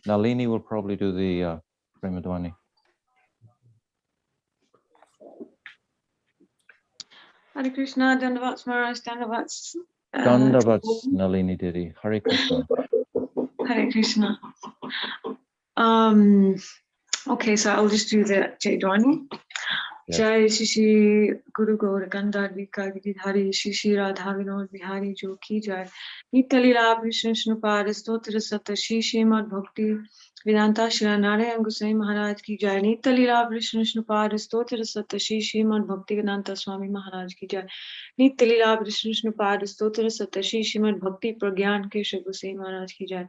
Nalini will probably do the Premadwani. Hare Krishna, Dandavats Maharaj, Dandavats. Dandavats Nalini Didi. Hare Krishna. Hare Krishna. Okay, so I'll just do the Jaidwani. Yes. Jai Shri Guru Gaura Gandhar Vika Giridhari Shri Shri Radha Vinod Bihari Jo Ki Jai Nitya Leela Vishnu Snupad Stotra Sata Shri Śrīmad Bhakti Vedanta Śrīla Narayan Gosvāmī Mahārāja Ki Jai Nitya Leela Vishnu Snupad Stotra Sata Shri Śrīmad Bhakti Vedanta Swami Mahārāja Ki Jai Nitya Leela Vishnu Snupad Stotra Sata Shri Śrīmad Bhakti Pragyan Keshav Gosvāmī Mahārāja Ki Jai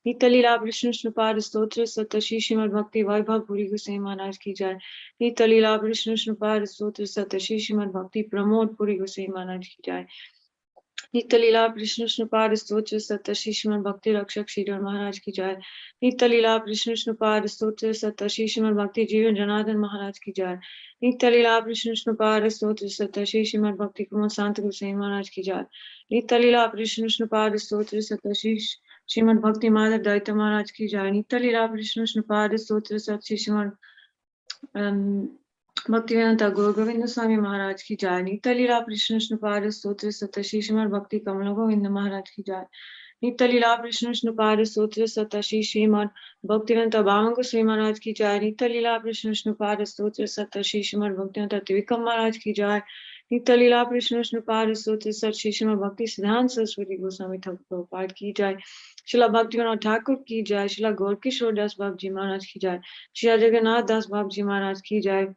Nitya Leela Vishnu Snupad Stotra Sata Shri Śrīmad Bhakti Vaibhav Puri Gosvāmī Mahārāja Ki Jai Nitya Leela Vishnu Snupad Stotra Sata Shri Śrīmad Bhakti Pramod Puri Gosvāmī Mahārāja Ki Jai Nitya Leela Vishnu Snupad Stotra Sata Shri Śrīmad Bhakti Rakshak Śrīdhar Mahārāja Ki Jai Nitya Leela Vishnu Snupad Stotra Sata Shri Śrīmad Bhakti Jivan Janardhan Mahārāja Ki Jai Nitya Leela Vishnu Snupad Stotra Sata Shri Śrīmad Bhakti Pramod Sant Gosvāmī Mahārāja Ki Jai Nitya Leela Vishnu Snupad Stotra Sata Shri Śrīmad Bhakti Mādhava Dayita Mahārāja Ki Jai Nitya Leela Vishnu Snupad Stotra Sata Shri Śrīmad Bhaktivedanta Gaur Govinda Swami Mahārāja Ki Jai Nitya Leela Vishnu Snupad Stotra Sata Shri Śrīmad Bhakti Kamala Govinda Mahārāja Ki Jai Nitya Leela Vishnu Snupad Stotra Sata Shri Śrīmad Bhaktivedanta Bhāma Gosvāmī Mahārāja Ki Jai Nitya Leela Vishnu Snupad Stotra Sata Shri Śrīmad Bhaktivedanta Tivikam Mahārāja Ki Jai Nitya Leela Vishnu Snupad Stotra Sata Shri Śrīmad Bhakti Siddhanta Saraswati Goswami Thakur Prabhupada Ki Jai Srila Bhaktivinoda Thakur Ki Jai Srila Gaura-kisora Das Babaji Maharaja Ki Jai Srila Jagannath Das Babaji Maharaja Ki Jai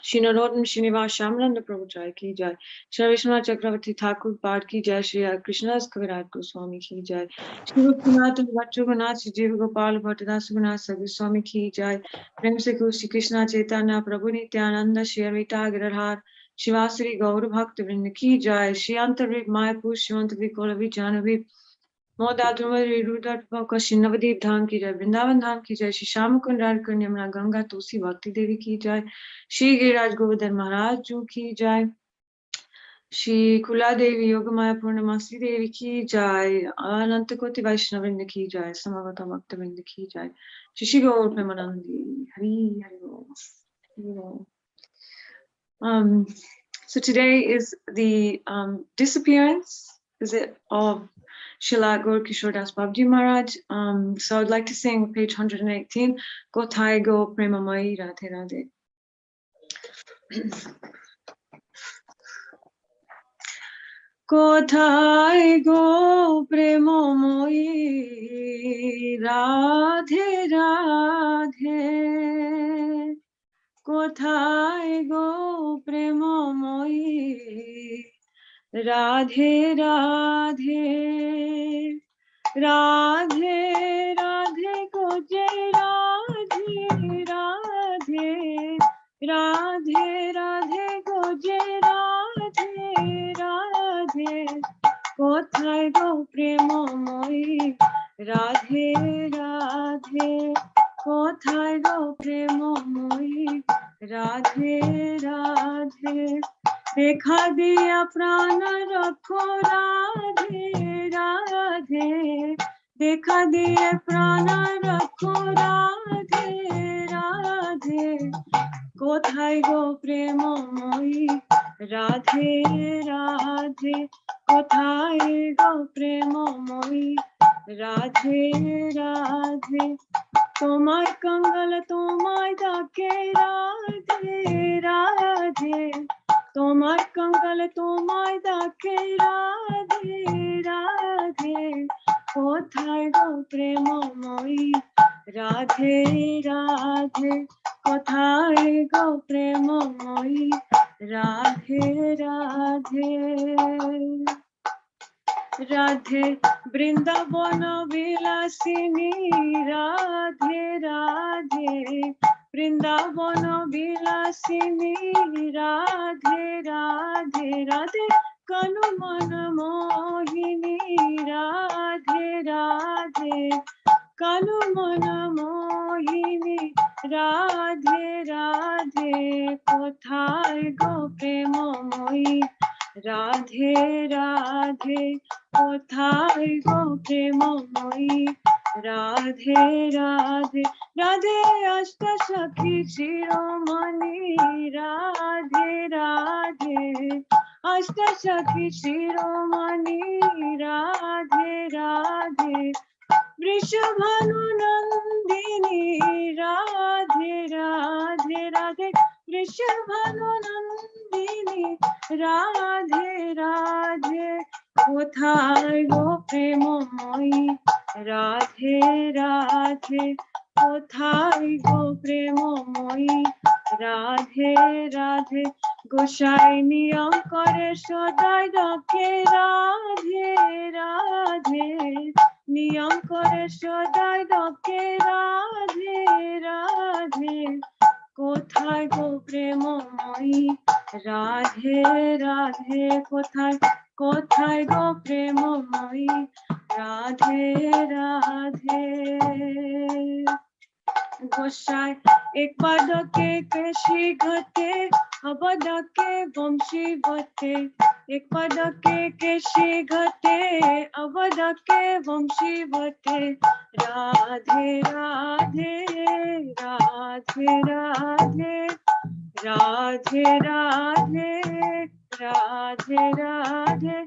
Shri Narottam Srinivas Shyamananda Prabhu Jai Ki Jai Shri Vishwanath Chakravarti Thakur Pad Ki Jai Shri Krishnadas Kaviraj Goswami Ki Jai Shri Bhaktivinoda Bhattacharya Shri Jiva Gopal Bhattacharya Gopal Goswami Ki Jai Prem Se Shri Krishna Chaitanya Prabhu Nityananda Shri Advaita Giridhar Shivasri Gaura Bhakta Vrinda Ki Jai Shri Antarvik Mayapur Shrimantavi Kolavi Janavi Modadrumari Rudat Bhakashi Navadip Dham Ki Jai Vrindavan Dham Ki Jai Shri Shyamkund Radhikar Yamuna Ganga Tulsi Bhakti Devi Ki Jai Shri Giriraj Govardhan Maharaj Ji Ki Jai Shri Kula Devi Yogamaya Purnamasi Devi Ki Jai Anantakoti Vaishnavrinda Ki Jai Samagata Bhakta Vrinda Ki Jai Shri Shri Gaur Premanandi Hari Hari Bol. So today is the disappearance of Srila Gaura-kisora Das Babaji Maharaj. So I'd like to sing page 118, Kothai Go Premamai Radhe Radhe. Kothai Go Premamai Radhe Radhe. Kothai Go Premamai Radhe Radhe. Radhe Radhe Ko Jai Radhe Radhe. Radhe Radhe Ko Jai Radhe Radhe. Kothai Go Premamai Radhe Radhe. Kothai Go Premamai Radhe Radhe. देखा दिया प्राण रखो राधे राधे. देखा दिया प्राण रखो राधे राधे. कोथाई गो प्रेममयी राधे राधे. कोथाई गो प्रेममयी राधे राधे. তোমার কঙ্গল তোমায় ডাকে রাধে রাধে. তোমার কঙ্গল তোমায় ডাকে রাধে রাধে. কোথায় গো প্রেমময়ী রাধে রাধে. কোথায় গো প্রেমময়ী রাধে রাধে. রাধে বৃন্দাবন বিলাসিনী রাধে রাধে. বৃন্দাবন বিলাসিনী রাধে রাধে. রাধে কানু মন মোহিনী রাধে রাধে. কানু মন মোহিনী রাধে রাধে. কোথায় গো প্রেমময়ী রাধে রাধে. কোথায় গো প্রেমময়ী রাধে রাধে রাধে অষ্ট সখী শিরোমণি রাধে রাধে অষ্ট সখী শিরোমণি রাধে রাধে বৃষভানু নন্দিনী রাধে রাধে রাধে বৃষভানু নন্দিনী রাধে রাধে কোথায় গো প্রেমময়ী রাধে রাধে কোথায় গো প্রেমময়ী রাধে রাধে গোসাই নিয়ম করে সদাই রাখে রাধে রাধে নিয়ম করে সদাই রাখে রাধে রাধে কোথায় গো প্রেমময়ী রাধে রাধে কোথায় কোথায় গো প্রেমময়ী রাধে রাধে গোসাই এক পদকে কেশি ঘটে अवदके वंशी बटे एक पदके केशी घटे अवदके वंशी बटे राधे राधे राधे राधे राधे राधे राधे राधे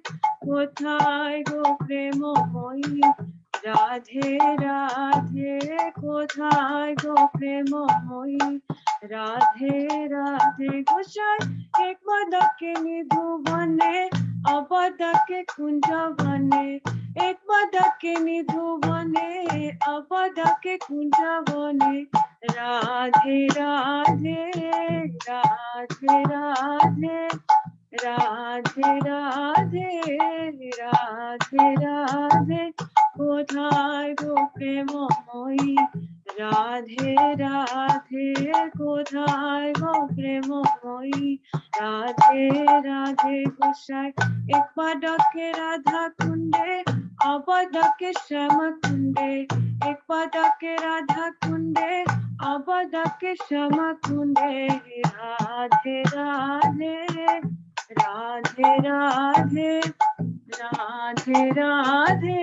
कोथाय गो प्रेममयी राधे राधे कोथाय गो प्रेममयी राधे राधे गोसाई एक पदके निधु बने अवदके कुंज बने एक पदके निधु बने अवदके कुंज बने राधे राधे राधे राधे राधे राधे राधे राधे कोथाय गो प्रेममयी राधे राधे कोथाय गो प्रेममयी राधे राधे गोसाई एक पदके राधा कुंडे अवदके श्याम कुंडे एक पदके राधा कुंडे अवदके श्याम कुंडे राधे राधे राधे राधे राधे राधे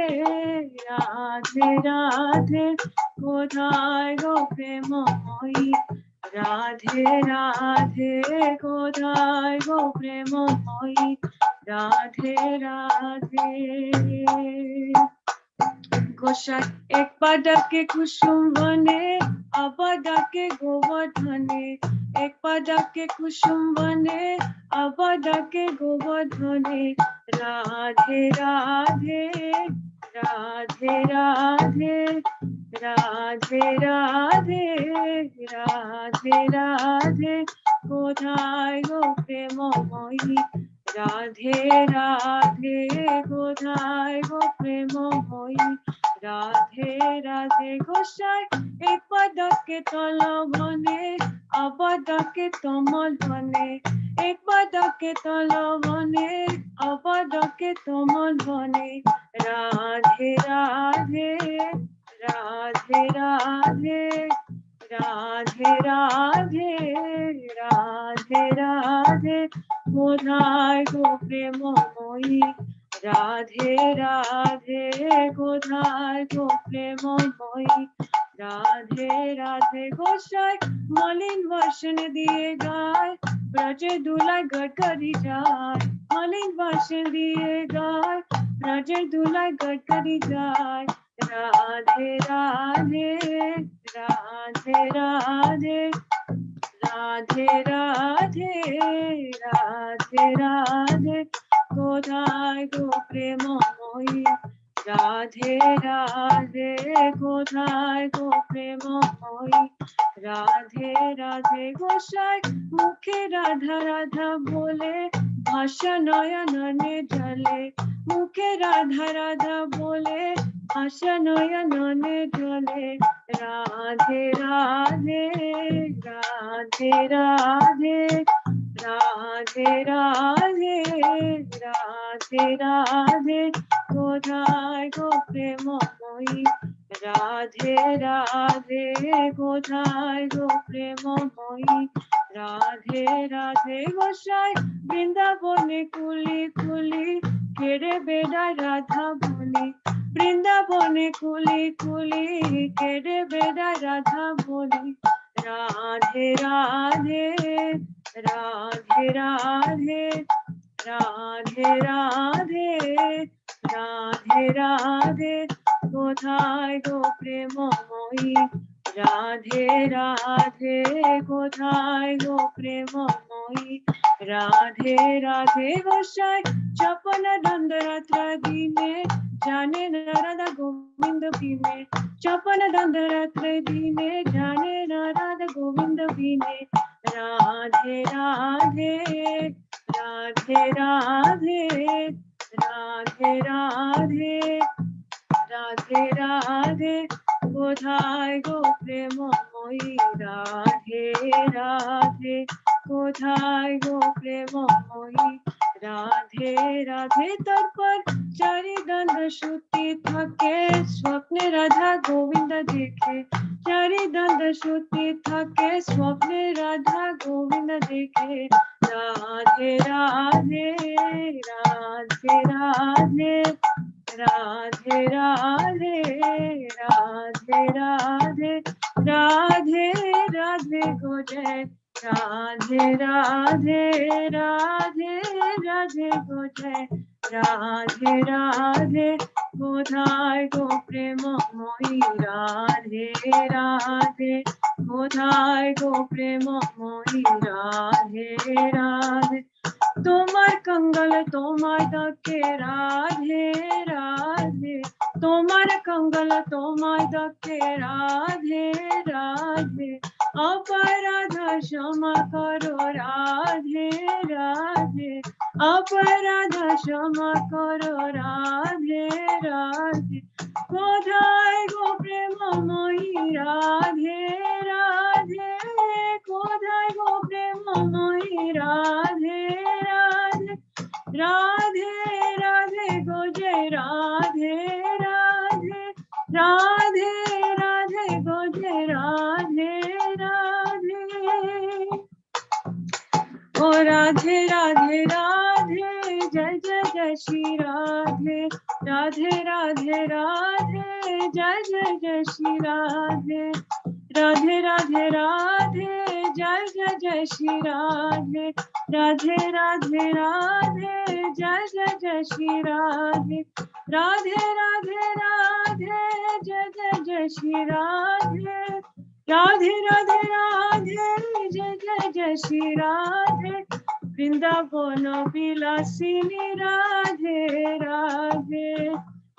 राधे राधे कोथाय गो प्रेममयी राधे राधे कोथाय गो प्रेममयी राधे राधे गोसाई एक पदके कुसुम बने अवदके गोवर्धने एक पदके कुसुम बने अवदके गोवर्धने राधे राधे राधे राधे राधे राधे राधे राधे कोथाय गो प्रेममयी राधे राधे कोथाय गो प्रेममयी राधे राधे गोसाई एक पदके तल बने अवदके तमल बने एक पदके तल बने अवदके तमल बने राधे राधे राधे राधे राधे राधे राधे राधे कोथाय गो प्रेममयी राधे राधे कोथाय गो प्रेममयी राधे राधे गोसाई मलिन वर्षण दिए गाय ब्रजे दूल्हा गडकरी जाय मलिन वर्षण दिए गाय ब्रजे दूल्हा गडकरी जाय राधे राधे राधे राधे राधे राधे राधे राधे कोथाय गो प्रेममयी राधे राधे कोथाय गो प्रेममयी राधे राधे गोसाई मुखे राधा राधा बोले भाषा नयनने ढले मुखे राधा राधा बोले भाषा नयनने ढले राधे राधे राधे राधे राधे राधे राधे राधे कोथाय गो प्रेममयी राधे राधे कोथाय गो प्रेममयी राधे राधे गोसाई বৃন্দাবনে কুলি কুলি কেড়ে বেড়ায় রাধা বলি বৃন্দাবনে প্রাণে কুলি কুলি কেড়ে বেড়ায় রাধা বলি রাধে রাধে রাধে রাধে রাধে রাধে রাধে রাধে কোথায় গো প্রেমময়ী রাধে রাধে কোথায় গো প্রেমময়ী রাধে রাধে গোসাই চপন দন্দরাত্র দিনে জানে না রাধা গোবিন্দ বিনে চপন দন্দরাত্র দিনে জানে না রাধা গোবিন্দ বিনে রাধে রাধে রাধে রাধে রাধে রাধে রাধে রাধে কোথায় গো প্রেমময়ী রাধে রাধে কোথায় গো প্রেমময়ী রাধে রাধে তারপর চারিদণ্ড শ্রুতি থাকে স্বপ্নে রাধা গোবিন্দ দেখে চারিদণ্ড শ্রুতি থাকে স্বপ্নে রাধা গোবিন্দ দেখে রাধে রাধে রাধে রাধে রাধে রাধে রাধে রাধে রাধে রাধে গো জয় রাধে রাধে রাধে রাধে গো জয় রাধে রাধে কোথায় গো প্রেমময়ী রাধে রাধে কোথায় গো প্রেমময়ী রাধে রাধে তোমার কঙ্গল তোমায় ডাকে রাধে রাধে তোমার কঙ্গল তোমায় ডাকে রাধে রাধে অপরাধ ক্ষমা করো রাধে রাধে অপরাধ ক্ষমা করো রাধে রাধে কোথায় গো প্রেমময়ী রাধে রাধে কোথায় গো প্রেমময়ী রাধে রাধে রাধে রাধে গো জয় রাধে রাধে রাধে রাধে গো জয় রাধে রাধে ও রাধে রাধে রাধে জয় জয় জয় শ্রী রাধে রাধে রাধে রাধে জয় জয় জয় শ্রী রাধে রাধে রাধে রাধে জয় জয় জয় শ্রী রাধে রাধে রাধে রাধে জয় জয় জয় শ্রী রাধে রাধে রাধে রাধে জয় জয় জয় শ্রী রাধে রাধে রাধে রাধে জয় জয় জয় শ্রী রাধে বৃন্দাবন বিলাসিনী রাধে রাধে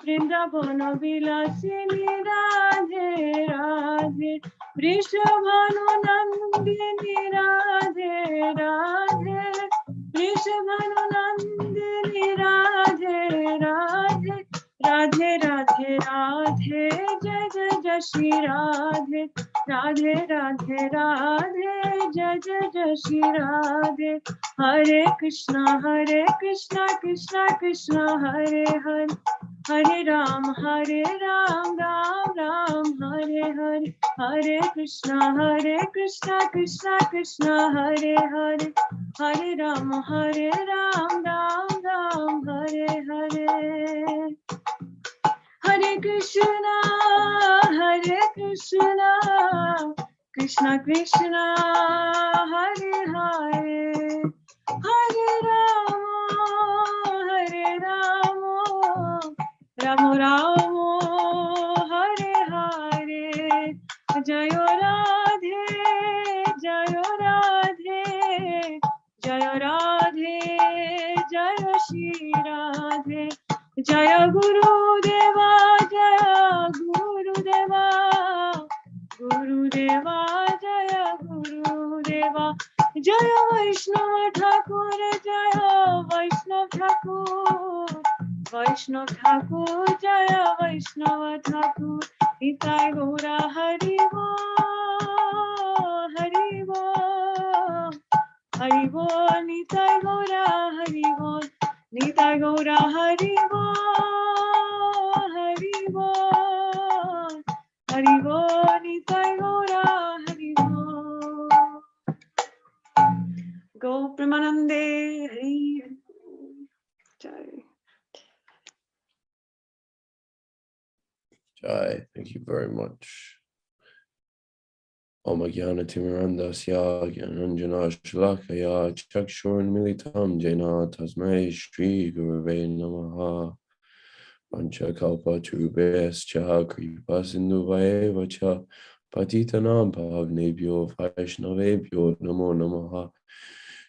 বৃন্দাবন বিলাসিনী রাধে রাধে বৃষভানু নন্দিনী রাধে রাধে বৃষভানু নন্দিনী রাধে রাধে রাধে রাধে রাধে জয় জয় জয় শ্রী রাধে রাধে রাধে রাধে जय जय जय श्री राधे हरे कृष्णा कृष्ण कृष्ण हरे हरे हरे राम राम राम हरे हरे हरे कृष्णा कृष्ण कृष्ण हरे हरे हरे राम राम राम हरे हरे हरे कृष्णा कृष्ण कृष्ण हरे हरे हरे राम राम राम हरे हरे जय राधे जय राधे जय राधे जय श्री राधे जय गुरुदेवा जय गुरुदेवा गुरुदेवा जय गुरुदेवा जय वैष्णव ठाकुर जय वैष्णव ठाकुर जय वैष्णव ठाकुर निताय गौरा हरि बोल निताय गौरा हरि बोल निताय गौरा हरि बोल हरि बोल निताय गौरा हरि बोल गो प्रेमानंदे हरि जय Jai, thank you very much. Om Jnana Timirandasya Gyananjana Shalakaya Chakshurun Militam Jena Tasmai Shri Gurave Namaha Panchakalpa Turubhyascha Kripa Sindhuvayevacha Patitanam Bhavnebhyo Vaishnavebhyo Namo Namaha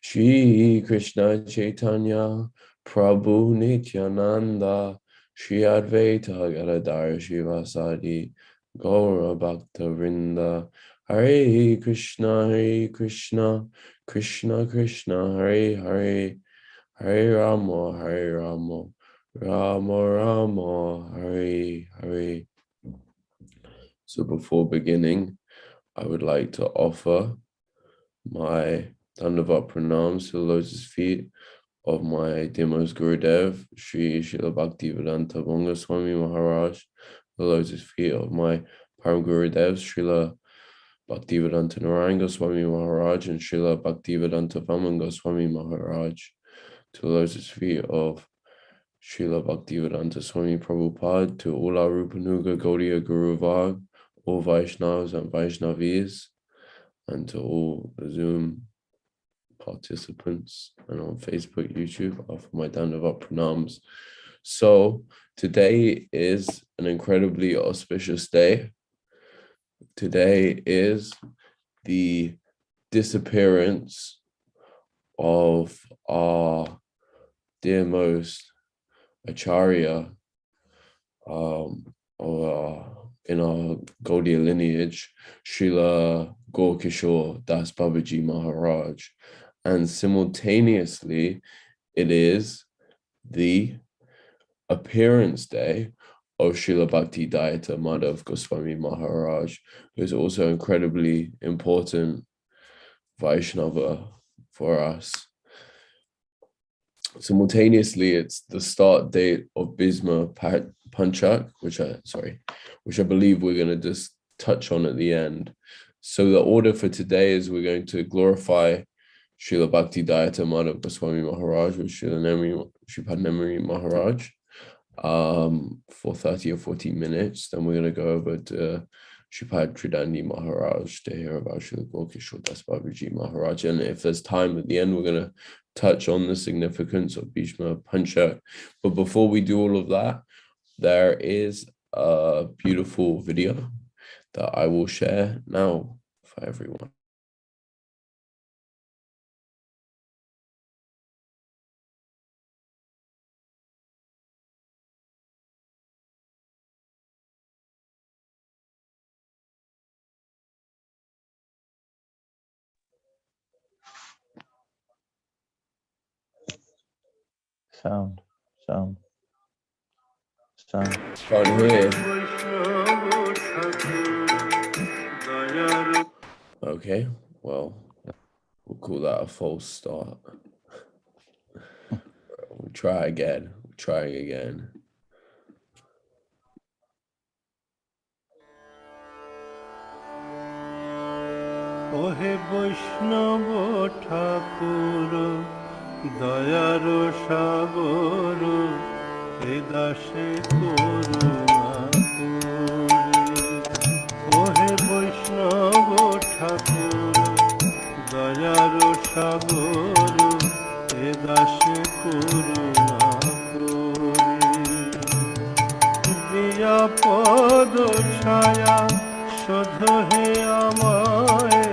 Shri Krishna Chaitanya Prabhu Nityananda Shri Advaita Gadadhara Shivasadi Gaura Bhakta Vrinda Hare Krishna, Krishna Krishna, Hare Hare, Hare Rama, Rama Rama, Hare Hare. So before beginning, I would like to offer my Dandavat pranams to the lotus feet of my dear most Gurudev, Srila Bhaktivedanta Gosvāmī Mahārāja, the lotus feet of my Param Gurudev, Srila Bhaktivedanta Narayan Gosvāmī Mahārāja and Srila Bhaktivedanta Vaman Gosvāmī Mahārāja, to the lotus feet of Srila Bhaktivedanta Swami Prabhupada, to all our Rupanuga Gaudiya Guru Varg, all Vaishnavas and Vaishnavis, and to all the Zoom participants and on Facebook, YouTube, offer my Dandavat pranams. So today is an incredibly auspicious day. Today is the disappearance of our dearmost Acharya in our Gaudiya lineage, Srila Gaura-kisora Das Babaji Maharaja. And simultaneously, it is the appearance day of Srila Bhakti Dayita Mādhava Gosvāmī Mahārāja, who is also incredibly important Vaishnava for us. Simultaneously, it's the start date of Bhisma pancaka, which I believe we're going to just touch on at the end. So the order for today is we're going to glorify Srila Bhakti Dayita Mādhava Gosvāmī Mahārāja with Srila Nemri Maharaj for 30 or 40 minutes. Then we're going to go over to Sripad Tridandi Maharaj to hear about Srila Gaura-kisora Das Babaji Maharaj. And if there's time at the end, we're going to touch on the significance of Bhisma pancaka. But before we do all of that, there is a beautiful video that I will share now for everyone. Sound. Can't hear. Okay, well, we'll call that a false start. We'll try again. ওহে বৈষ্ণব ঠাকুর দয়ার সাগর এ দাসে করুণা করে। ওহে বৈষ্ণব ঠাকুর দয়ার সাগর এ দাসে করুণা করে। দিয়া পদ ছায়া শোধ হে আমায়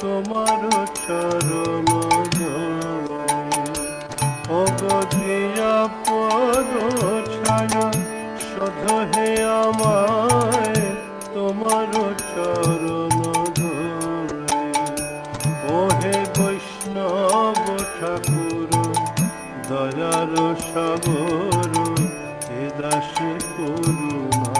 তোমার চরণ দিয়া পদ ছায়া শোধ হে আমায় তোমার চরণ ওহে বৈষ্ণব ঠাকুর দয়ার সাগর হে দাসে করুণা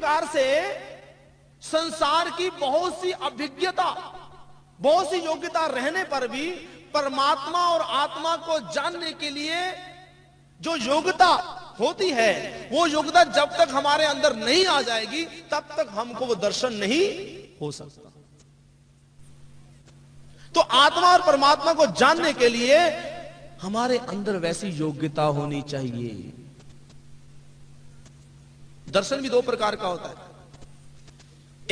प्रकार से संसार की बहुत सी अभिज्ञता, बहुत सी योग्यता रहने पर भी परमात्मा और आत्मा को जानने के लिए जो योग्यता होती है, वो योग्यता जब तक हमारे अंदर नहीं आ जाएगी तब तक हमको वो दर्शन नहीं हो सकता। तो आत्मा और परमात्मा को जानने के लिए हमारे अंदर वैसी योग्यता होनी चाहिए। दर्शन भी दो प्रकार का होता है,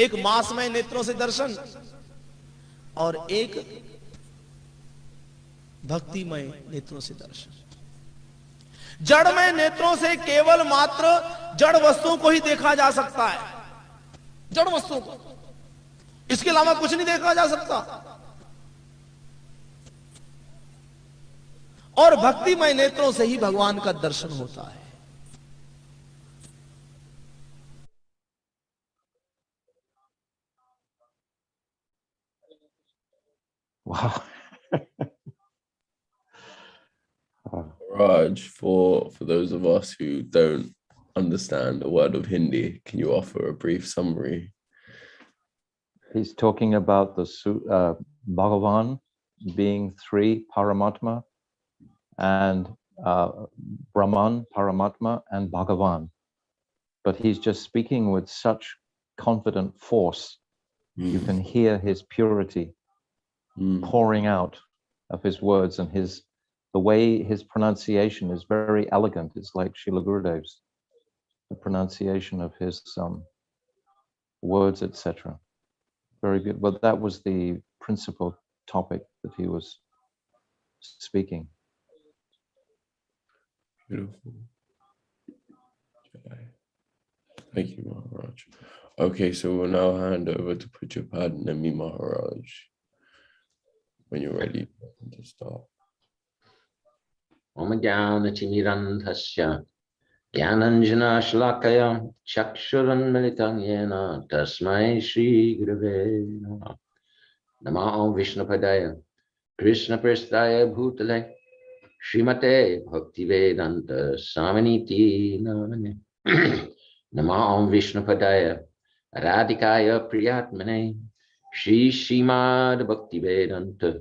एक मासमय नेत्रों से दर्शन और एक भक्तिमय नेत्रों से दर्शन। जड़मय नेत्रों से केवल मात्र जड़ वस्तुओं को ही देखा जा सकता है, जड़ वस्तुओं को, इसके अलावा कुछ नहीं देखा जा सकता। और भक्तिमय नेत्रों से ही भगवान का दर्शन होता है। Wow. Raj, for those of us who don't understand a word of Hindi, can you offer a brief summary? He's talking about the Bhagavan being three, Paramatma, and Brahman, Paramatma, and Bhagavan. But he's just speaking with such confident force. You can hear his purity pouring out of his words, and the way his pronunciation is very elegant. It's like Srila Gurudev's, the pronunciation of his words, etc. Very good. Well, that was the principal topic that he was speaking. Beautiful. Thank you, Maharaj. Okay, so we'll now hand over to Pujapad Nemi Maharaj. When you're ready to start. Om Jnana Timirandhasya Jnananjana Shlakaya Chakshuran Militam Yena Tasmai Shri Gurave Namah. Namo Vishnupadaya Krishna Prestaya Bhutale Śrīmate Bhaktivedanta Swaminiti Namane. Namo Vishnupadaya Radhikaya Priyatmane Śrīmad Bhaktivedanta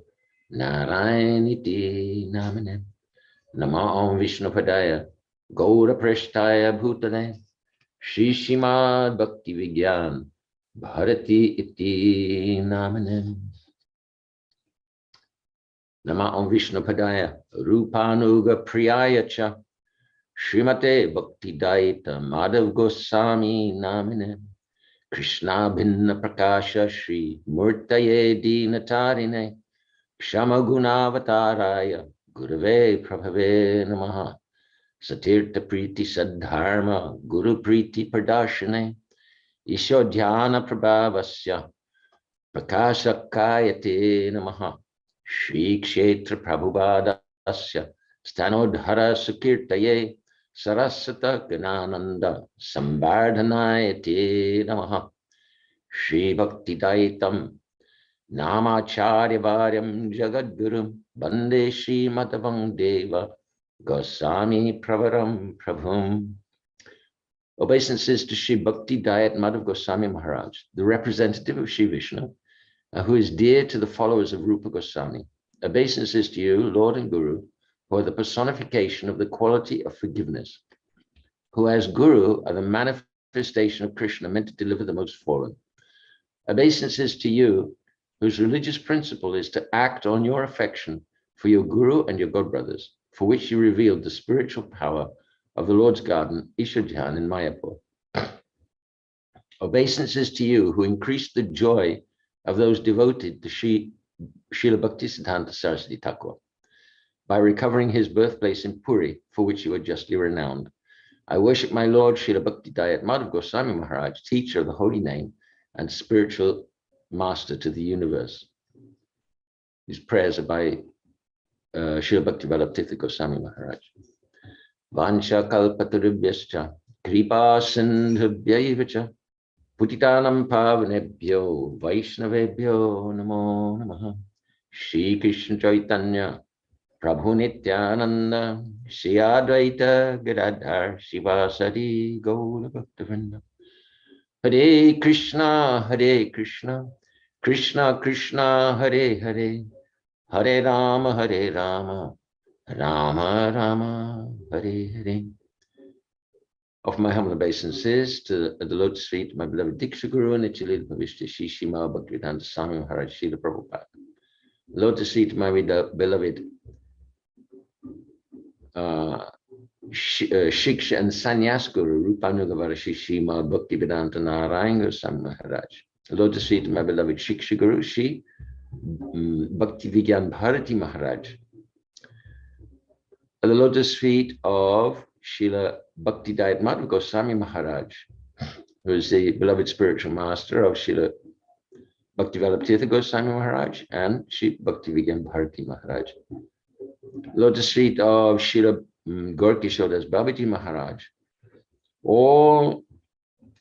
Narayaniti Namane. Namo Vishnupadaya Gaura-kisora Bhutale Śrīmad Bhakti Vigyan Bharati Iti Namane. Namo Vishnupadaya Rupanuga Priyaya Cha Śrīmate Bhakti Dayita Mādhava Gosvāmī Namane. Krishna Bhinna Prakasha Shri Murtaye Dinatarine Kshama Gunavataraya Gurave Prabhave Namaha. Satirtha Priti Sadharma Guru Priti Pradashane Isho Dhyana Prabhavasya Prakasha Kayate Namaha. Shri Kshetra Prabhupādasya Stanodhara Sukirtaye Sarasata Ganananda Sambardhanayate Namaha. Shri Bhakti Dayitam Namacharya Varyam Jagadgurum Bande Shri Madhavam Deva Gosvāmī Pravaram Prabhum. Obeisances to Shri Bhakti Dayat Madhav Gosvāmī Maharaj, the representative of Shri Vishnu, who is dear to the followers of Rupa Goswāmī. Obeisances to you, Lord and Guru, who are the personification of the quality of forgiveness, who as Guru are the manifestation of Krishna meant to deliver the most fallen. Obeisances to you, whose religious principle is to act on your affection for your Guru and your godbrothers, for which you revealed the spiritual power of the Lord's garden, Ishadhyan in Mayapur. Obeisances to you, who increased the joy of those devoted to Srila Bhaktisiddhanta Saraswati Thakur by recovering his birthplace in Puri, for which you are justly renowned. I worship my Lord Srila Bhakti Dayat Madhav Gosvāmī Maharaj, teacher of the holy name and spiritual master to the universe. These prayers are by Srila Bhakti Vallabh Goswāmī Maharaj. Vancha kalpatarubhyascha kripa sindhubhyaivacha Putitanam pavanebhyo Vaishnavebhyo namo namaha. Shri Krishna Chaitanya Prabhu Nityananda Shri Advaita Gadadhar Shivasadi Gaura Bhaktivinoda Hare Krishna, Krishna Krishna, Hare Hare, Hare Rama, Rama Rama, Hare Hare. Offer my humble obeisances to the lotus feet of my beloved Diksha Guru and Nityalila Bhavishta Śrīmad Bhaktivedanta Swami Mahārāja Srila Prabhupada. Lotus feet of my beloved Shiksha and Sannyas Guru Rupanugavara Śrīmad Bhaktivedanta Narayana Gosvāmī Mahārāja. Lotus feet of my beloved Shiksha Guru Shri Bhakti Vigyan Bharati Mahārāja. The lotus feet of Srila Bhakti Dayita Madhava Gosvāmī Mahārāja, who is the beloved spiritual master of Srila Bhakti Vallabhtirtha Gosvāmī Mahārāja and Sri Bhakti Vigyan Bharati Mahārāja. Lotus feet of Srila Gaura-kisora Babaji Maharaja. All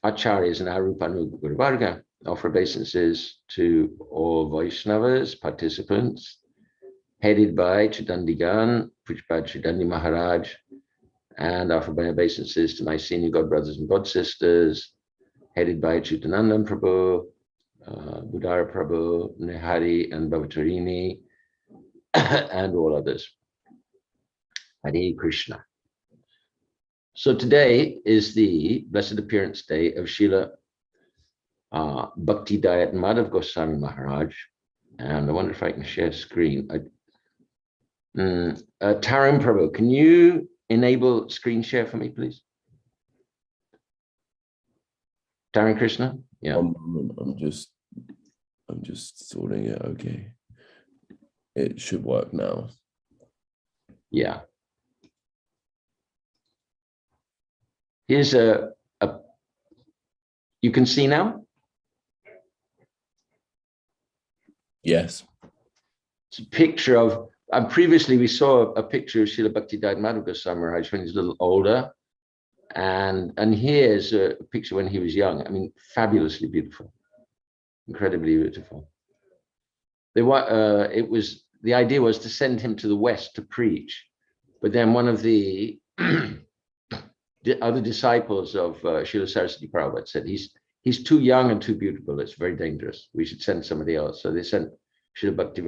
acharyas and Arupanuga Guru Varga offer obeisances to all Vaishnavas, participants, headed by Chidandigan, Pujapad Chidandi Maharaj, and offer my obeisances to my senior god brothers and god sisters, headed by Chitanandan Prabhu, Budara Prabhu, Nehari and Bhavatarini, and all others. Hare Krishna. So today is the Blessed Appearance Day of Srila Bhakti Dayita Madhava Gosvāmī Mahārāja. And I wonder if I can share screen. Taran Prabhu, can you enable screen share for me, please? Taran Krishna? Yeah. I'm just sorting it. Okay. It should work now. Yeah. Here's a you can see now? Yes. It's a picture of, previously we saw a picture of Srila Bhakti Dayita Madhava Gosvāmī Mahārāja when he's a little older. And here's a picture when he was young. I mean, fabulously beautiful, incredibly beautiful. The idea was to send him to the West to preach. But then one of the other disciples of Srila Saraswati Prabhupada said, he's too young and too beautiful. It's very dangerous. We should send somebody else. So they sent Srila Bhakti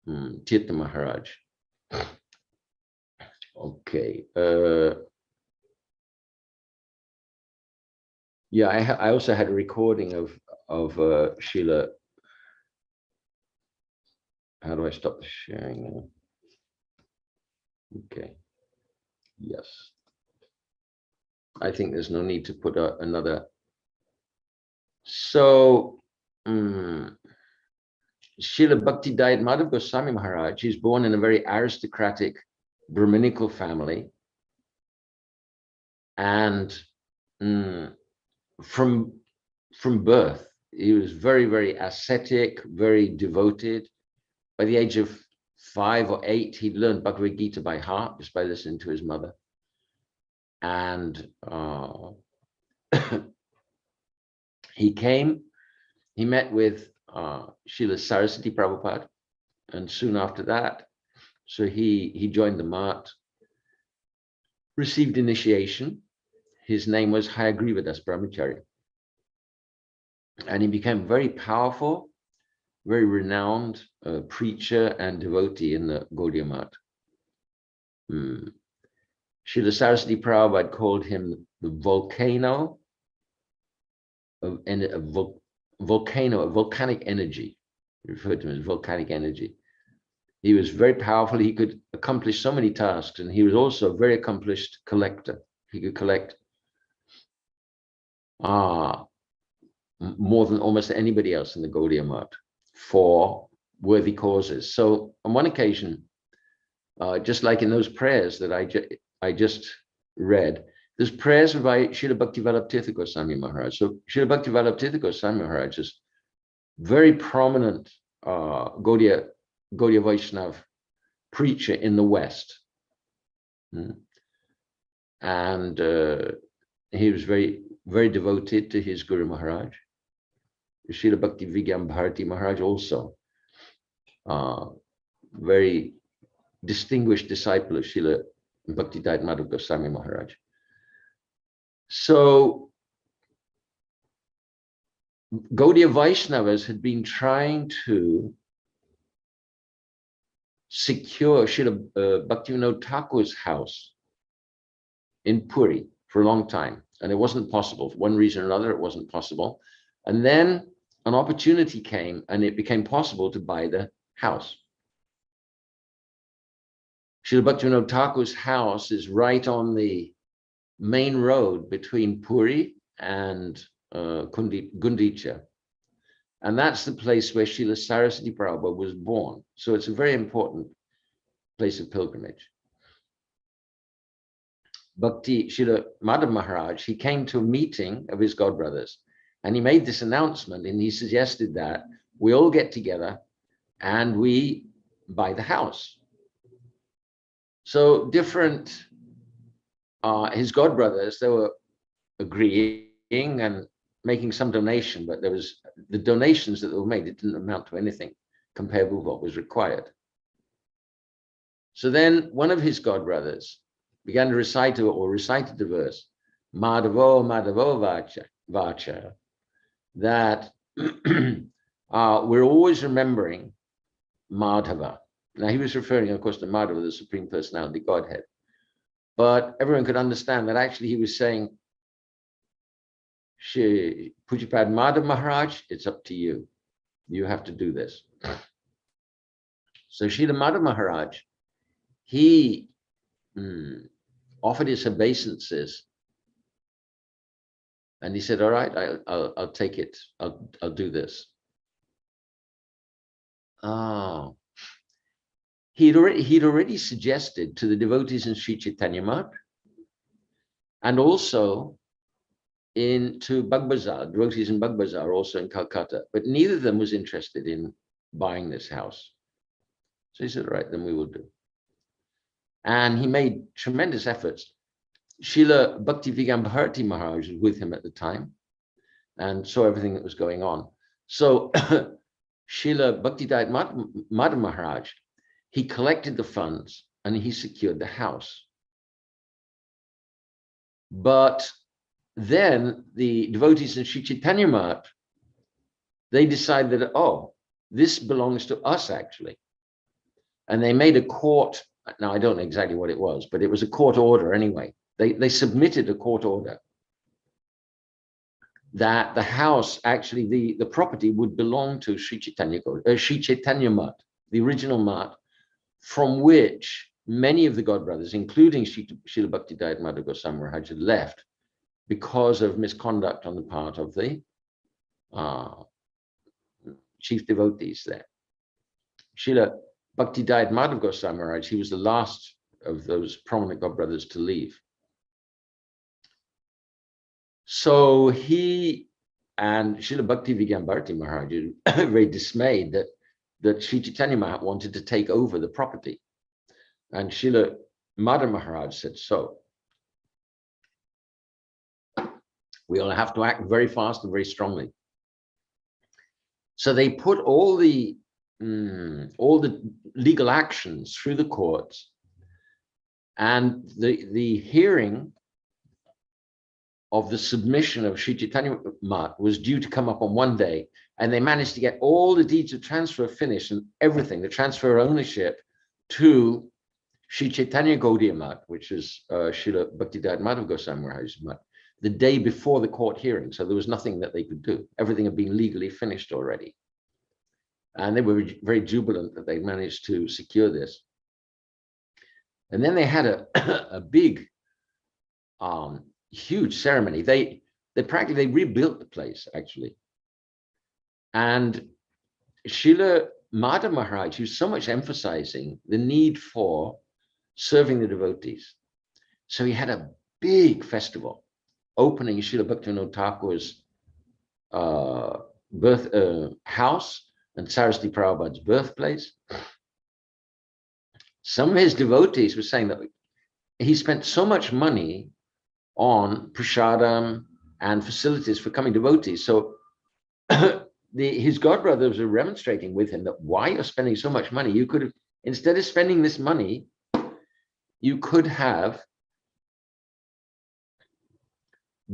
Tirtha Maharaj. Okay. Yeah, I also had a recording of Srila. How do I stop the sharing now? Okay. Yes. I think there's no need to put another. So, Srila Bhakti Dayita Madhava Gosvāmī Mahārāja, he's born in a very aristocratic Brahminical family. And from birth, he was very, very ascetic, very devoted. By the age of 5 or 8, he'd learned Bhagavad Gita by heart just by listening to his mother. And he met with Srila Saraswati Prabhupada, and soon after that, so he joined the Mat, received initiation. His name was Hayagrivadas Brahmacharya. And he became very powerful, very renowned preacher and devotee in the Gaudiya Mat. Srila Saraswati Prabhupada called him the volcano of volcanic energy. He referred to him as volcanic energy. He was very powerful. He could accomplish so many tasks, and he was also a very accomplished collector. He could collect more than almost anybody else in the Gaudiya Mat for worthy causes. So on one occasion, just like in those prayers that I just read, there's prayers by Srila Bhakti Vallabhtirtha Gosvāmī Mahārāja. So Srila Bhakti Vallabhtirtha Gosvāmī Mahārāja is very prominent Gaudiya Vaishnava preacher in the West. And he was very, very devoted to his Guru Maharaj. Srila Bhakti Vigyan Bharati Maharaj also, very distinguished disciple of Srila Bhakti Dayita Madhava Gosvāmī Mahārāja. So Gaudiya Vaishnavas had been trying to secure Srila Bhaktivinoda Thakur's house in Puri for a long time, and it wasn't possible. For one reason or another, it wasn't possible. And then an opportunity came, and it became possible to buy the house. Srila Bhaktivinoda Thakur's house is right on the main road between Puri and Gundicha. And that's the place where Srila Saraswati Prabhupada was born. So it's a very important place of pilgrimage. Bhakti Srila Mādhava Mahārāja, he came to a meeting of his godbrothers, and he made this announcement, and he suggested that we all get together and we buy the house. So different, his godbrothers, they were agreeing and making some donation, but there was the donations that were made, it didn't amount to anything compared with what was required. So then one of his godbrothers began to recited the verse, Mādhavo, Mādhavo Vacha, that we're always remembering Mādhava. Now he was referring, of course, to Mādhava, the Supreme Personality Godhead. But everyone could understand that actually he was saying, Pujapad Mādhava Maharaj, it's up to you. You have to do this. So Srila Mādhava Maharaj, he offered his obeisances, and he said, all right, I'll take it. I'll do this. Oh. He'd already suggested to the devotees in Sri Chaitanya Math, and also to Bagbazar, devotees in Bagbazar, also in Calcutta, but neither of them was interested in buying this house. So he said, all right, then we will do. And he made tremendous efforts. Srila Bhakti Bharati Maharaj was with him at the time and saw everything that was going on. So Srila Bhakti Dayita Mādhava Maharaj, he collected the funds and he secured the house. But then the devotees in Sri Chaitanya Math, they decided that, oh, this belongs to us actually. And they made a court, now I don't know exactly what it was, but it was a court order anyway. They submitted a court order that the house, actually the property would belong to Sri Chaitanya Math, the original Math, from which many of the godbrothers, including Srila Bhakti Dayita Madhava Gosvāmī Mahārāja, had left because of misconduct on the part of the chief devotees there. Srila Bhakti Dayita Madhava Gosvāmī Mahārāja, he was the last of those prominent godbrothers to leave. So he and Srila Bhakti Bharati Maharaj were very dismayed that Sri Chaitanya Maharaj wanted to take over the property. And Srila Mādhava Maharaj said, so we all have to act very fast and very strongly. So they put all the legal actions through the courts, and the hearing of the submission of Sri Chaitanya Maharaj was due to come up on one day, and they managed to get all the deeds of transfer finished and everything, the transfer of ownership to Sri Chaitanya Gaudiya Math, which is Srila Bhakti Dayita Madhava Gosvāmī Mahārāja's Math, the day before the court hearing. So there was nothing that they could do. Everything had been legally finished already. And they were very jubilant that they managed to secure this. And then they had a big, huge ceremony. They practically rebuilt the place, actually. And Srila Mādhava Maharaj, who's so much emphasizing the need for serving the devotees. So he had a big festival opening Srila Bhaktivinoda Thakur's house and Saraswati Prabhupada's birthplace. Some of his devotees were saying that he spent so much money on prasadam and facilities for coming devotees. So his godbrothers were remonstrating with him that why you're spending so much money. You could have, instead of spending this money, you could have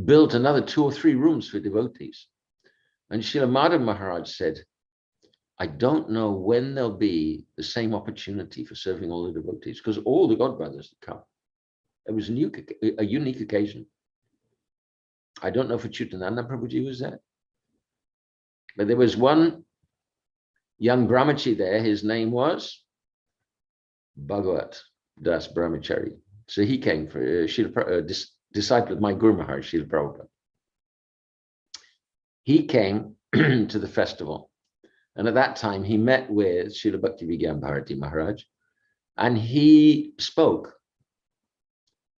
built another 2 or 3 rooms for devotees. And Srila Mādhava Maharaj said, I don't know when there'll be the same opportunity for serving all the devotees, because all the godbrothers had come. It was a unique occasion. I don't know if Achyutananda Prabhuji was there, but there was one young brahmachari there. His name was Bhagavat Das Brahmachari. So he came for disciple of my Guru Maharaj, Srila Prabhupada. He came to the festival, and at that time he met with Srila Bhakti Vigyan Bharati Maharaj, and he spoke.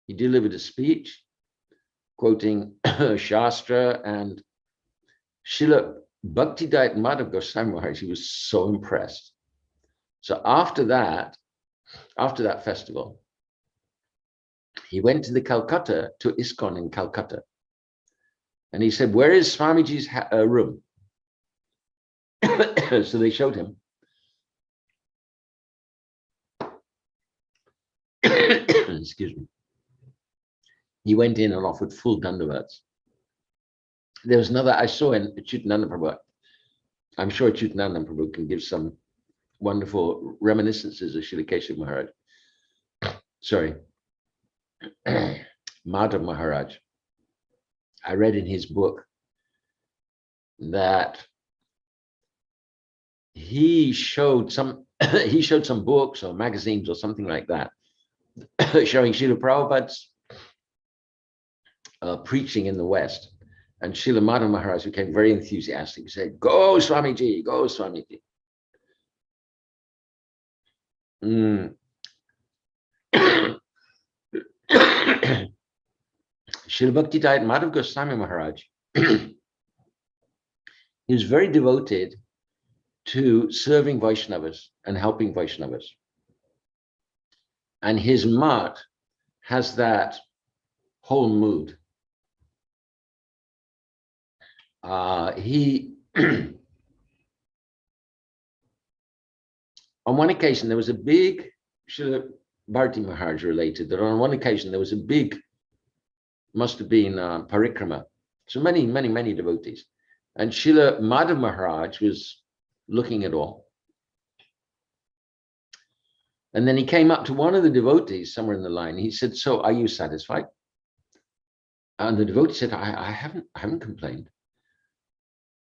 He delivered a speech quoting Shastra, and Srila Bhakti Dayita Madhav Gosvāmī Maharaj, he was so impressed. So after that festival, he went to the Calcutta, to ISKCON in Calcutta. And he said, where is Swamiji's room? So they showed him. Excuse me. He went in and offered full dandavats. There was another, I saw in Achyutananda Prabhu. I'm sure Achyutananda Prabhu can give some wonderful reminiscences of Srila Keshav Maharaj. Sorry. Mādhava Maharaj. I read in his book that he showed some books or magazines or something like that showing Srila Prabhupada's preaching in the West, and Srila Mādhava Maharaj became very enthusiastic. He said, "Go Swamiji, go Swamiji." Srila Bhakti Dayita Madhav Gosvāmī Maharaj, he was very devoted to serving Vaishnavas and helping Vaishnavas. And his mat has that whole mood. On one occasion, there was a big, Srila Bharati Maharaj related that on one occasion there was a big, must have been parikrama. So many devotees. And Srila Mādhava Maharaj was looking at all. And then he came up to one of the devotees somewhere in the line. He said, "So are you satisfied?" And the devotee said, I haven't complained.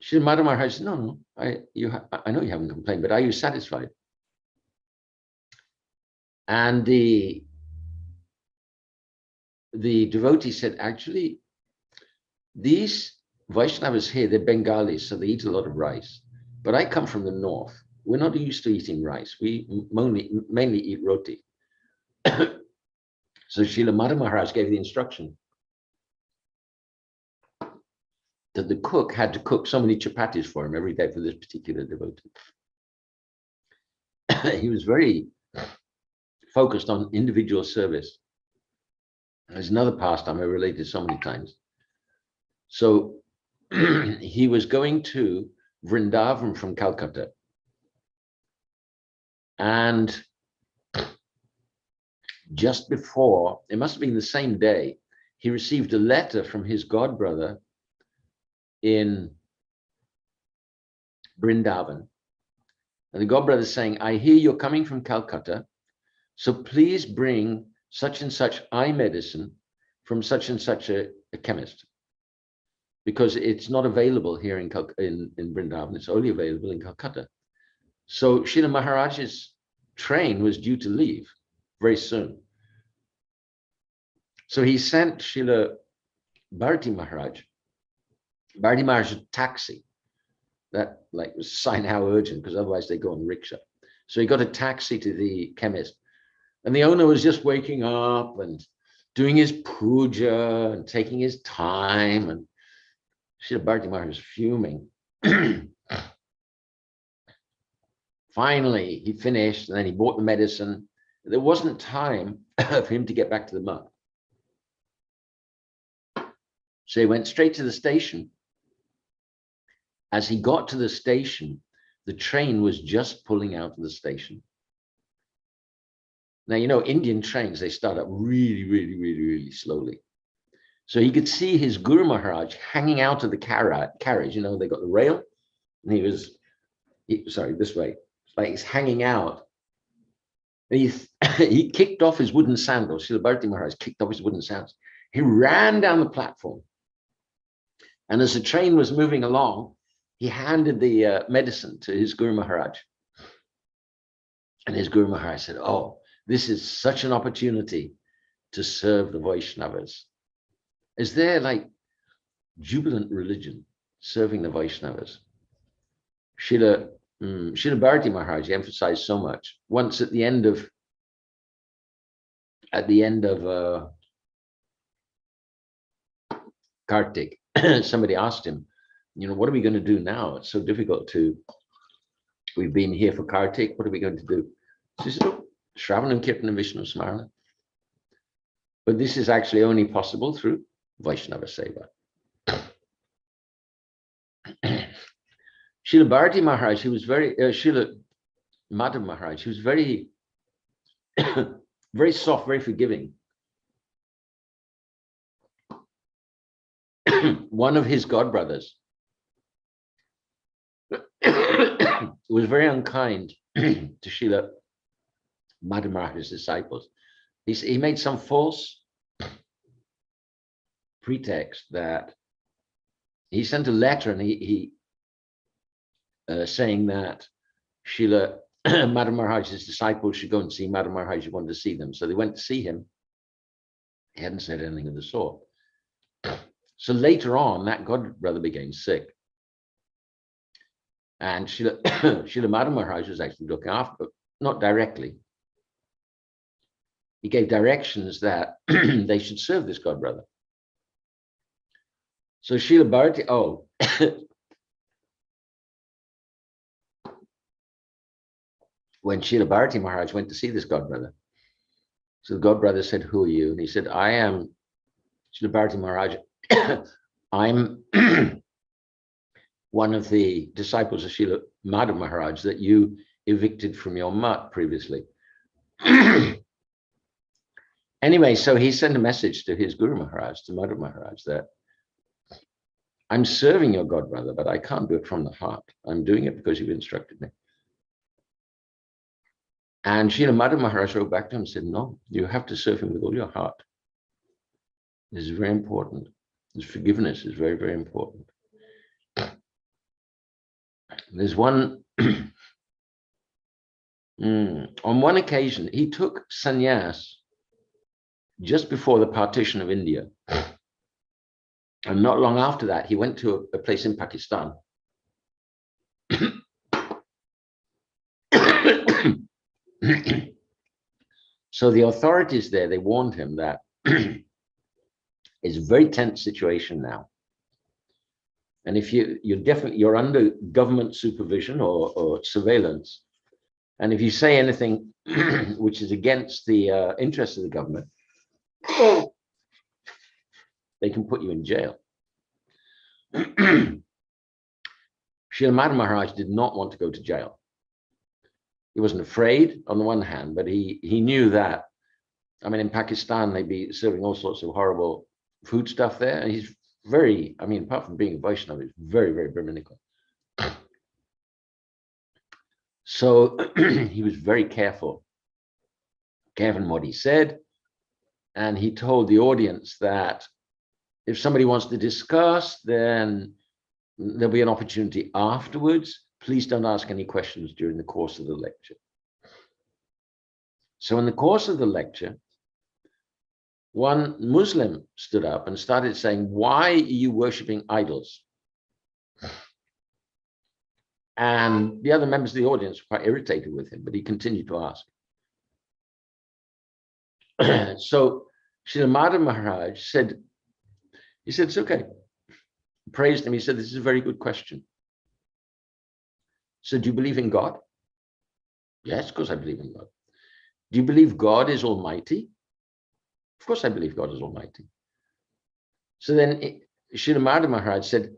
Srila Mādhava Maharaj said, "No, I know you haven't complained, but are you satisfied?" And the devotee said, "Actually, these Vaishnavas here, they're Bengalis, so they eat a lot of rice. But I come from the north. We're not used to eating rice. We mainly eat roti." So Srila Mādhava Maharaj gave the instruction that the cook had to cook so many chapatis for him every day for this particular devotee. He was very focused on individual service. There's another pastime I related so many times. So he was going to Vrindavan from Calcutta. And just before, it must have been the same day, he received a letter from his godbrother in Vrindavan. And the godbrother is saying, "I hear you're coming from Calcutta, so please bring such and such eye medicine from such and such a chemist, because it's not available here in Vrindavan, it's only available in Calcutta." So Srila Maharaj's train was due to leave very soon. So he sent Srila Bharati Maharaj a taxi. That was a sign how urgent, because otherwise they go on rickshaw. So he got a taxi to the chemist, and the owner was just waking up and doing his puja and taking his time, and Srila Bharati Maharaj was fuming. Finally, he finished, and then he bought the medicine. There wasn't time for him to get back to the monk. So he went straight to the station. As he got to the station, the train was just pulling out of the station. Now, you know, Indian trains, they start up really, really, really, really slowly. So he could see his Guru Maharaj hanging out of the carriage. You know, they got the rail, and he was, sorry, this way, like he's hanging out. And he kicked off his wooden sandals. Srila Bharati Maharaj kicked off his wooden sandals. He ran down the platform. And as the train was moving along, he handed the medicine to his Guru Maharaj. And his Guru Maharaj said, oh, this is such an opportunity to serve the Vaishnavas. Is there like jubilant religion serving the Vaishnavas? Srila Bharati Maharaj emphasized so much. Once at the end of Kartik, somebody asked him, you know, what are we going to do now? It's so difficult we've been here for Kartik, what are we going to do? So he said, oh, Shravanam Kirtanam Vishnu Smarana. But this is actually only possible through Vaishnava Seva. Srila Bharati Maharaj, he was very, Srila Mādhava Maharaj, he was very, very soft, very forgiving. One of his godbrothers was very unkind to Srila Mādhava Maharaj's disciples. He made some false pretext that he sent a letter, and he saying that Srila Mādhava Maharaj's disciples should go and see Mādhava Maharaj, who wanted to see them. So they went to see him. He hadn't said anything of the sort. So later on, that godbrother became sick. And Srila Mādhava Maharaj was actually looking after, but not directly. He gave directions that they should serve this godbrother. So Srila Bharati, when Srila Bharati Maharaj went to see this godbrother, so the godbrother said, who are you? And he said, I am Srila Bharati Maharaj. I'm one of the disciples of Srila Mādhava Maharaj that you evicted from your mutt previously. Anyway, so he sent a message to his Guru Maharaj, to Mādhava Maharaj, that I'm serving your godbrother, but I can't do it from the heart. I'm doing it because you've instructed me. And Srila Mādhava Maharaj wrote back to him and said, no, you have to serve him with all your heart. This is very important. This forgiveness is very, very important. There's one, on one occasion, he took sannyas just before the partition of India. And not long after that, he went to a place in Pakistan. So the authorities there, they warned him that it's a very tense situation now. And if you're under government supervision or surveillance, and if you say anything which is against the interests of the government, they can put you in jail. Srila Mādhava Maharaj did not want to go to jail. He wasn't afraid on the one hand, but he knew that, I mean, in Pakistan, they'd be serving all sorts of horrible food stuff there. And he's very, I mean, apart from being a Vaishnava, he's very, very Brahminical. So he was very careful in what he said. And he told the audience that if somebody wants to discuss, then there'll be an opportunity afterwards. Please don't ask any questions during the course of the lecture. So in the course of the lecture, one Muslim stood up and started saying, why are you worshipping idols? And the other members of the audience were quite irritated with him, but he continued to ask. So Srila Mādhava Maharaj said, it's okay. Praised him. He said, this is a very good question. So do you believe in God? Yes, of course I believe in God. Do you believe God is almighty? Of course I believe God is almighty. So then Srila Mādhava Maharaj said,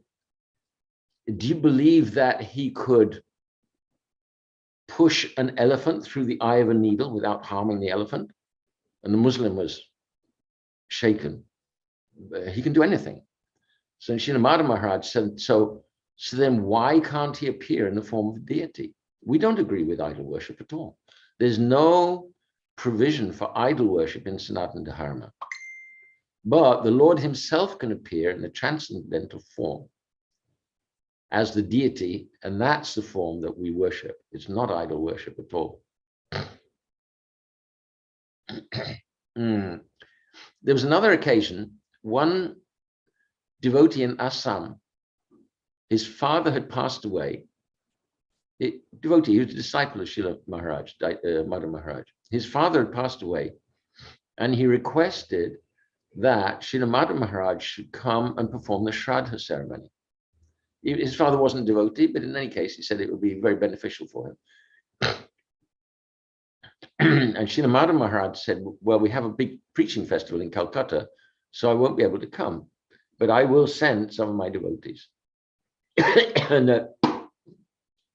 do you believe that he could push an elephant through the eye of a needle without harming the elephant? And the Muslim was shaken. he can do anything. So Srila Mādhava Maharaj said, so then why can't he appear in the form of a deity? We don't agree with idol worship at all. There's no provision for idol worship in Sanatana Dharma. But the Lord himself can appear in the transcendental form as the deity, and that's the form that we worship. It's not idol worship at all. There was another occasion, one devotee in Assam, his father had passed away. Devotee, he was a disciple of Srila Maharaj, Mādhava Maharaj. His father had passed away, and he requested that Srila Mādhava Maharaj should come and perform the Shraddha ceremony. His father wasn't a devotee, but in any case, he said it would be very beneficial for him. And Srila Mādhava Maharaj said, well, we have a big preaching festival in Calcutta, so I won't be able to come, but I will send some of my devotees. And the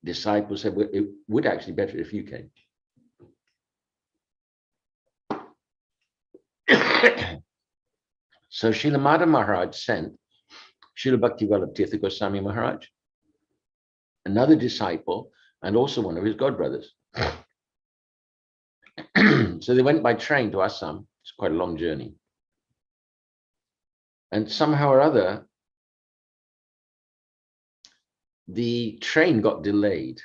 disciple said, well, it would actually be better if you came. So Srila Mādhava Maharaj sent Srila Bhakti-Vallabha Gosvāmī Maharaj, another disciple, and also one of his godbrothers. So they went by train to Assam. It's quite a long journey. And somehow or other, the train got delayed.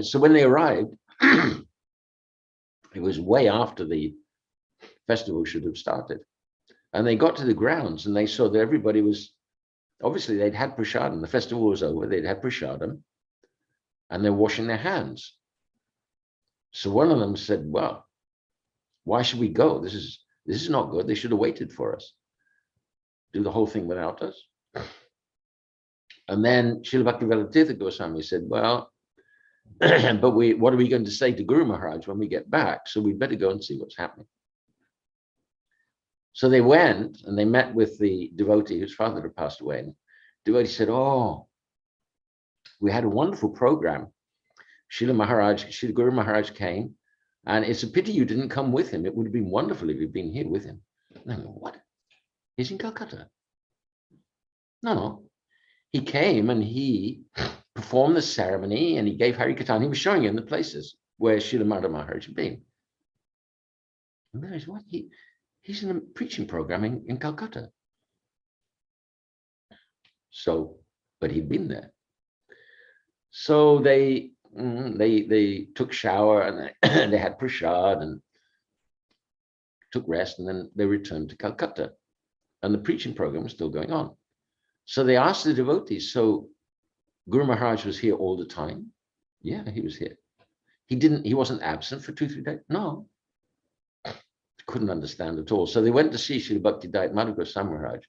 So when they arrived, it was way after the festival should have started. And they got to the grounds and they saw that everybody was, obviously they'd had prasadam. The festival was over, they'd had prasadam, and they're washing their hands. So one of them said, well, why should we go? This is not good. They should have waited for us. Do the whole thing without us. And then Srila Bhakti-Vallabha Goswāmī said, well, but what are we going to say to Guru Maharaj when we get back? So we'd better go and see what's happening. So they went and they met with the devotee whose father had passed away. And the devotee said, oh, we had a wonderful program. Srila Guru Maharaj came, and it's a pity you didn't come with him. It would have been wonderful if you'd been here with him. And I go, what? He's in Calcutta? No. He came and he performed the ceremony and he gave Harikirtan. He was showing him the places where Srila Mādhava Maharaj had been. And there is what? He's in a preaching program in Calcutta. So, but he'd been there. So they took shower and they had prasad and took rest, and then they returned to Calcutta. And the preaching program was still going on. So they asked the devotees, so Guru Maharaj was here all the time? Yeah, he was here. He wasn't absent for 2-3 days? No. Couldn't understand at all. So they went to see Srila Bhakti Dayita Madhava Goswāmī Maharaj.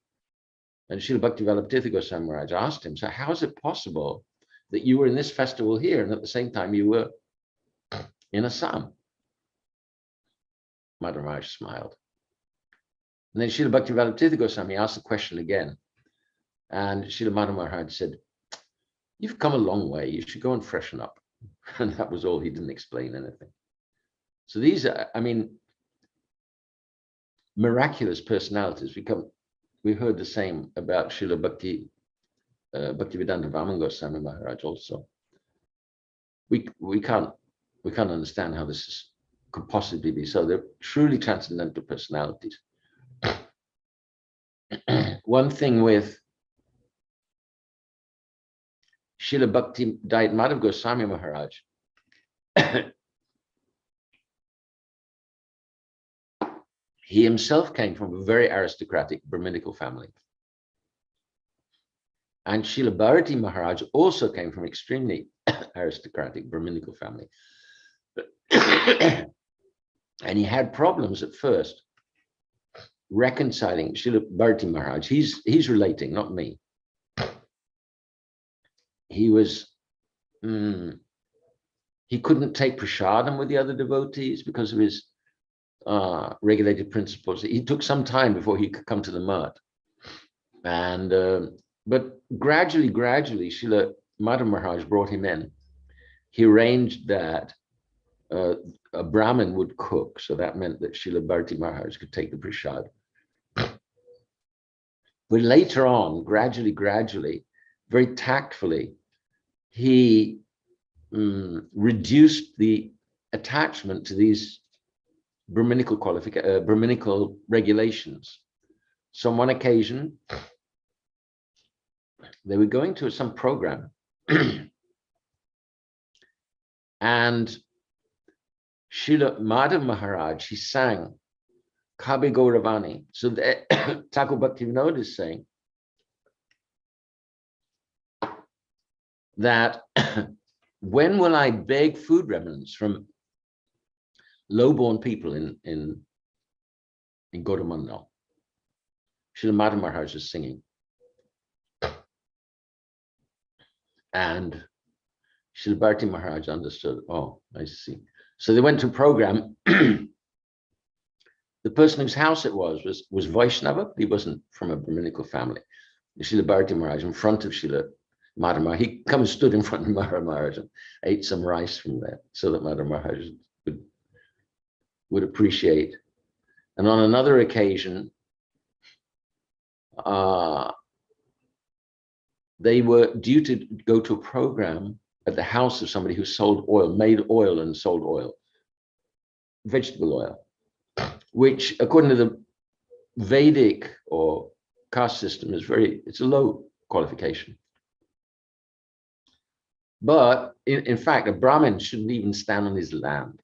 And Srila Bhakti-Vallabha Goswāmī Maharaj asked him, so how is it possible that you were in this festival here and at the same time you were in Assam? Madhava Maharaj smiled. And then Srila Bhakti-Vallabha Goswāmī asked the question again. And Srila Mādhava Maharaj said, you've come a long way, you should go and freshen up. And that was all. He didn't explain anything. So these are, I mean, miraculous personalities. We heard the same about Srila Bhaktivedanta Vaman Goswami Maharaj also. We can't understand how this could possibly be so. They're truly transcendental personalities. One thing with Srila Bhakti Dayita Madhava Goswāmī Maharaj, he himself came from a very aristocratic Brahminical family. And Srila Bharati Maharaj also came from extremely aristocratic Brahminical family. And he had problems at first reconciling Srila Bharati Maharaj. He's relating, not me. He was, he couldn't take prasadam with the other devotees because of his regulated principles. He took some time before he could come to the mat. And but gradually, Srila Mādhava Maharaj brought him in. He arranged that a Brahmin would cook, so that meant that Srila Bharati Maharaj could take the prasad. But later on, gradually, very tactfully, he reduced the attachment to these Brahminical regulations. So on one occasion, they were going to some program, and Srila Mādhava Mahārāja, he sang Kabi Gauravani. So Thakur Bhaktivinoda is saying that when will I beg food remnants from low-born people in Gaura-mandala? Srila Mādhava Mahārāja is singing. And Srila Bharati Mahārāja understood, oh, I see. So they went to a program. The person whose house it was Vaishnava. He wasn't from a Brahminical family. Srila Bharati Mahārāja, in front of Srila Mādhava Mahārāja, he come and stood in front of Mādhava Mahārāja and ate some rice from there so that Mādhava Mahārāja would appreciate. And on another occasion, they were due to go to a program at the house of somebody who sold oil, made oil and sold oil, vegetable oil, which according to the Vedic or caste system is it's a low qualification. But in fact, a Brahmin shouldn't even stand on his land.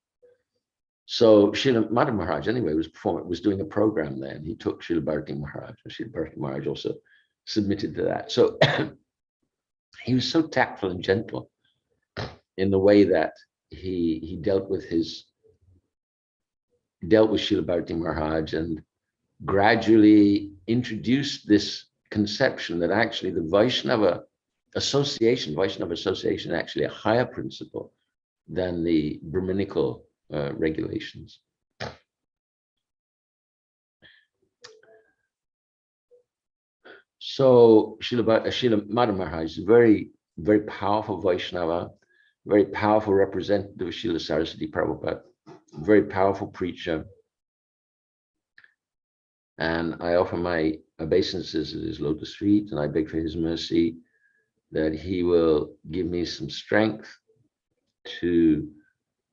So Srila Mādhava Mahārāja anyway was doing a program there, and he took Srila Bharati Mahārāja, and Srila Bharati Mahārāja also submitted to that. So he was so tactful and gentle in the way that he dealt with Srila Bharati Mahārāja, and gradually introduced this conception that actually the Vaishnava association is actually a higher principle than the Brahminical regulations. So Srila Mādhava Mahārāja is a very, very powerful Vaishnava, very powerful representative of Srila Saraswati Prabhupada, very powerful preacher. And I offer my obeisances at his lotus feet, and I beg for his mercy that he will give me some strength to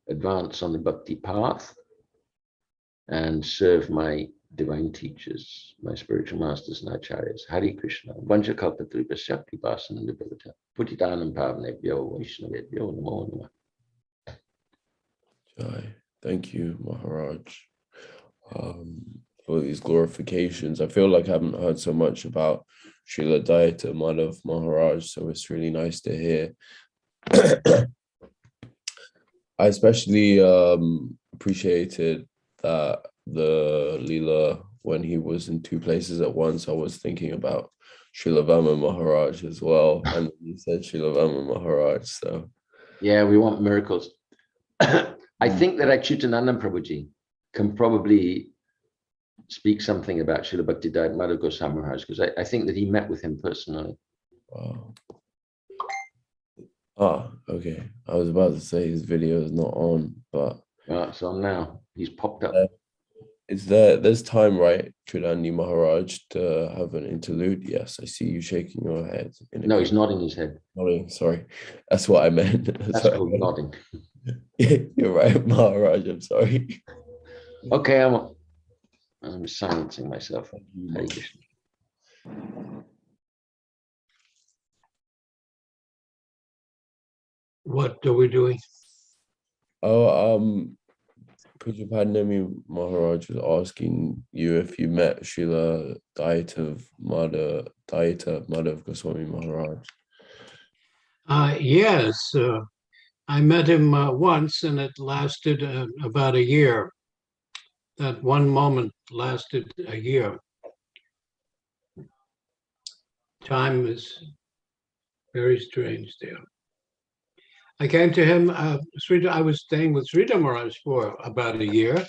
advance on the bhakti path and serve my divine teachers, my spiritual masters and acharyas. Hare Krishna. Vanchakalpatripasya kripasananda bhavata. Putitanam pavanebhyo vaishnavebhyo namo namah. Jai. Thank you, Maharaj, for these glorifications. I feel like I haven't heard so much about Srila Dayita Madhav Maharaj, so it's really nice to hear. I especially appreciated that the Leela, when he was in two places at once, I was thinking about Srila Vama Maharaj as well, and you said Srila Vama Maharaj, so. Yeah, we want miracles. I think that Achyutananda Prabhuji can probably speak something about Srila Bhakti Madhav Gosvāmī Maharaj, because I think that he met with him personally. Wow. Ah, okay. I was about to say his video is not on, but it's on now. He's popped up. Is there's time, right, Chudandi Maharaj, to have an interlude? Yes, I see you shaking your head. No, he's nodding his head. Nodding, sorry. That's what I meant. That's called nodding. You're right, Maharaj, I'm sorry. Okay, I'm silencing myself. Hare Krishna. What are we doing? Oh, Pujapadnemi Maharaj was asking you if you met Srila Dayita Madhav Gosvāmī Maharaj. Yes, I met him once, and it lasted about a year. That one moment lasted a year. Time is very strange there. I came to him, I was staying with Srila Maharaj for about a year,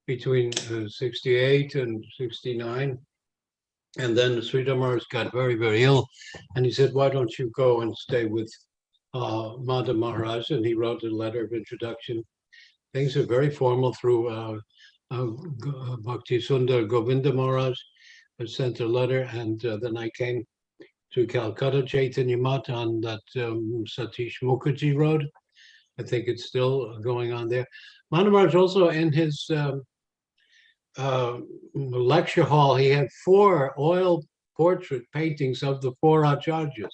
between 68 and 69. And then Srila Maharaj got very, very ill. And he said, why don't you go and stay with Mādhava Maharaj? And he wrote a letter of introduction. Things are very formal through Bhakti Sundar Govinda Maharaj sent a letter, and then I came to Calcutta, Chaitanya Math on that Satish Mukherjee Road. I think it's still going on there. Mahārāja also in his lecture hall, he had 4 oil portrait paintings of the 4 acharyas,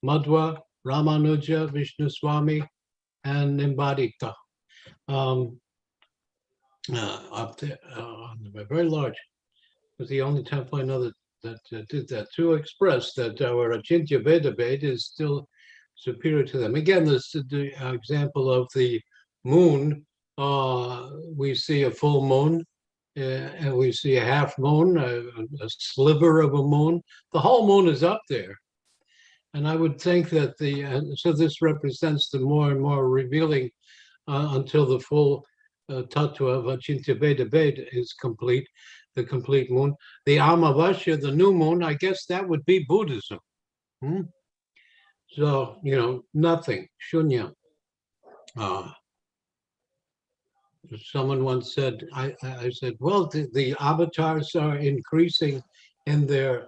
Mādhava, Ramanuja, Vishnu-swami, and Nimbadita. Up there, very large. It was the only temple I know that did that, to express that our Achintya Veda is still superior to them. Again, this is the example of the moon. We see a full moon, and we see a half moon, a sliver of a moon. The whole moon is up there. And I would think that so this represents the more and more revealing until the full tattva of Achintya Veda is complete, the complete moon. The Amavasya, the new moon, I guess that would be Buddhism. So, nothing, shunya. Someone once said, I said, well, the avatars are increasing in their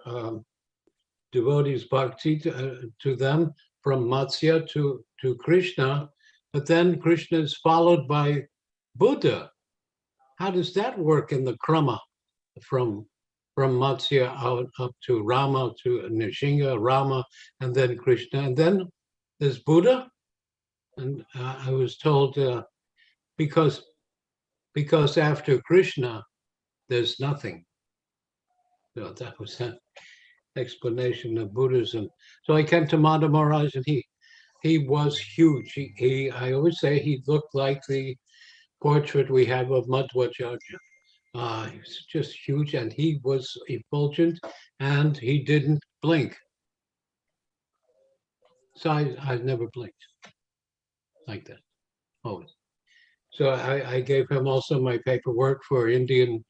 devotees' bhakti to them from Matsya to Krishna, but then Krishna is followed by Buddha. How does that work in the krama from Matsya out up to Rama, to Nrsimha, Rama, and then Krishna, and then there's Buddha? And I was told because after Krishna, there's nothing. So that was an explanation of Buddhism. So I came to Mādhava Maharaj, and he was huge. I always say he looked like the portrait we have of Madhvacharya. He was just huge, and he was effulgent, and he didn't blink. So I never blinked like that, always. So I gave him also my paperwork for Indian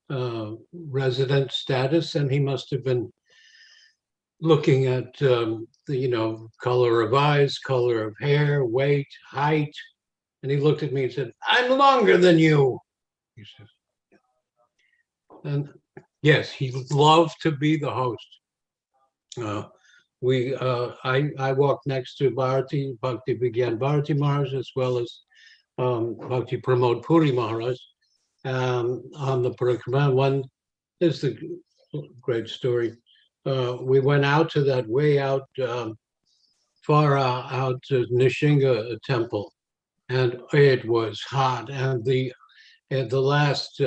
resident status, and he must have been looking at the color of eyes, color of hair, weight, height, and he looked at me and said, "I'm longer than you," he says. And yes, he loved to be the host. I walked next to Bharati began Bharati Maharaj, as well as Bhakti Pramod Puri Maharaj on the Parikrama. One is the great story. We went out to that way out, far out to Nrsimha temple, and it was hot. And the last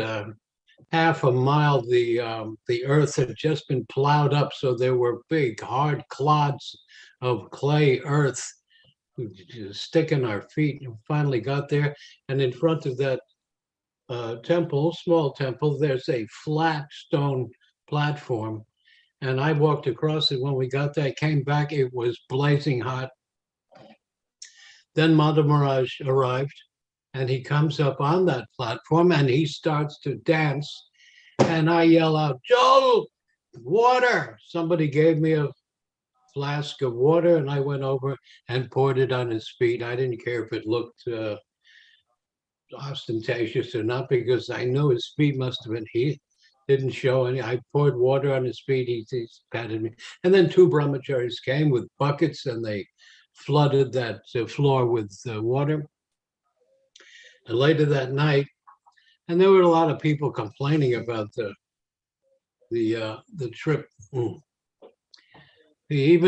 half a mile, the earth had just been plowed up, so there were big, hard clods of clay earth sticking our feet. And finally got there, and in front of that temple, small temple, there's a flat stone platform. And I walked across it. When we got there, I came back, it was blazing hot. Then Mādhava Maharaj arrived, and he comes up on that platform, and he starts to dance. And I yell out, "Joel, water!" Somebody gave me a flask of water, and I went over and poured it on his feet. I didn't care if it looked ostentatious or not, because I knew his feet must have been heat. Didn't show any. I poured water on his feet. He patted me. And then 2 brahmacharis came with buckets, and they flooded that floor with water. And later that night, and there were a lot of people complaining about the trip. He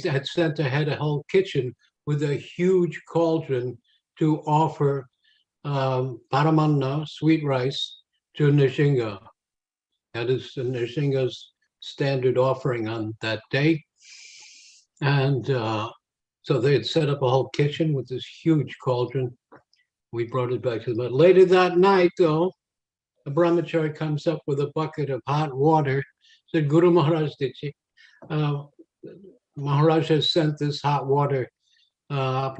had sent ahead a whole kitchen with a huge cauldron to offer paramanna, sweet rice, to Nrsimha. That is Nrsimha's standard offering on that day. And so they had set up a whole kitchen with this huge cauldron. We brought it back to the. Later that night, though, a brahmachari comes up with a bucket of hot water. Said, "Guru Maharaj, Maharaj has sent this hot water for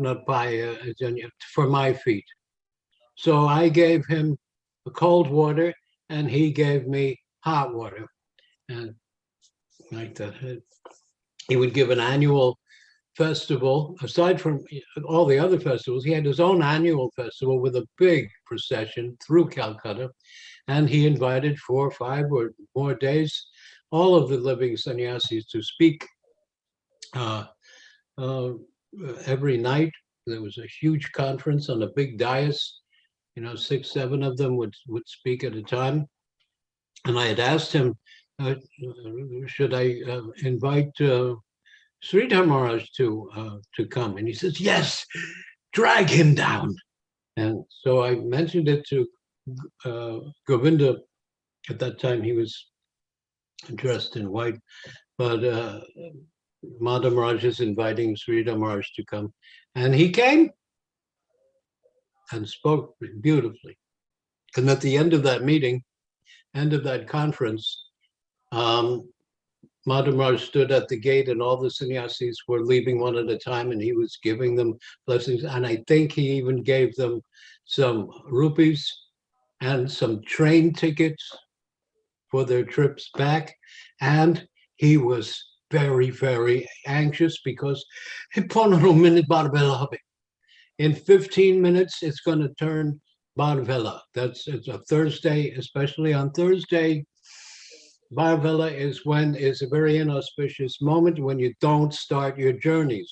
my feet." So I gave him the cold water, and he gave me hot water. And like that, he would give an annual festival, aside from all the other festivals, he had his own annual festival with a big procession through Calcutta. And he invited 4 or 5 or more days, all of the living sannyasis to speak every night. There was a huge conference on a big dais. 6, 7 of them would speak at a time. And I had asked him, should I invite Sridhar Maharaj to come? And he says, yes, drag him down. And so I mentioned it to Govinda. At that time, he was dressed in white, but Mādhava Maharaj is inviting Sridhar Maharaj to come. And he came and spoke beautifully. And at the end of that meeting, end of that conference, Mādhava Maharaj stood at the gate and all the sannyasis were leaving one at a time and he was giving them blessings. And I think he even gave them some rupees and some train tickets for their trips back. And he was very, very anxious because in 15 minutes, it's going to turn Bharvela. It's a Thursday, especially on Thursday. Bharvela is a very inauspicious moment when you don't start your journeys.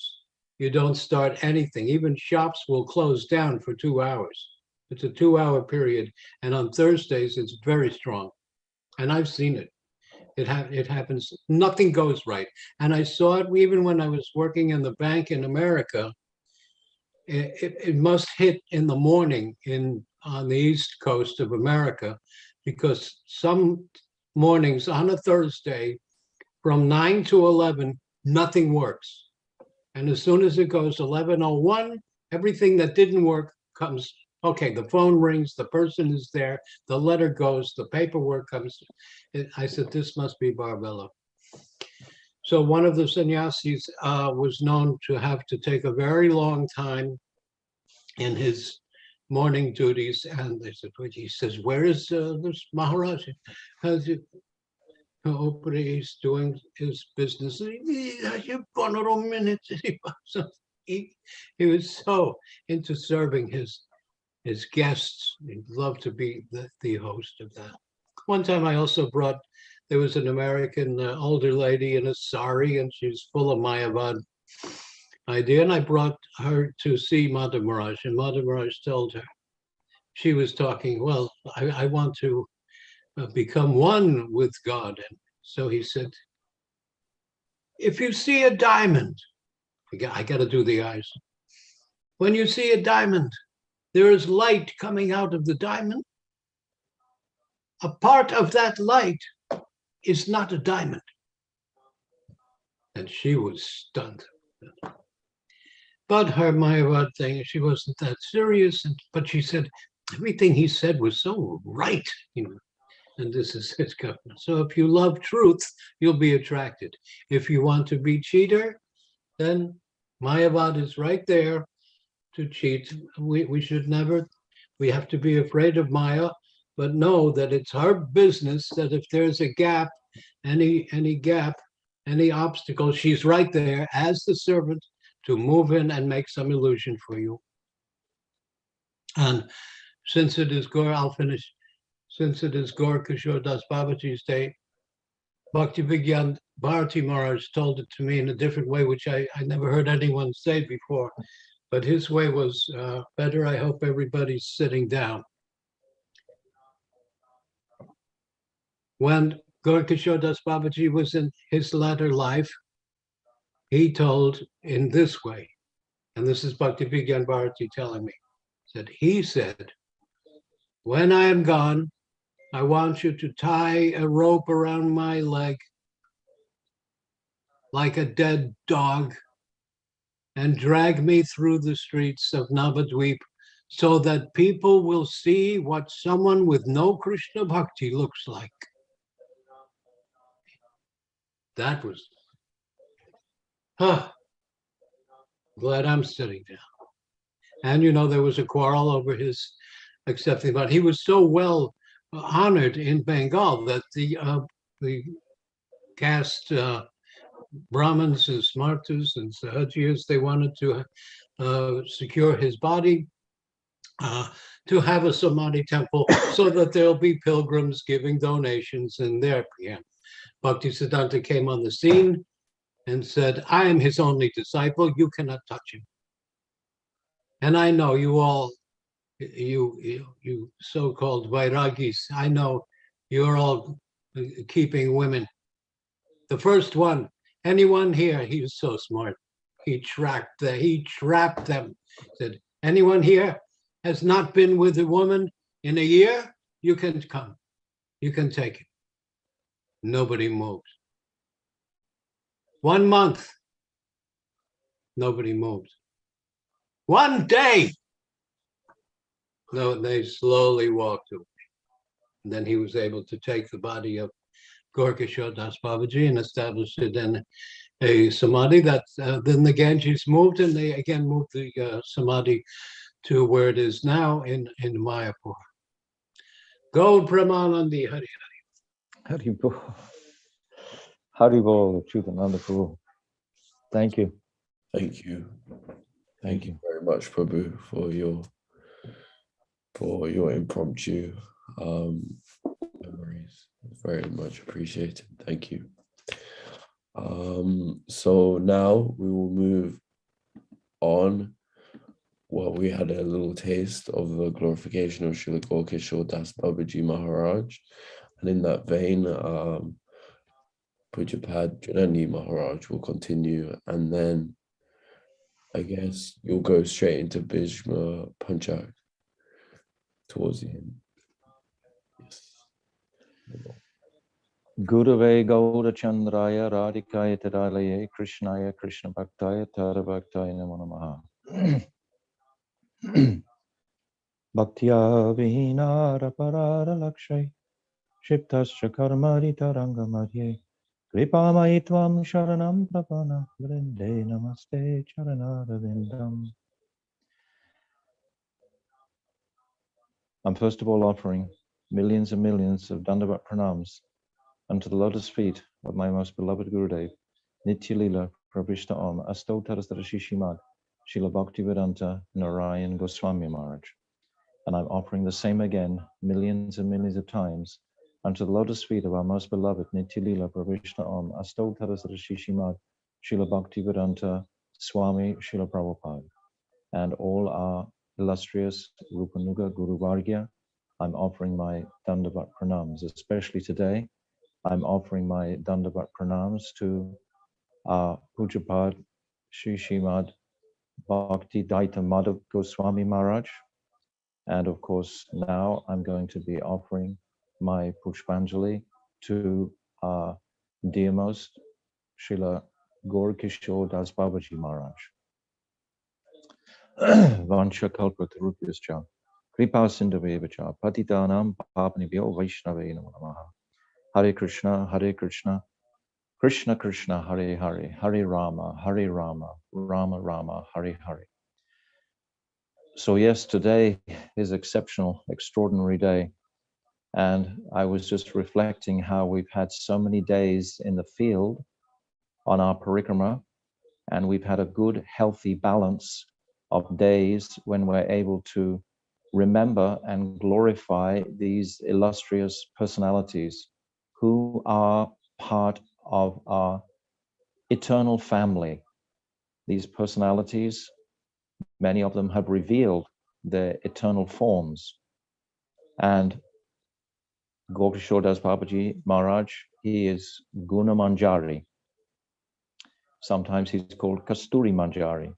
You don't start anything. Even shops will close down for 2 hours. It's a 2-hour period. And on Thursdays, it's very strong. And I've seen it. It happens. Nothing goes right. And I saw it even when I was working in the bank in America. It must hit in the morning on the East Coast of America, because some mornings on a Thursday from 9 to 11, nothing works. And as soon as it goes 11:01, everything that didn't work comes. Okay, the phone rings, the person is there, the letter goes, the paperwork comes. I said, this must be Bharvela. So one of the sannyasis was known to have to take a very long time in his morning duties. And they said, he says, where is this Maharaja? He's doing his business. He was so into serving his guests. He'd love to be the host of that. One time I also brought, there was an American older lady in a sari, and she's full of Mayavad idea, and I brought her to see Mādhava Maharaj, and Mādhava Maharaj told her, she was talking, well, I want to become one with God. And so he said, if you see a diamond, I got to do the eyes. When you see a diamond, there is light coming out of the diamond. A part of that light is not a diamond. And she was stunned. But her Mayavad thing, she wasn't that serious. But she said, everything he said was so right, and this is his government. So if you love truth, you'll be attracted. If you want to be cheater, then Mayavad is right there to cheat. We should never, we have to be afraid of Maya, but know that it's her business, that if there's a gap, any gap, any obstacle, she's right there as the servant to move in and make some illusion for you. And since it is I'll finish. Since it is Gaura-kisora Das Babaji's day, Bhakti Bharati Maharaj told it to me in a different way, which I never heard anyone say before. But his way was better. I hope everybody's sitting down. When Gaura-kisora Das Babaji was in his latter life, he told in this way, and this is Bhakti Bharati telling me, he said, when I am gone, I want you to tie a rope around my leg like a dead dog and drag me through the streets of Navadvip so that people will see what someone with no Krishna Bhakti looks like. That was, glad I'm sitting down. And there was a quarrel over his accepting, but he was so well honored in Bengal that the caste Brahmins and Smartus and Sahajiyas, they wanted to secure his body, to have a Samadhi temple so that there'll be pilgrims giving donations in there. Yeah. Bhaktisiddhanta came on the scene and said, I am his only disciple, you cannot touch him. And I know you all, you so-called Vairagis, I know you're all keeping women. The first one, anyone here, he was so smart. He trapped them. He said, anyone here has not been with a woman in a year, you can come. You can take it. Nobody moves. 1 month, nobody moves. 1 day, no, they slowly walked away. And then he was able to take the body of Gaura-kisora Das Babaji and establish it in a Samadhi. That then the Ganges moved, and they again moved the Samadhi to where it is now in Mayapur. Go Brahmanandi Hari Hari. Haribol. Haribol, Chutananda Prabhu. Thank you. Thank you. Thank you very much, Prabhu, for your impromptu memories. Very much appreciated. Thank you. So now we will move on. Well, we had a little taste of the glorification of Srila Gaura-kisora Das Babaji Mahārāja, and in that vein, Pujapad Janani Mahārāja will continue, and then I guess you'll go straight into Bhisma pancaka towards the end. Yes. Gurave Gaura Chandraya Radhikaya Tadalaye Krishnaya Krishna Bhaktaya Tada Bhaktaya Namo Namaha. Bhaktya Vinara Parara Lakshay Shiptascha Karmarita Rangamadye Kripamaitvam Sharanam Prapana Vrinde Namaste Charanarvindam. I'm first of all offering millions and millions of Dandavat Pranams unto the lotus feet of my most beloved Gurudev, Nitya Lila Prabhishta Om Astotarasthara Śrīmad Srila Bhaktivedanta Narayan Gosvāmī Mahārāja. And I'm offering the same again millions and millions of times unto the lotus feet of our most beloved Nitya Lila Prabhishta Om Astotarasthara Śrīmad Srila Bhaktivedanta Swami Srila Prabhupada, and all our illustrious Rupanuga Guru Vargya. I'm offering my Dandavat Pranams, especially today. I'm offering my Dandavat Pranams to our Pujapad Śrīmad Bhakti Dayita Madhav Gosvāmī Mahārāja. And of course, now I'm going to be offering my Pushpanjali to our dearmost Srila Gaura-kisora Das Babaji Mahārāja. Vansha kalpatarubhyascha kripa sindhavevacha patitanam papanibhyo vaishnave namo namaha. Hare Krishna, Krishna Krishna, Hare Hare, Hare Rama, Rama Rama, Hare Hare. So yes, today is exceptional, extraordinary day. And I was just reflecting how we've had so many days in the field on our parikrama, and we've had a good, healthy balance of days when we're able to remember and glorify these illustrious personalities who are part of our eternal family. These personalities, many of them have revealed their eternal forms. And Gaura-kisora Das Babaji Mahārāja, he is Guna Manjari. Sometimes he's called Kasturi Manjari.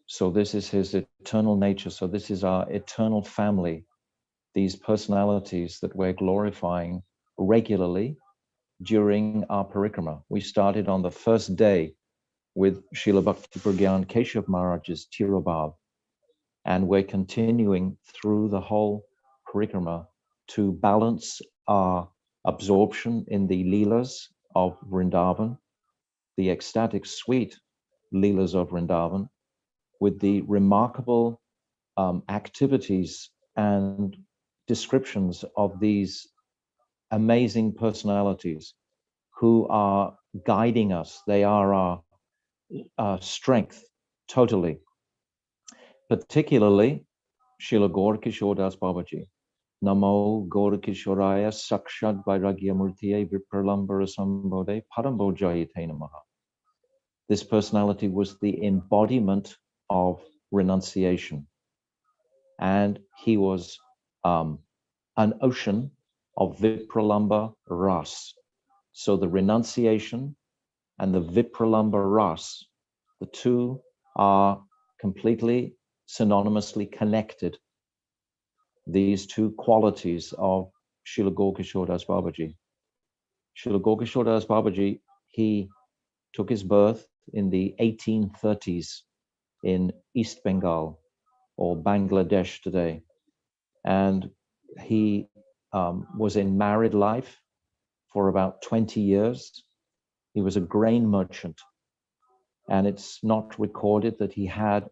So this is his eternal nature. So this is our eternal family, these personalities that we're glorifying regularly during our parikrama. We started on the first day with Srila Bhakti Pragyan Keshav Maharaj's Tirobhav, and we're continuing through the whole parikrama to balance our absorption in the Leelas of Vrindavan, the ecstatic sweet Leelas of Vrindavan, with the remarkable activities and descriptions of these amazing personalities who are guiding us. They are our strength, totally. Particularly Srila Gaura-kisora Babaji. Namo Gaura-kisoraya Sakshad Vairagya Murtiye Vipralambara Sambode Parambo Jayate Namaha. This personality was the embodiment of renunciation. And he was an ocean of Vipralamba Ras. So the renunciation and the Vipralamba Ras, the two are completely synonymously connected. These two qualities of Srila Gaura-kisora Babaji. Srila Gaura-kisora Babaji, he took his birth in the 1830s in East Bengal, or Bangladesh today. And he was in married life for about 20 years. He was a grain merchant. And it's not recorded that he had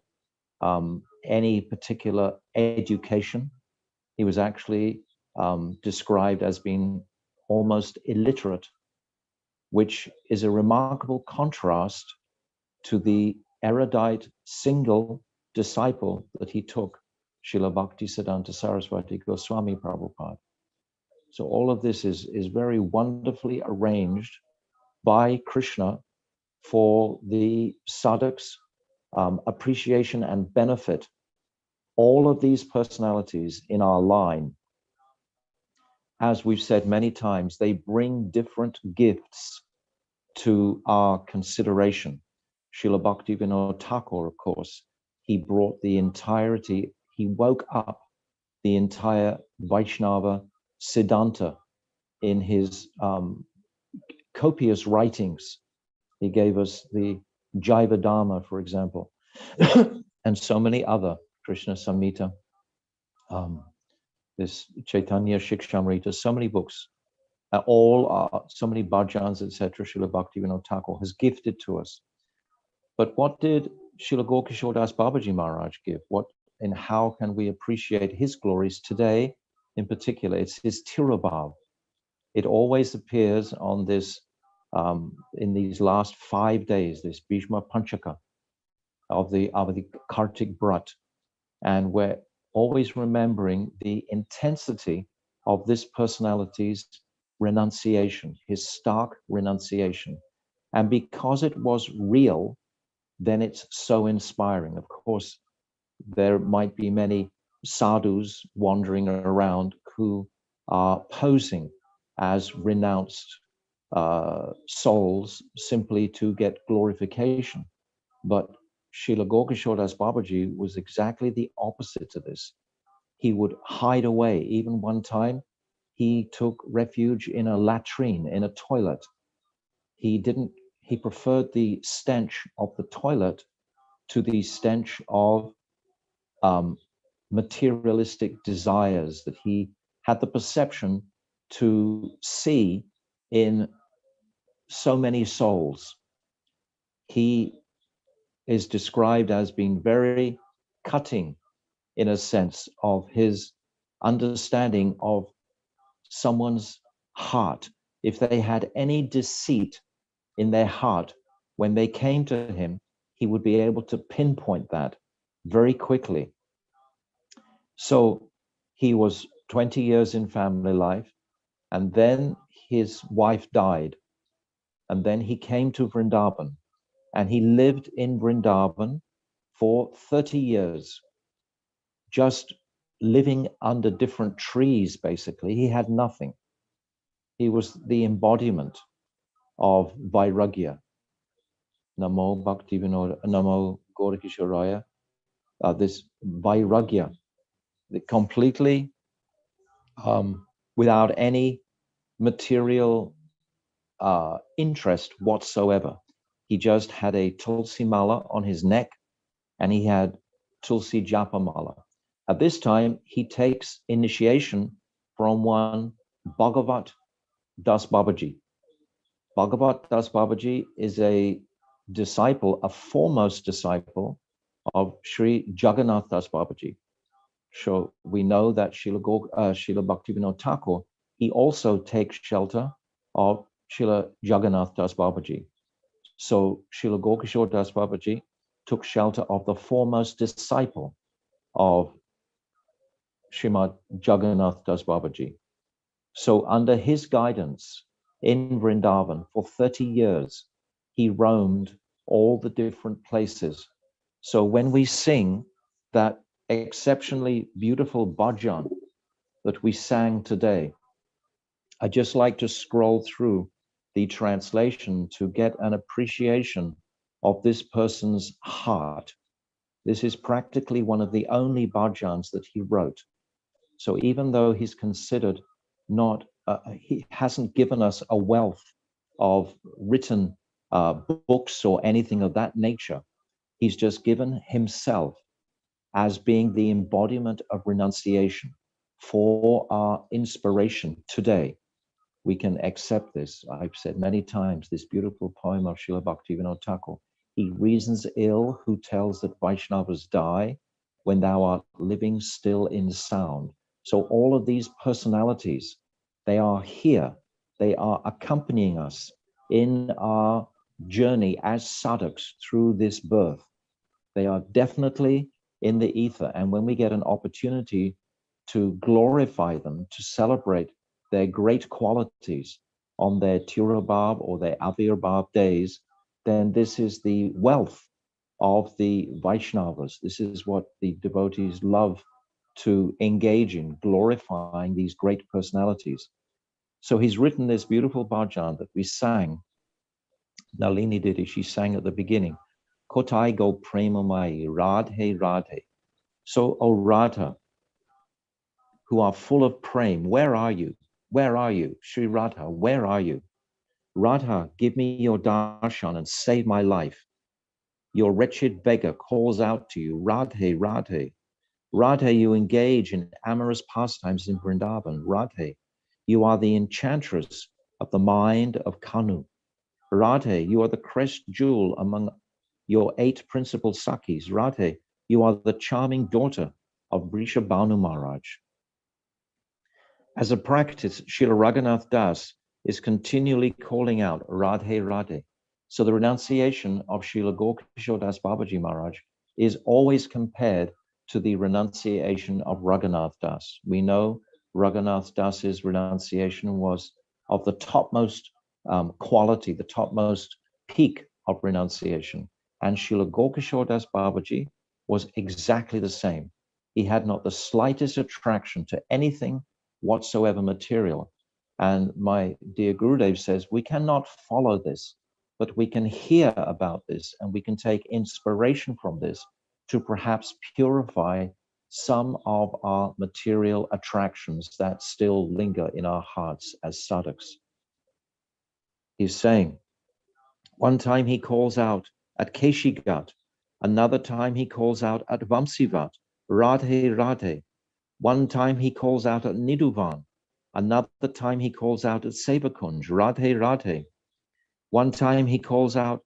any particular education. He was actually described as being almost illiterate, which is a remarkable contrast to the erudite single disciple that he took, Srila Bhaktisiddhanta Saraswati Gosvāmī Prabhupada. So all of this is very wonderfully arranged by Krishna for the sadhaks' appreciation and benefit. All of these personalities in our line, as we've said many times, they bring different gifts to our consideration. Srila Bhaktivinoda Thakur, of course, he brought the entirety, he woke up the entire Vaishnava Siddhanta in his copious writings. He gave us the Jaiva Dharma, for example, and so many other, Krishna Samhita, this Chaitanya Shikshamrita, so many books, all are, so many bhajans, etc. Srila Bhaktivinoda Thakur has gifted to us. But what did Srila Gaura-kisora Babaji Maharaj give? What and how can we appreciate his glories today? In particular, it's his Tirubhav. It always appears on this, in these last 5 days, this Bhisma pancaka of the Kartik Brat. And we're always remembering the intensity of this personality's renunciation, his stark renunciation. And because it was real, then it's so inspiring. Of course, there might be many sadhus wandering around who are posing as renounced souls simply to get glorification. But Srila Gaura-kisora Babaji was exactly the opposite to this. He would hide away. Even one time, he took refuge in a latrine, in a toilet. He preferred the stench of the toilet to the stench of materialistic desires that he had the perception to see in so many souls. He is described as being very cutting in a sense of his understanding of someone's heart. If they had any deceit in their heart, when they came to him, he would be able to pinpoint that very quickly. So he was 20 years in family life, and then his wife died. And then he came to Vrindavan, and he lived in Vrindavan for 30 years, just living under different trees, basically. He had nothing. He was the embodiment of Vairagya. Namo Bhaktivinoda, Namo Gaura-kisoraya. This Vairagya, completely without any material interest whatsoever. He just had a Tulsi Mala on his neck, and he had Tulsi Japa Mala. At this time, he takes initiation from one Bhagavat Das Babaji. Bhagavat Das Babaji is a disciple, a foremost disciple of Sri Jagannath Das Babaji. So we know that Srila Bhaktivinoda Thakur, he also takes shelter of Srila Jagannath Das Babaji. So Srila Gaura-kisora Das Babaji took shelter of the foremost disciple of Śrīmad Jagannath Das Babaji. So under his guidance in Vrindavan for 30 years, he roamed all the different places. So when we sing that exceptionally beautiful bhajan that we sang today, I just like to scroll through the translation to get an appreciation of this person's heart. This is practically one of the only bhajans that he wrote. So even though he's considered not, he hasn't given us a wealth of written books or anything of that nature, he's just given himself as being the embodiment of renunciation for our inspiration today. We can accept this. I've said many times, this beautiful poem of Srila Bhaktivinoda Thakur. He reasons ill who tells that Vaishnavas die when thou art living still in sound. So all of these personalities, they are here. They are accompanying us in our journey as sadhaks through this birth. They are definitely in the ether. And when we get an opportunity to glorify them, to celebrate their great qualities on their Tirobhav or their Avirbhav days, then this is the wealth of the Vaishnavas. This is what the devotees love to engage in, glorifying these great personalities. So he's written this beautiful bhajan that we sang. Nalini did it, she sang at the beginning. Kotai go premamai, Radhe Radhe. So, O Radha, who are full of prem, where are you? Where are you? Sri Radha, where are you? Radha, give me your darshan and save my life. Your wretched beggar calls out to you, Radhe, Radhe. Radhe, you engage in amorous pastimes in Vrindavan. Radhe, you are the enchantress of the mind of Kanu. Radhe, you are the crest jewel among your 8 principal Sakhis. Radhe, you are the charming daughter of Vrishabhanu Maharaj. As a practice, Srila Raghunath Das is continually calling out Radhe Radhe. So the renunciation of Srila Gaura-kisora Das Babaji Maharaj is always compared to the renunciation of Raghunath Das. We know Raghunath Das's renunciation was of the topmost quality, the topmost peak of renunciation. And Srila Gaura-kisora Das Babaji was exactly the same. He had not the slightest attraction to anything whatsoever material. And my dear Gurudev says, we cannot follow this, but we can hear about this and we can take inspiration from this to perhaps purify some of our material attractions that still linger in our hearts as sadhaks. He's saying, one time he calls out at Keshigat, another time he calls out at Vamsivat, Radhe Radhe. One time he calls out at Niduvan, another time he calls out at Sevakunj, Radhe Radhe. One time he calls out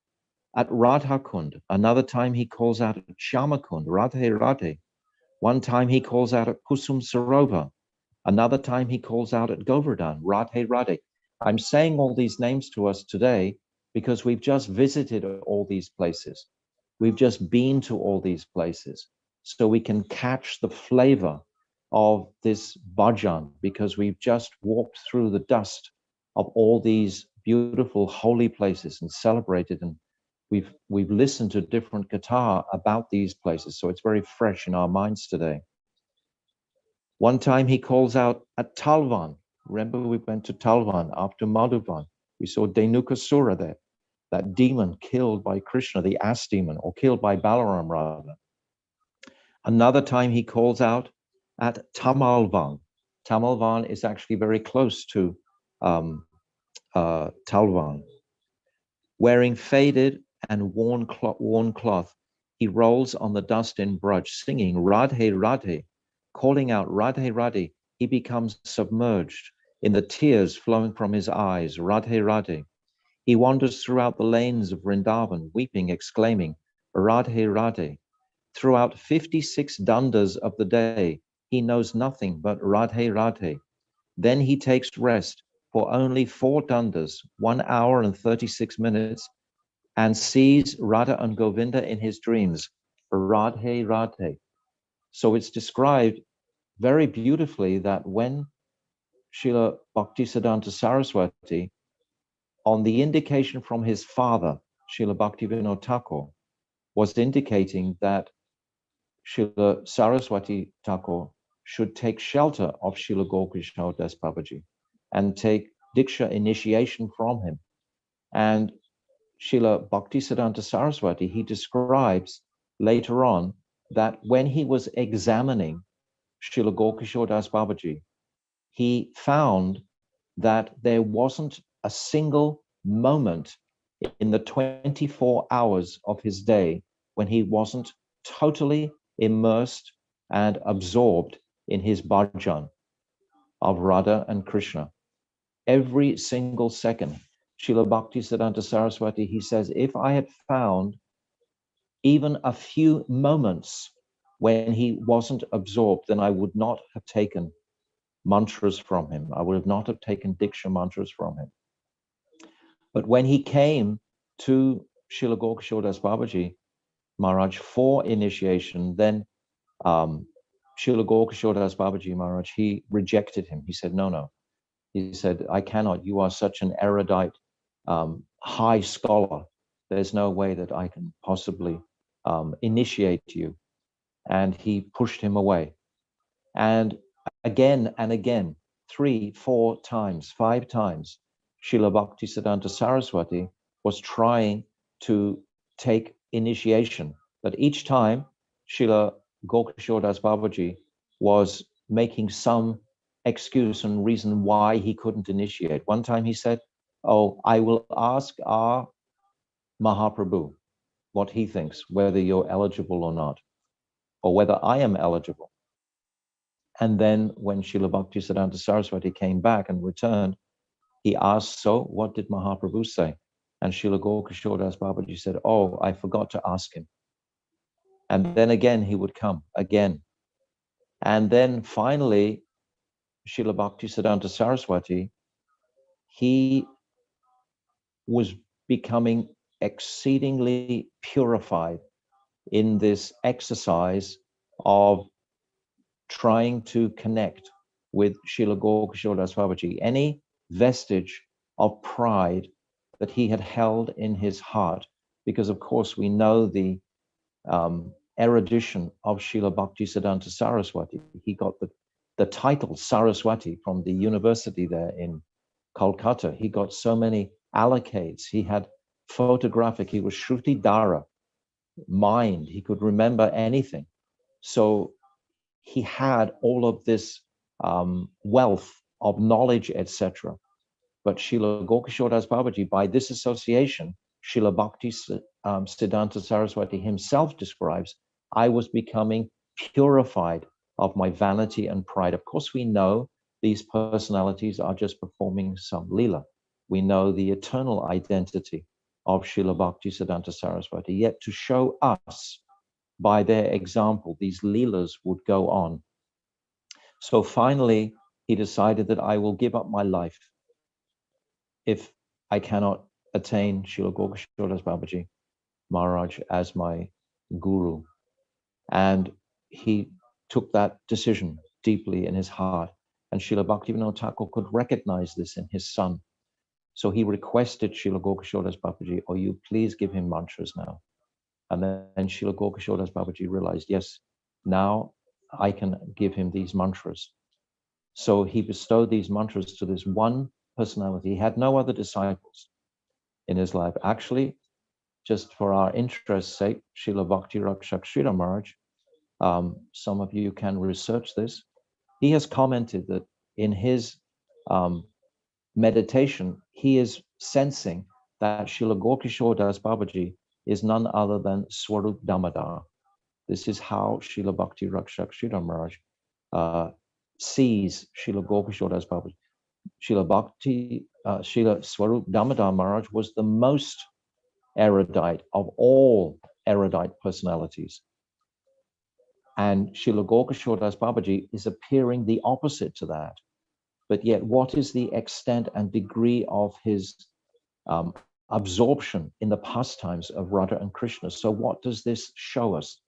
at Radhakund, another time he calls out at Shyamakund, Radhe Radhe. One time he calls out at Kusum Sarovar, another time he calls out at Govardhan, Radhe Radhe. I'm saying all these names to us today because we've just visited all these places. We've just been to all these places. So we can catch the flavor of this bhajan because we've just walked through the dust of all these beautiful holy places and celebrated, and we've listened to different katha about these places, so it's very fresh in our minds today. One time he calls out at Talvan. Remember, we went to Talvan after Madhuvan. We saw Dhenukasura there, that demon killed by Krishna, the ass demon, or killed by Balaram rather. Another time he calls out at Tamalvan. Tamalvan is actually very close to Talvan. Wearing faded and worn cloth, he rolls on the dust in Braj, singing Radhe Radhe, calling out Radhe Radhe. He becomes submerged in the tears flowing from his eyes, Radhe Radhe. He wanders throughout the lanes of Vrindavan, weeping, exclaiming, Radhe Radhe. Throughout 56 dandas of the day, he knows nothing but Radhe Radhe. Then he takes rest for only 4 dandas, 1 hour and 36 minutes, and sees Radha and Govinda in his dreams. Radhe, Radhe. So it's described very beautifully that when Srila Bhaktisiddhanta Saraswati, on the indication from his father, Srila Bhaktivinoda Thakur, was indicating that Srila Saraswati Thakur should take shelter of Srila Gaura-kisora Das Babaji and take Diksha initiation from him. And Srila Bhaktisiddhanta Saraswati, he describes later on that when he was examining Srila Gaura-kisora Das Babaji, he found that there wasn't a single moment in the 24 hours of his day when he wasn't totally immersed and absorbed in his bhajan of Radha and Krishna. Every single second. Srila Bhaktisiddhanta Saraswati, he says, if I had found even a few moments when he wasn't absorbed, then I would not have taken mantras from him. I would have not have taken Diksha mantras from him. But when he came to Srila Gaura-kisora Das Babaji Maharaj for initiation, then Srila Gaura-kisora Das Babaji Maharaj, he rejected him. He said, no. He said, I cannot. You are such an erudite, high scholar. There's no way that I can possibly initiate you. And he pushed him away. And again, 3, 4 times, 5 times, Srila Bhaktisiddhanta Saraswati was trying to take initiation. But each time, Srila Gaura-kisora Das Babaji was making some excuse and reason why he couldn't initiate. One time he said, oh, I will ask our Mahaprabhu what he thinks, whether you're eligible or not, or whether I am eligible. And then when Srila Bhaktisiddhanta Saraswati came back and returned, he asked, so what did Mahaprabhu say? And Srila Gaura-kisora Das Babaji said, oh, I forgot to ask him. And then again, he would come again. And then finally, Srila Bhaktisiddhanta Saraswati, he was becoming exceedingly purified in this exercise of trying to connect with Srila Gaura-kisora Das Babaji. Any vestige of pride that he had held in his heart, because of course we know the erudition of Srila Bhaktisiddhanta Saraswati. He got the title Saraswati from the university there in Kolkata. He got so many allocates. He had photographic, he was Shruti Dara, mind. He could remember anything. So he had all of this wealth of knowledge, etc. But Srila Gaura-kisora Das Babaji, by this association, Srila Bhaktisiddhanta Saraswati himself describes, I was becoming purified of my vanity and pride. Of course, we know these personalities are just performing some lila. We know the eternal identity of Srila Bhaktisiddhanta Saraswati, yet to show us by their example, these leelas would go on. So finally, he decided that I will give up my life if I cannot attain Srila Gaura-kisora Das Babaji Maharaj as my guru. And he took that decision deeply in his heart. And Srila Bhaktivinoda Thakur could recognize this in his son. So he requested Srila Gaura-kisora Das Babaji, oh, you please give him mantras now. And then Srila Gaura-kisora Das Babaji realized, yes, now I can give him these mantras. So he bestowed these mantras to this one personality. He had no other disciples in his life. Actually, just for our interest's sake, Srila Bhakti Rakshak Sridhar Maharaj, some of you can research this. He has commented that in his meditation, he is sensing that Srila Gaura-kisora Das Babaji is none other than Swarup Damodar. This is how Srila Bhakti Rakshak Sridhar Maharaj sees Srila Gaura-kisora Das Babaji. Srila Swarup Damodar Maharaj was the most erudite of all erudite personalities. And Srila Gaura-kisora Das Babaji is appearing the opposite to that. but yet what is the extent and degree of his absorption in the pastimes of Radha and Krishna? So what does this show us?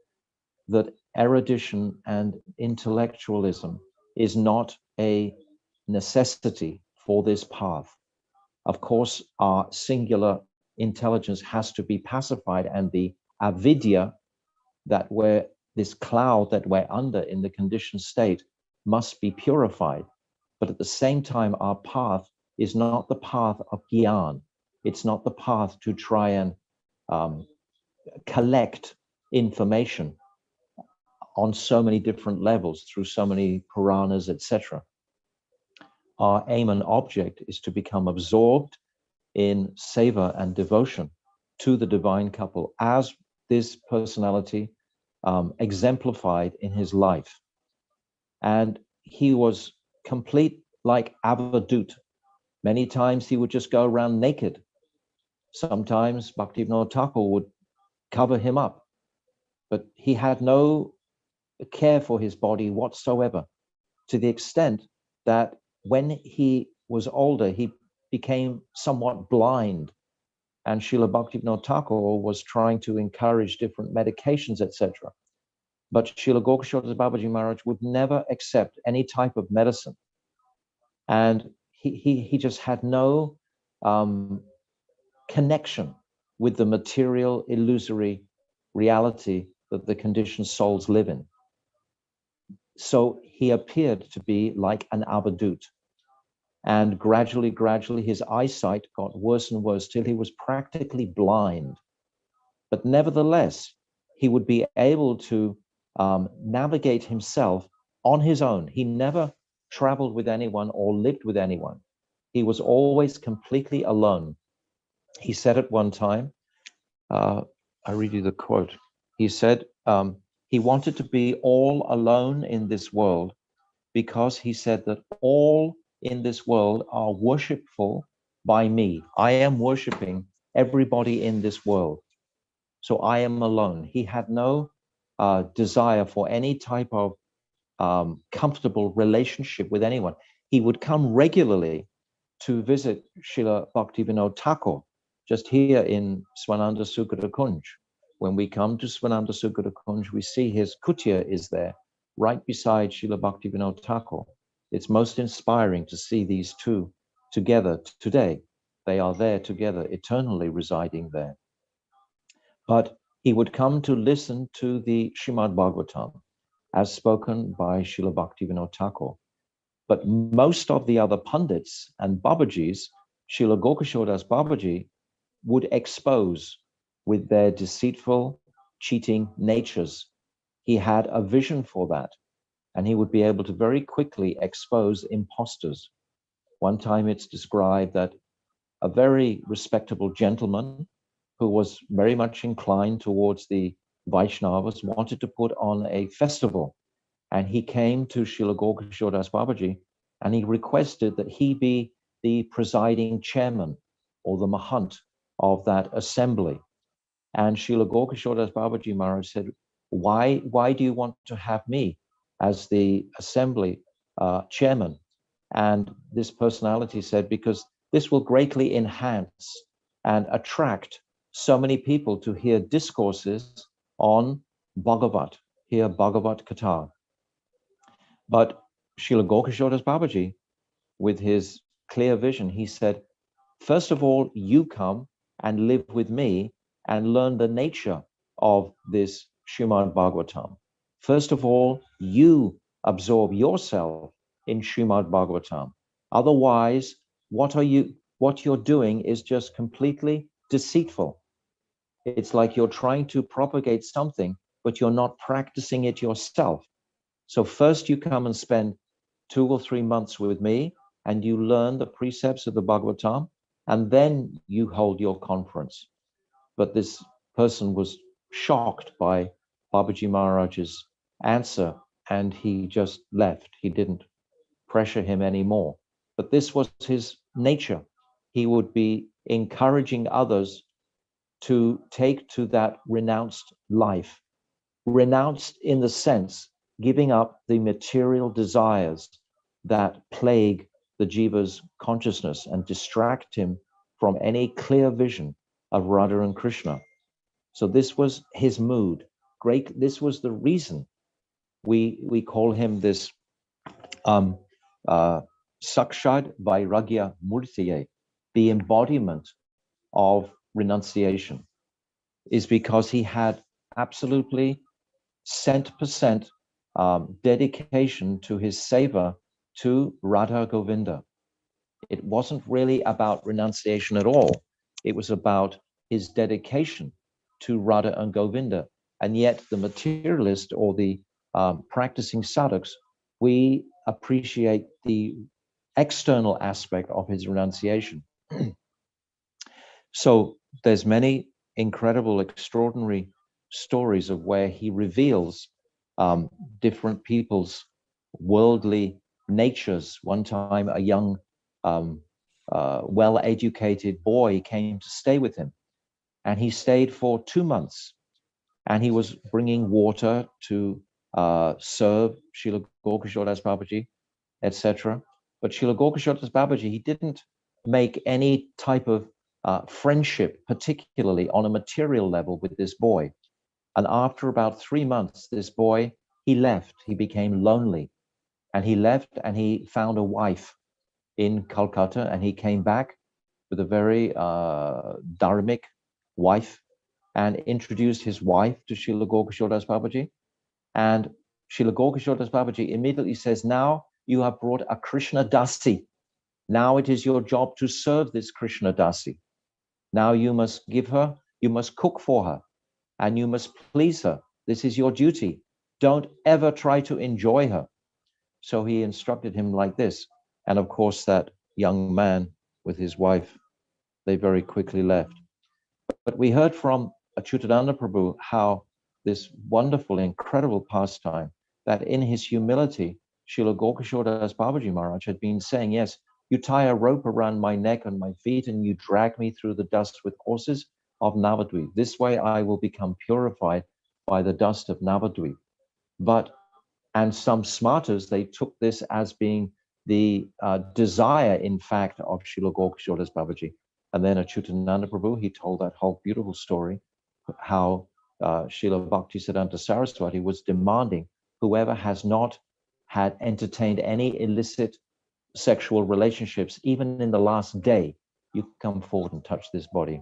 That erudition and intellectualism is not a necessity for this path. Of course, our singular intelligence has to be pacified, and the avidya, that we're this cloud that we're under in the conditioned state, must be purified. But at the same time, our path is not the path of gyan. It's not the path to try and collect information on so many different levels through so many Puranas, etc. Our aim and object is to become absorbed in seva and devotion to the divine couple, as this personality exemplified in his life. And he was complete like avadut. Many times he would just go around naked. Sometimes Bhaktivinoda Thakur would cover him up, but he had no care for his body whatsoever, to the extent that when he was older, he became somewhat blind. And Srila Bhaktivinoda Thakur was trying to encourage different medications, etc. But Srila Gaura-kisora Babaji Maharaj would never accept any type of medicine. And he just had no connection with the material, illusory reality that the conditioned souls live in. So he appeared to be like an avadut. And gradually, his eyesight got worse and worse till he was practically blind. But nevertheless, he would be able to navigate himself on his own. He never traveled with anyone or lived with anyone. He was always completely alone. He said at one time, I read you the quote. He said he wanted to be all alone in this world, because he said that all in this world are worshipful by me. I am worshiping everybody in this world. So I am alone. He had no desire for any type of comfortable relationship with anyone. He would come regularly to visit Srila Bhaktivinoda Thakur, just here in Swananda Sukata Kunj. When we come to Swananda Sukata Kunj, we see his kutia is there, right beside Srila Bhaktivinoda Thakur. It's most inspiring to see these two together today. They are there together, eternally residing there. But he would come to listen to the Śrīmad Bhagavatam, as spoken by Srila Bhaktivinoda Thakur. But most of the other pundits and Babajis, Srila Gaura-kisora Babaji, would expose with their deceitful, cheating natures. He had a vision for that, and he would be able to very quickly expose imposters. One time it's described that a very respectable gentleman who was very much inclined towards the Vaishnavas wanted to put on a festival. And he came to Srila Gaura-kisora Babaji and he requested that he be the presiding chairman or the mahant of that assembly. And Srila Gaura-kisora Babaji Maharaj said, why do you want to have me as the assembly chairman? And this personality said, because this will greatly enhance and attract so many people to hear discourses on Bhagavat, hear Bhagavat Katha. But Srila Gaura-kisora Babaji, with his clear vision, he said, first of all, you come and live with me and learn the nature of this Śrīmad Bhagavatam. First of all, you absorb yourself in Śrīmad Bhagavatam. Otherwise, what you're doing is just completely deceitful. It's like you're trying to propagate something, but you're not practicing it yourself. So first you come and spend 2 or 3 months with me and you learn the precepts of the Bhagavatam, and then you hold your conference. But this person was shocked by Babaji Maharaj's answer and he just left. He didn't pressure him anymore. But this was his nature. He would be encouraging others to take to that renounced life. Renounced in the sense, giving up the material desires that plague the jiva's consciousness and distract him from any clear vision of Radha and Krishna. So this was his mood. Great. This was the reason we call him this Sakshad Vairagya Murtiye, the embodiment of renunciation, is because he had absolutely 100% dedication to his seva to Radha Govinda. It wasn't really about renunciation at all. It was about his dedication to Radha and Govinda. And yet the materialist or the practicing sadhaks, we appreciate the external aspect of his renunciation. So there's many incredible, extraordinary stories of where he reveals different people's worldly natures. One time, a young, well-educated boy came to stay with him, and he stayed for 2 months, and he was bringing water to serve Srila Gaura-kisora Babaji, etc. But Srila Gaura-kisora Babaji, he didn't make any type of friendship, particularly on a material level, with this boy. And after about 3 months, this boy, he left. He became lonely, and he left and he found a wife in Calcutta, and he came back with a very dharmic wife and introduced his wife to Srila Gaura-kisora Babaji. And Srila Gaura-kisora Babaji immediately says, now you have brought a Krishna dasi. Now it is your job to serve this Krishna dasi. Now you must give her, you must cook for her, and you must please her. This is your duty. Don't ever try to enjoy her. So he instructed him like this. And of course, that young man with his wife, they very quickly left. But we heard from Achyutananda Prabhu how this wonderful, incredible pastime, that in his humility, Srila Gaura-kisora Babaji Maharaj had been saying, yes, you tie a rope around my neck and my feet and you drag me through the dust with horses of Navadvip. This way I will become purified by the dust of Navadvip. And some smarters, they took this as being the desire, in fact, of Srila Gaura-kisora Babaji. And then Achyutananda Prabhu, he told that whole beautiful story, how Srila Bhaktisiddhanta Saraswati was demanding whoever has not had entertained any illicit sexual relationships, even in the last day, you come forward and touch this body.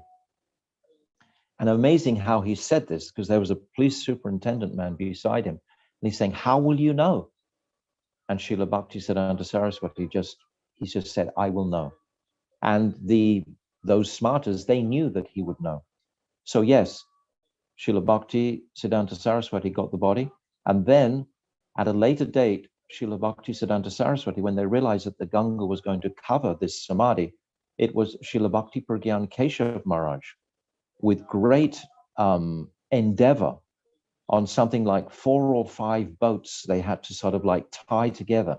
And amazing how he said this, because there was a police superintendent man beside him, and he's saying, how will you know? And Srila Bhaktisiddhanta Saraswati just said, I will know. And those smarters, they knew that he would know. So yes, Srila Bhaktisiddhanta Saraswati got the body, and then at a later date, Srila Bhaktisiddhanta Saraswati, when they realized that the Ganga was going to cover this samadhi, it was Srila Bhakti Pragyan Keshav Maharaj, with great endeavor, on something like 4 or 5 boats they had to sort of like tie together,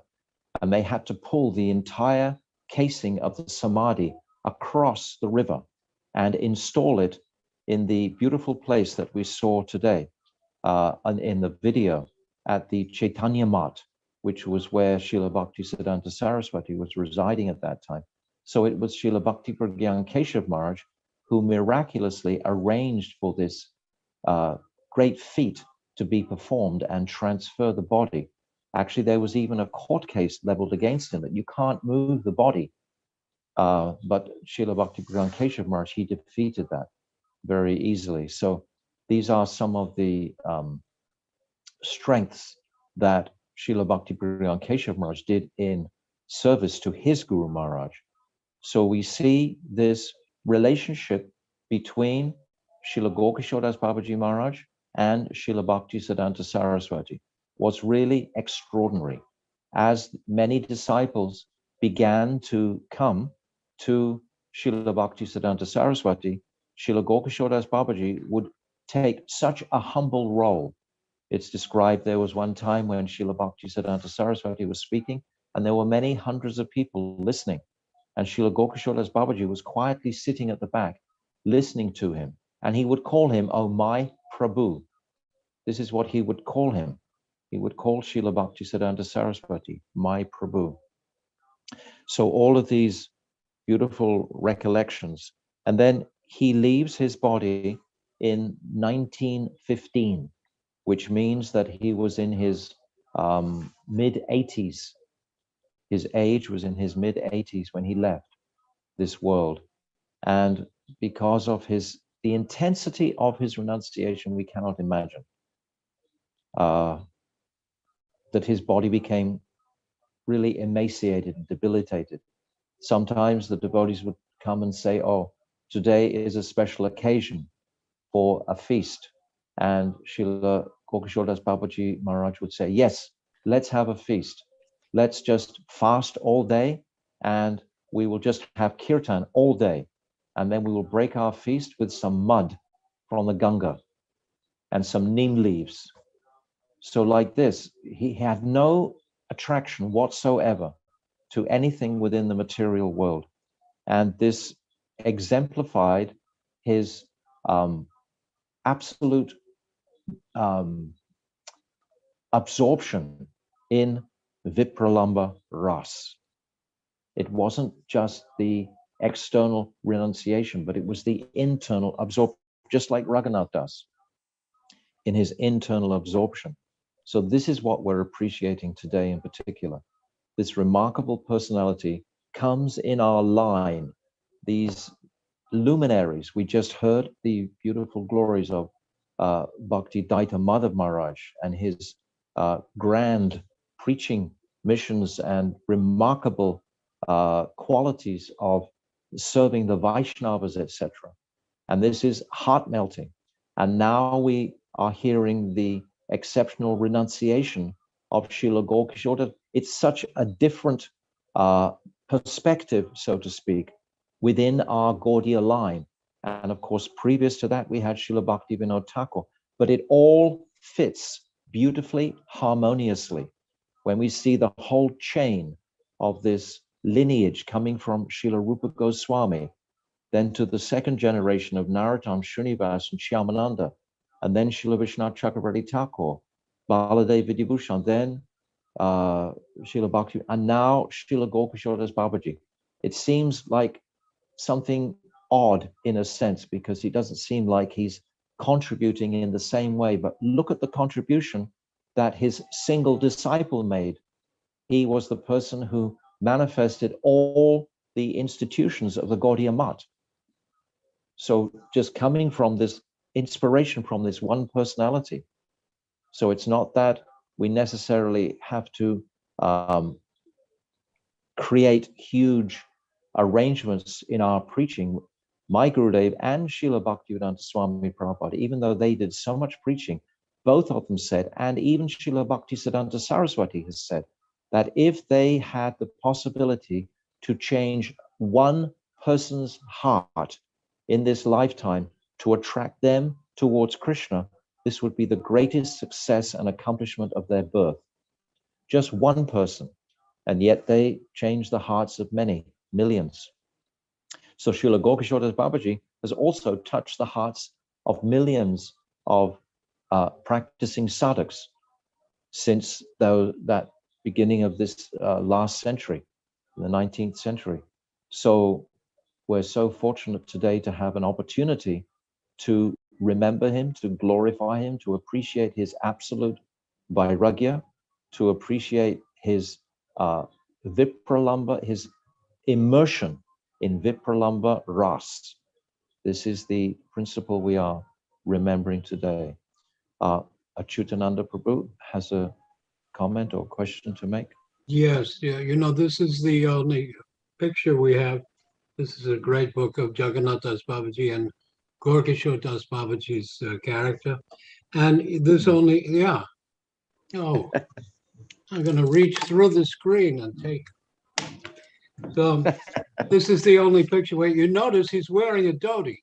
and they had to pull the entire casing of the samadhi across the river and install it in the beautiful place that we saw today in the video at the Chaitanya Mat, which was where Srila Bhaktisiddhanta Saraswati was residing at that time. So it was Srila Bhakti Pragyan Keshav Maharaj who miraculously arranged for this great feat to be performed and transfer the body. Actually, there was even a court case leveled against him that you can't move the body. But Srila Bhakti Pragyan Keshav Maharaj, he defeated that very easily. So these are some of the strengths that Srila Bhakti Pragyan Keshav Maharaj did in service to his Guru Maharaj. So we see this relationship between Srila Gaura-kisora Babaji Maharaj and Srila Bhaktisiddhanta Saraswati was really extraordinary. As many disciples began to come to Srila Bhaktisiddhanta Saraswati, Srila Gaura-kisora Babaji would take such a humble role. It's described there was one time when Srila Bhaktisiddhanta Saraswati was speaking, and there were many hundreds of people listening. And Srila Gaura-kisora Babaji was quietly sitting at the back, listening to him. And he would call him, oh, my Prabhu. This is what he would call him. He would call Srila Bhaktisiddhanta Saraswati, my Prabhu. So all of these beautiful recollections. And then he leaves his body in 1915, which means that he was in his mid-80s. His age was in his mid-80s when he left this world. And because of the intensity of his renunciation, we cannot imagine that his body became really emaciated and debilitated. Sometimes the devotees would come and say, oh, today is a special occasion for a feast. And Srila Gaura-kisora Babaji Maharaja would say, yes, let's have a feast. Let's just fast all day and we will just have kirtan all day. And then we will break our feast with some mud from the Ganga and some neem leaves. So like this, he had no attraction whatsoever to anything within the material world. And this exemplified his absolute absorption in Vipralamba Ras. It wasn't just the external renunciation, but it was the internal absorption, just like Raghunath does in his internal absorption. So this is what we're appreciating today in particular. This remarkable personality comes in our line. These luminaries, we just heard the beautiful glories of Bhakti Dayita Mādhava Maharaj and his grand preaching missions and remarkable qualities of serving the Vaishnavas, etc. And this is heart-melting. And now we are hearing the exceptional renunciation of Srila Gaura-kisora. It's such a different perspective, so to speak, within our Gaudiya line. And of course, previous to that, we had Srila Bhaktivinoda Thakur. But it all fits beautifully, harmoniously, when we see the whole chain of this lineage coming from Srila Rupa Gosvāmī, then to the second generation of Narottam, Srinivas, and Shyamananda, and then Srila Vishwanath Chakravarti Thakur, Baladev Vidyabhushan, then Srila Bhakti, and now Srila Gaura-kisora Babaji. It seems like something odd in a sense, because he doesn't seem like he's contributing in the same way. But look at the contribution that his single disciple made. He was the person who manifested all the institutions of the Gaudiya Math. So just coming from this inspiration from this one personality. So it's not that we necessarily have to create huge arrangements in our preaching. My Gurudev and Srila Bhaktivedanta Swami Prabhupada, even though they did so much preaching, both of them said, and even Srila Bhaktisiddhanta Saraswati has said, that if they had the possibility to change one person's heart in this lifetime to attract them towards Krishna, this would be the greatest success and accomplishment of their birth. Just one person, and yet they changed the hearts of many, millions. So Srila Gaura-kisora Babaji has also touched the hearts of millions of practicing sadhaks since that beginning of this last century, the 19th century. So we're so fortunate today to have an opportunity to remember him, to glorify him, to appreciate his absolute vairagya, to appreciate his Vipralamba, his immersion in Vipralamba Ras. This is the principle we are remembering today. Achyutananda Prabhu has a comment or question to make. Yes, yeah, you know, this is the only picture we have. This is a great book of Jagannath Das Babaji and Gaura-kisora Das Babaji's character. And this only, yeah. Oh, I'm going to reach through the screen and take. So this is the only picture where you notice he's wearing a dhoti.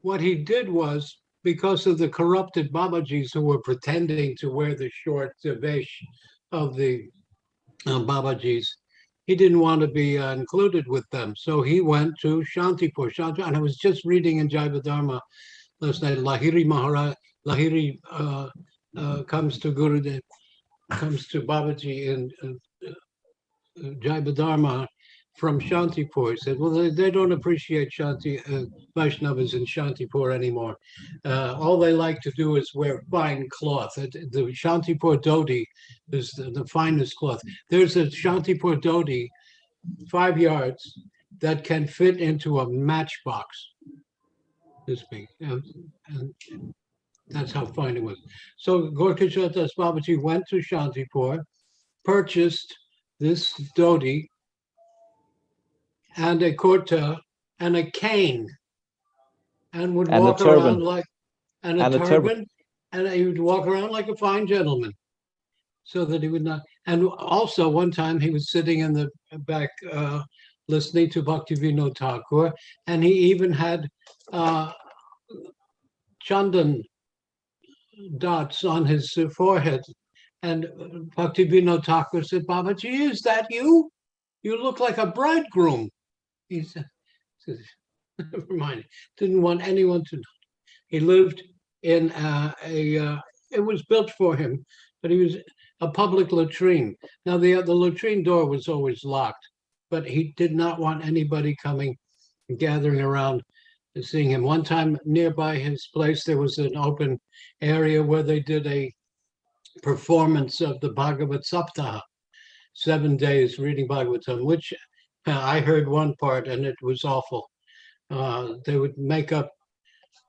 What he did was, because of the corrupted Babajis who were pretending to wear the short vesh of the Babajis, he didn't want to be included with them. So he went to Shantipur. And I was just reading in Jaiva Dharma last night, Lahiri Maharaja, Lahiri comes to Gurudev, comes to Babaji in Jaibadharma from Shantipur. He said, well, they don't appreciate Vaishnavas in Shantipur anymore. All they like to do is wear fine cloth. The Shantipur dhoti is the finest cloth. There's a Shantipur dhoti, 5 yards, that can fit into a matchbox this big. And that's how fine it was. So Gaura-kisora Das Babaji went to Shantipur, purchased this dhoti and a kurta and a cane, and would walk around like a turban, and he would walk around like a fine gentleman, so that he would not. And also, one time he was sitting in the back listening to Bhaktivinoda Thakur, and he even had chandan dots on his forehead. And Bhaktivinoda Thakur said, Babaji, is that you? You look like a bridegroom. He said, never mind, didn't want anyone to know. He lived in it was built for him, but he was a public latrine. Now the latrine door was always locked, but he did not want anybody coming and gathering around and seeing him. One time nearby his place, there was an open area where they did a performance of the Bhagavad Saptaha, 7 days reading Bhagavatam, which I heard one part and it was awful. They would make up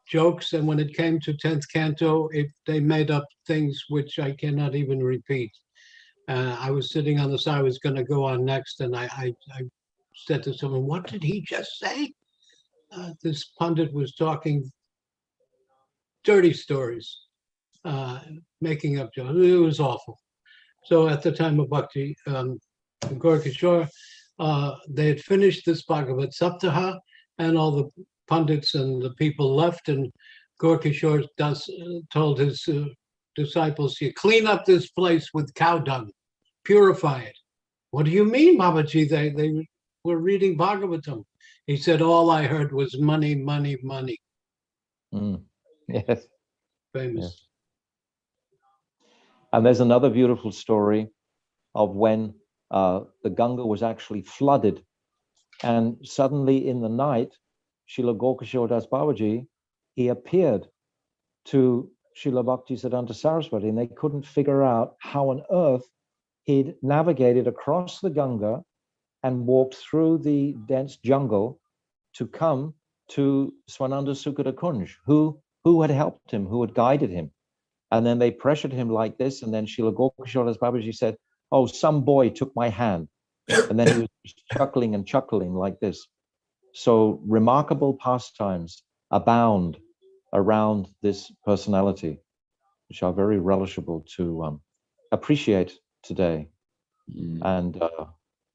jokes, and when it came to 10th canto, they made up things which I cannot even repeat. I was sitting on the side, I was going to go on next, and I said to someone, what did he just say? This pundit was talking dirty stories, making up jokes. It was awful. So at the time of Bhakti, Gaura-kisora, they had finished this Bhagavad Saptaha, and all the pundits and the people left, and Gaura-kisora told his disciples, you clean up this place with cow dung, purify it. What do you mean, Babaji? They were reading Bhagavatam. He said, all I heard was money, money, money. Yes. Famous. Yes. And there's another beautiful story of when the Ganga was actually flooded, and suddenly in the night, Srila Gaura-kisora Das Babaji, he appeared to Srila Bhaktisiddhanta Saraswati, and they couldn't figure out how on earth he'd navigated across the Ganga and walked through the dense jungle to come to Swananda Sukata Kunj, who had helped him, who had guided him. And then they pressured him like this, and then Srila Gaura-kisora Das Babaji said, oh, some boy took my hand. And then he was chuckling and chuckling like this. So remarkable pastimes abound around this personality, which are very relishable to appreciate today. And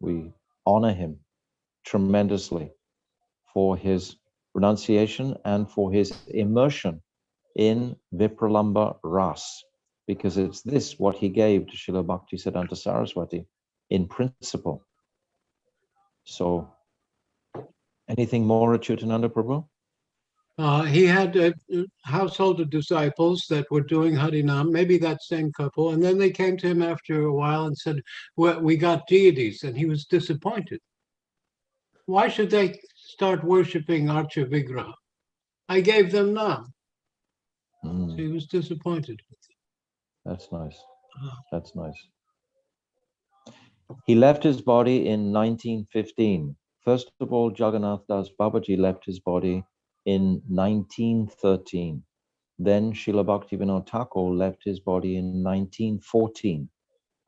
we honor him tremendously for his renunciation and for his immersion in Vipralamba Ras, because it's this what he gave to Srila Bhaktisiddhanta Saraswati in principle. So, anything more, Achyutananda Prabhu? He had household of disciples that were doing Harinam, maybe that same couple, and then they came to him after a while and said, well, we got deities, and he was disappointed. Why should they start worshipping Archa Vigraha? I gave them Nam. So he was disappointed. That's nice. That's nice. He left his body in 1915. First of all, Jagannath Das Babaji left his body in 1913. Then Srila Bhaktivinoda Thakur left his body in 1914.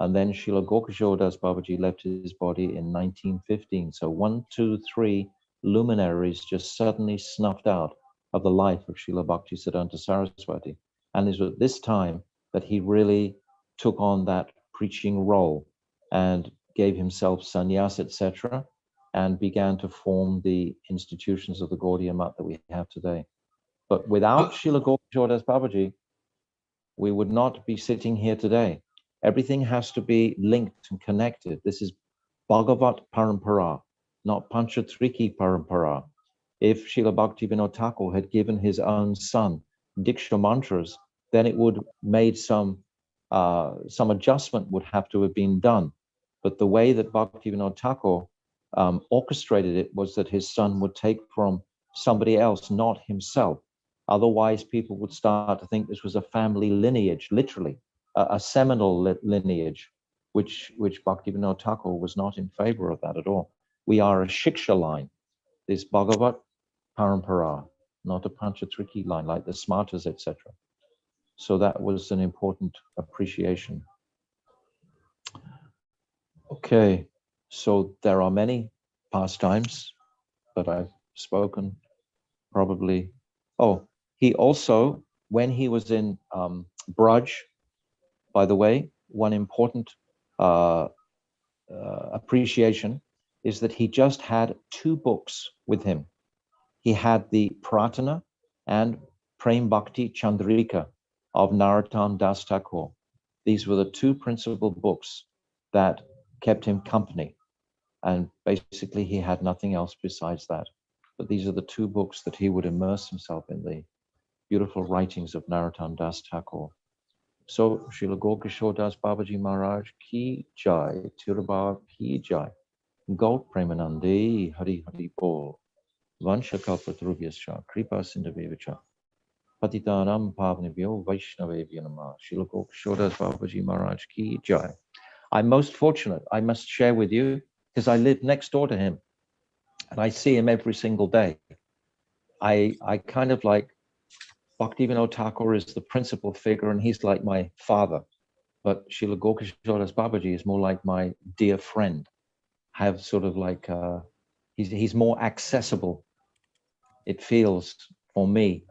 And then Srila Gaura-kisora Das Babaji left his body in 1915. So 1, 2, 3 luminaries just suddenly snuffed out of the life of Srila Bhaktisiddhanta Saraswati. And it was at this time that he really took on that preaching role and gave himself sannyas, etc., and began to form the institutions of the Gaudiya Math that we have today. But without Srila Gaura-kisora Das Babaji, we would not be sitting here today. Everything has to be linked and connected. This is Bhagavat Parampara, not Panchatriki Parampara. If Srila Bhaktivinoda Thakur had given his own son Diksha mantras, then it would made some adjustment would have to have been done. But the way that Bhaktivinoda Thakur orchestrated it was that his son would take from somebody else, not himself. Otherwise, people would start to think this was a family lineage, literally, a seminal lineage, which Bhaktivinoda Thakur was not in favor of that at all. We are a Shiksha line, this Bhagavat Parampara, not a Panchatriki line like the Smartas, etc. So that was an important appreciation. Okay, so there are many pastimes, but I've spoken probably. Oh, he also, when he was in Braj, by the way, one important appreciation is that he just had 2 books with him. He had the Pratana and Prem Bhakti Chandrika of Narottam Das Thakur. These were the 2 principal books that kept him company. And basically he had nothing else besides that. But these are the 2 books that he would immerse himself in, the beautiful writings of Narottam Das Thakur. So Srila Gaura-kisora Das Babaji Maharaj ki jai, Tirabhav ki jai, Gaur Premanande Hari Hari Bol, Vanshakalpatarubhyascha, Kripa Sindhavevacha, Patitanam Pavnibhyo Vaishnavebhyo Namah, Srila Gaura-kisora Das Babaji Maharaj ki jai. I'm most fortunate, I must share with you, because I live next door to him and I see him every single day. I kind of like, Bhaktivinoda Thakur is the principal figure and he's like my father, but Srila Gaura-kisora Das Babaji is more like my dear friend. Have sort of like, he's more accessible, it feels, for me,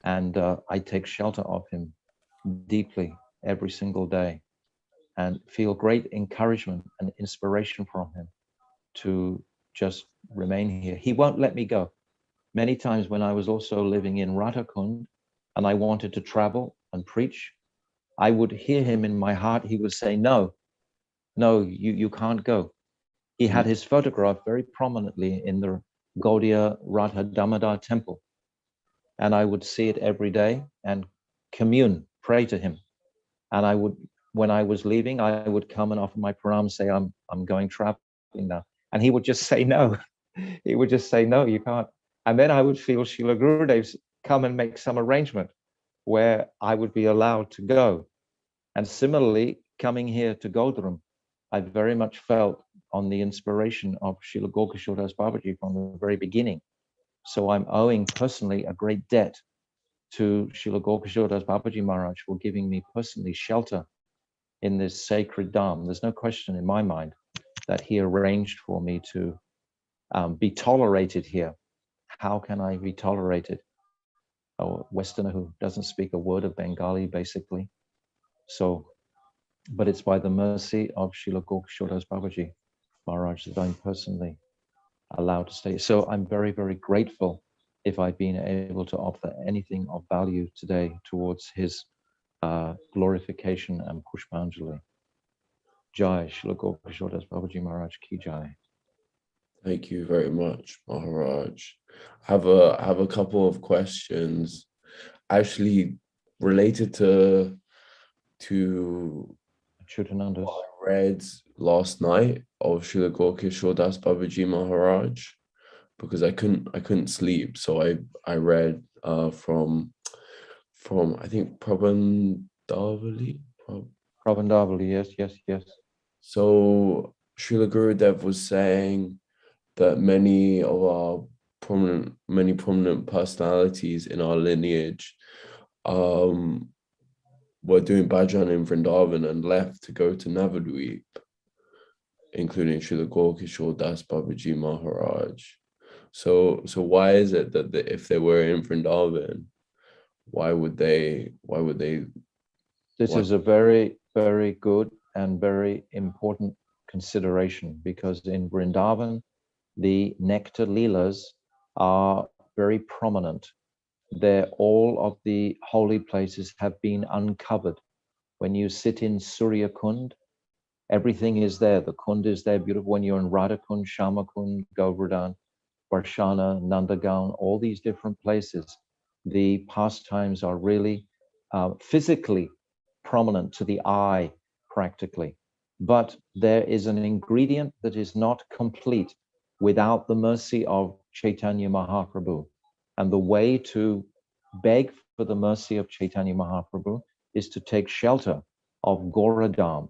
and I take shelter of him deeply every single day and feel great encouragement and inspiration from him to just remain here. He won't let me go. Many times when I was also living in Radhakund and I wanted to travel and preach, I would hear him in my heart. He would say, no, you can't go. He had his photograph very prominently in the Gaudiya Radha Damodar temple. And I would see it every day and commune, pray to him. And I would, when I was leaving, I would come and offer my pranam and say, I'm going traveling now. And he would just say, no. He would just say, no, you can't. And then I would feel Srila Gurudev's come and make some arrangement where I would be allowed to go. And similarly, coming here to Godram, I very much felt on the inspiration of Srila Gaura-kisora Das Babaji from the very beginning. So I'm owing personally a great debt to Srila Gaura-kisora Das Babaji Maharaj for giving me personally shelter in this sacred dham. There's no question in my mind that he arranged for me to be tolerated here. How can I be tolerated? A Westerner who doesn't speak a word of Bengali, basically. So, but it's by the mercy of Srila Gaura-kisora Das Babaji Maharaj that I'm personally allowed to stay. So I'm very, very grateful if I've been able to offer anything of value today towards his glorification and Pushpanjali. Jai, Srila Gaura-kisora Das Babaji Maharaj ki jai. Thank you very much, Maharaj. I have a couple of questions actually related to Chutanandas. what I read last night of Srila Gaura-kisora Das Babaji Maharaj, because I couldn't sleep, so I read from I think Prabhandavali. Prabhandavali, yes. So Srila Gurudev was saying that many of our prominent personalities in our lineage were doing bhajan in Vrindavan and left to go to Navadvip, including Srila Gaura-kisora Das Babaji Maharaj. So why is it that if they were in Vrindavan, why would they? This is a very, very good and very important consideration, because in Vrindavan, the nectar leelas are very prominent. All of the holy places have been uncovered. When you sit in Surya Kund, everything is there. The Kund is there, beautiful. When you're in Radha Kund, Shama Kund, Govardhan, Varshana, Nandagaon, all these different places, the pastimes are really physically prominent to the eye, practically. but there is an ingredient that is not complete without the mercy of Chaitanya Mahaprabhu. And the way to beg for the mercy of Chaitanya Mahaprabhu is to take shelter of Gauradam,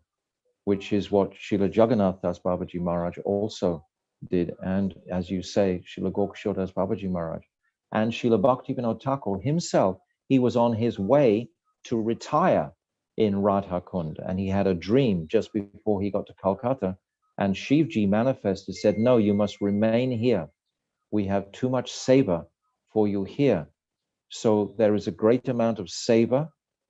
which is what Srila Jagannath Das Babaji Maharaj also did. And as you say, Srila Gaura-kisora Das Babaji Maharaj. And Srila Bhaktivinoda Thakur himself, he was on his way to retire in Radha Kund. And he had a dream just before he got to Calcutta. And Shivji manifested, said, no, you must remain here. We have too much seva for you here. So there is a great amount of seva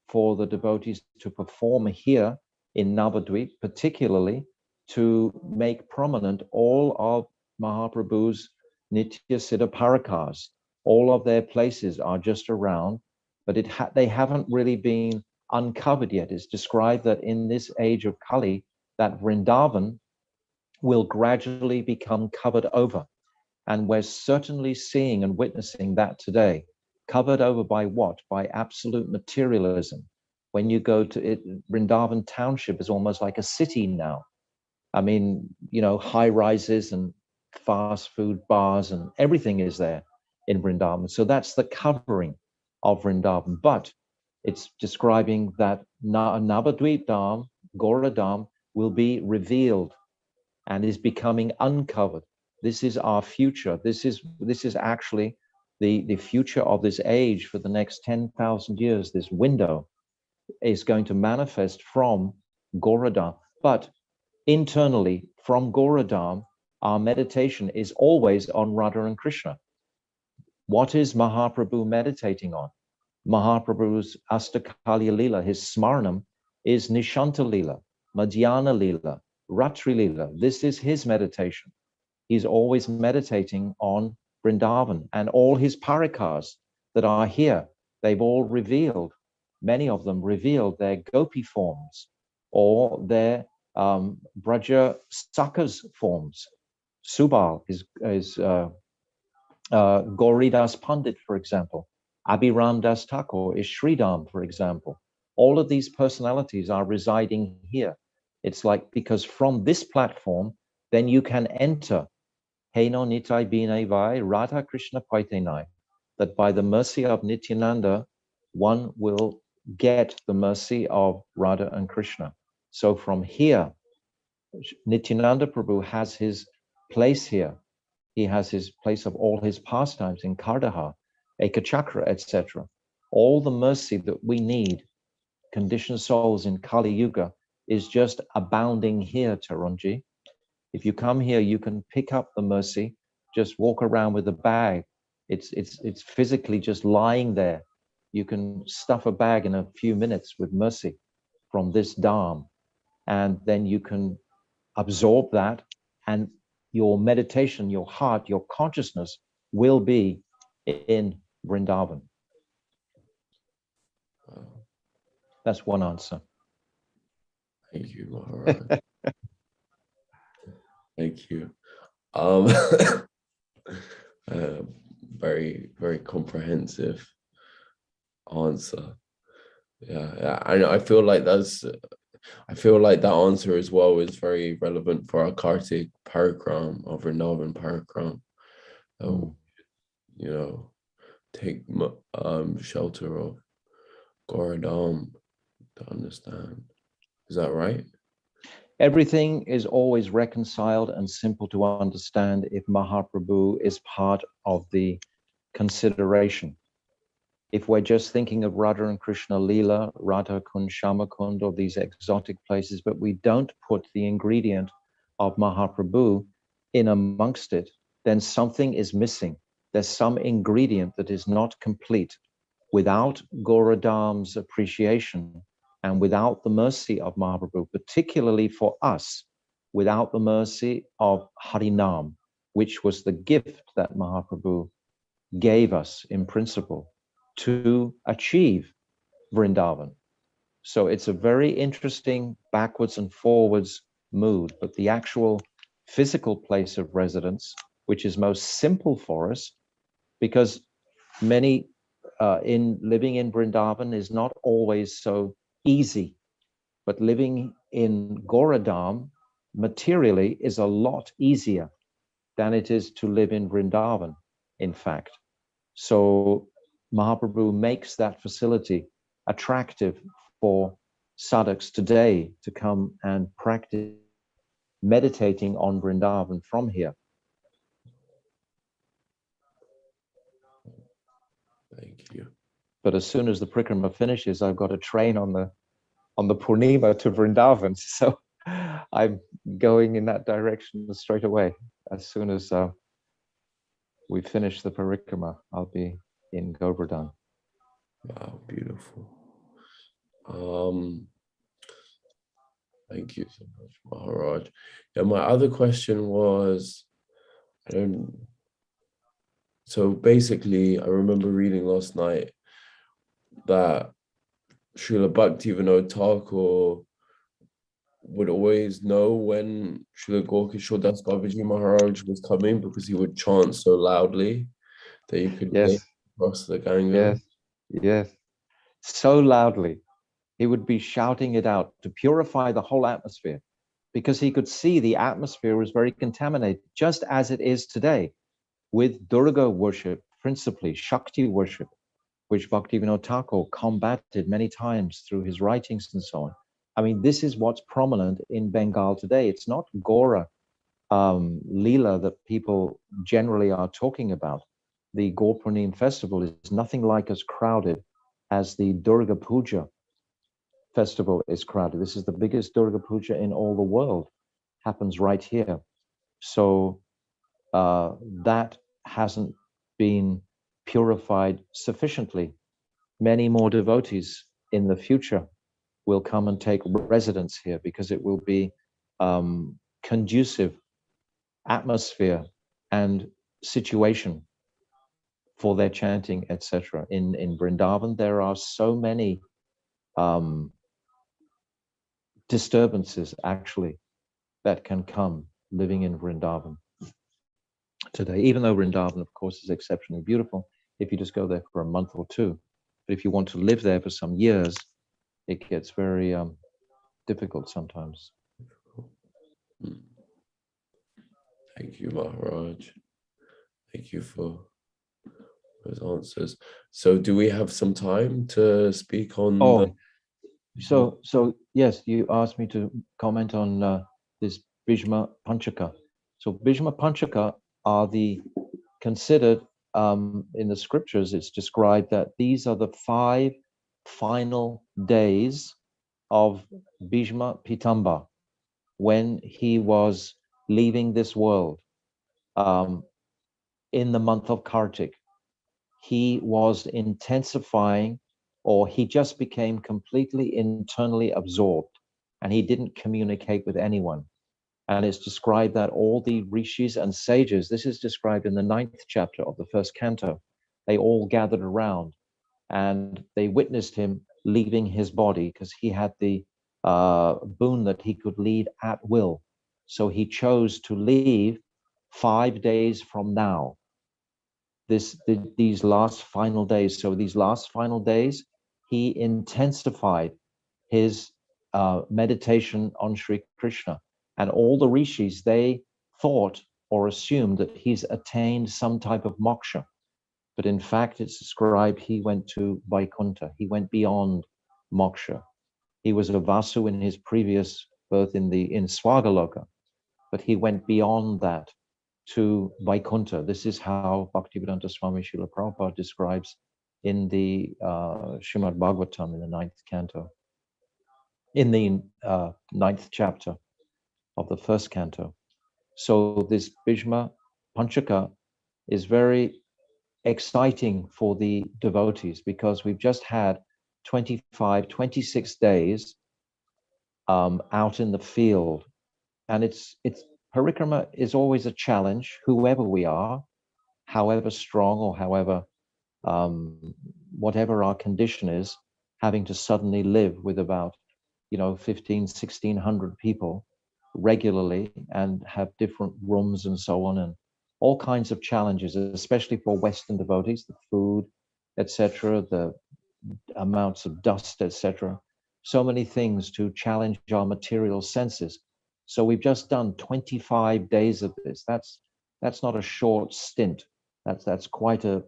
for the devotees to perform here in Navadvip, particularly to make prominent all of Mahaprabhu's Nitya Siddha Parakas. All of their places are just around, but they haven't really been uncovered yet. It's described that in this age of Kali, that Vrindavan will gradually become covered over. And we're certainly seeing and witnessing that today. Covered over by what? By absolute materialism. When you go to it, Vrindavan Township is almost like a city now. I mean, you know, high rises and fast food bars and everything is there in Vrindavan. So that's the covering of Vrindavan. But it's describing that Navadvip Dham, Gauradam, will be revealed and is becoming uncovered. This is our future. This is actually the future of this age for the next 10,000 years. This window is going to manifest from Gauradam. But internally, from Gauradam, our meditation is always on Radha and Krishna. What is Mahaprabhu meditating on? Mahaprabhu's Astakalya Lila, his Smarnam, is Nishanta Lila, Madhyana Lila, Ratri Lila. This is his meditation. He's always meditating on Vrindavan, and all his parikas that are here, they've all revealed, many of them revealed their gopi forms or their Vraja Sakas forms. Subal is Gauridas Pandit, for example. Abhiram Das Thakur is Sridham, for example. All of these personalities are residing here. It's like, because from this platform, then you can enter Heno Nitai Binai Vai Radha Krishna Paitenai, that by the mercy of Nityananda, one will get the mercy of Radha and Krishna. So from here, Nityananda Prabhu has his place here. He has his place of all his pastimes in Kardaha, Ekachakra, etc. All the mercy that we need, conditioned souls in Kali Yuga, is just abounding here, Tarunji. If you come here, you can pick up the mercy, just walk around with a bag. It's physically just lying there. You can stuff a bag in a few minutes with mercy from this Dham, and then you can absorb that, and your meditation, your heart, your consciousness will be in Vrindavan. That's one answer. Thank you, Mahārāja. Thank you. Very, very comprehensive answer. Yeah, I feel like that answer as well is very relevant for our Kartik Parikrama or Vrindavan Parikrama. You know, take shelter of Gauradam to understand. Is that right? Everything is always reconciled and simple to understand if Mahaprabhu is part of the consideration. If we're just thinking of Radha and Krishna Leela, Radha Kund, Shama Kund, or these exotic places, but we don't put the ingredient of Mahaprabhu in amongst it, then something is missing. There's some ingredient that is not complete. Without Gauradam's appreciation, and without the mercy of Mahaprabhu, particularly for us, without the mercy of Harinam, which was the gift that Mahaprabhu gave us in principle to achieve Vrindavan. So it's a very interesting backwards and forwards mood, but the actual physical place of residence, which is most simple for us, because many living in Vrindavan is not always so easy, but living in Goradam materially is a lot easier than it is to live in Vrindavan, in fact. So Mahaprabhu makes that facility attractive for sadhaks today to come and practice meditating on Vrindavan from here. Thank you. But as soon as the Parikrama finishes, I've got a train on the Purnima to Vrindavan. So I'm going in that direction straight away. As soon as we finish the Parikrama, I'll be in Govardhan. Wow, beautiful. Thank you so much, Maharaj. Yeah, my other question was, so basically, I remember reading last night that Srila Bhaktivinoda Thakur would always know when Srila Gaura-kisora Das Babaji Maharaj was coming because he would chant so loudly that you could hear across the Ganga. Yes, so loudly. He would be shouting it out to purify the whole atmosphere, because he could see the atmosphere was very contaminated, just as it is today, with Durga worship, principally Shakti worship, which Bhaktivinoda Thakur combated many times through his writings and so on. I mean, this is what's prominent in Bengal today. It's not Gaura Leela that people generally are talking about. The Gaur Purnim festival is nothing like as crowded as the Durga Puja festival is crowded. This is the biggest Durga Puja in all the world, happens right here. So that hasn't been purified sufficiently. Many more devotees in the future will come and take residence here, because it will be conducive atmosphere and situation for their chanting, etc. In Vrindavan, there are so many disturbances actually that can come living in Vrindavan today, even though Vrindavan, of course, is exceptionally beautiful if you just go there for a month or two. But if you want to live there for some years, it gets very difficult sometimes. Thank you, Maharaj. Thank you for those answers. So do we have some time to speak on So yes, you asked me to comment on this Bhisma pancaka. So Bhisma pancaka are considered in the scriptures, it's described that these are the 5 final days of Bhisma Pitamba when he was leaving this world in the month of Kartik. He was intensifying, or he just became completely internally absorbed, and he didn't communicate with anyone. And it's described that all the rishis and sages, this is described in the 9th chapter of the 1st canto, they all gathered around and they witnessed him leaving his body, because he had the boon that he could leave at will. So he chose to leave 5 days from now, these last final days. So these last final days, he intensified his meditation on Sri Krishna. And all the rishis, they thought or assumed that he's attained some type of moksha. But in fact, it's described he went to Vaikuntha. He went beyond moksha. He was a Vasu in his previous birth in Swagaloka, but he went beyond that to Vaikuntha. This is how Bhaktivedanta Swami Srila Prabhupada describes in the Śrīmad Bhagavatam in the 9th canto, in the 9th chapter of the 1st canto. So this Bhisma pancaka is very exciting for the devotees, because we've just had 26 days out in the field, and it's Parikrama is always a challenge, whoever we are, however strong or however whatever our condition is, having to suddenly live with about 1,500-1,600 people regularly and have different rooms and so on, and all kinds of challenges, especially for Western devotees, the food, etc., the amounts of dust, etc. so many things to challenge our material senses. So we've just done 25 days of this. That's not a short stint. That's quite a,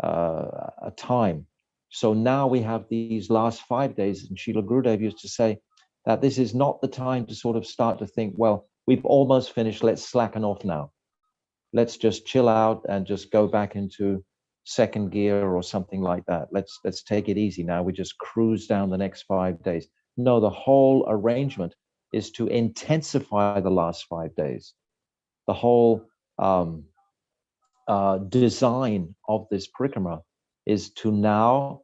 a time. So now we have these last 5 days, and Srila Gurudev used to say that this is not the time to sort of start to think, well, we've almost finished, let's slacken off now. Let's just chill out and just go back into second gear or something like that. Let's take it easy now. We just cruise down the next 5 days. No, the whole arrangement is to intensify the last 5 days. The whole design of this parikrama is to now,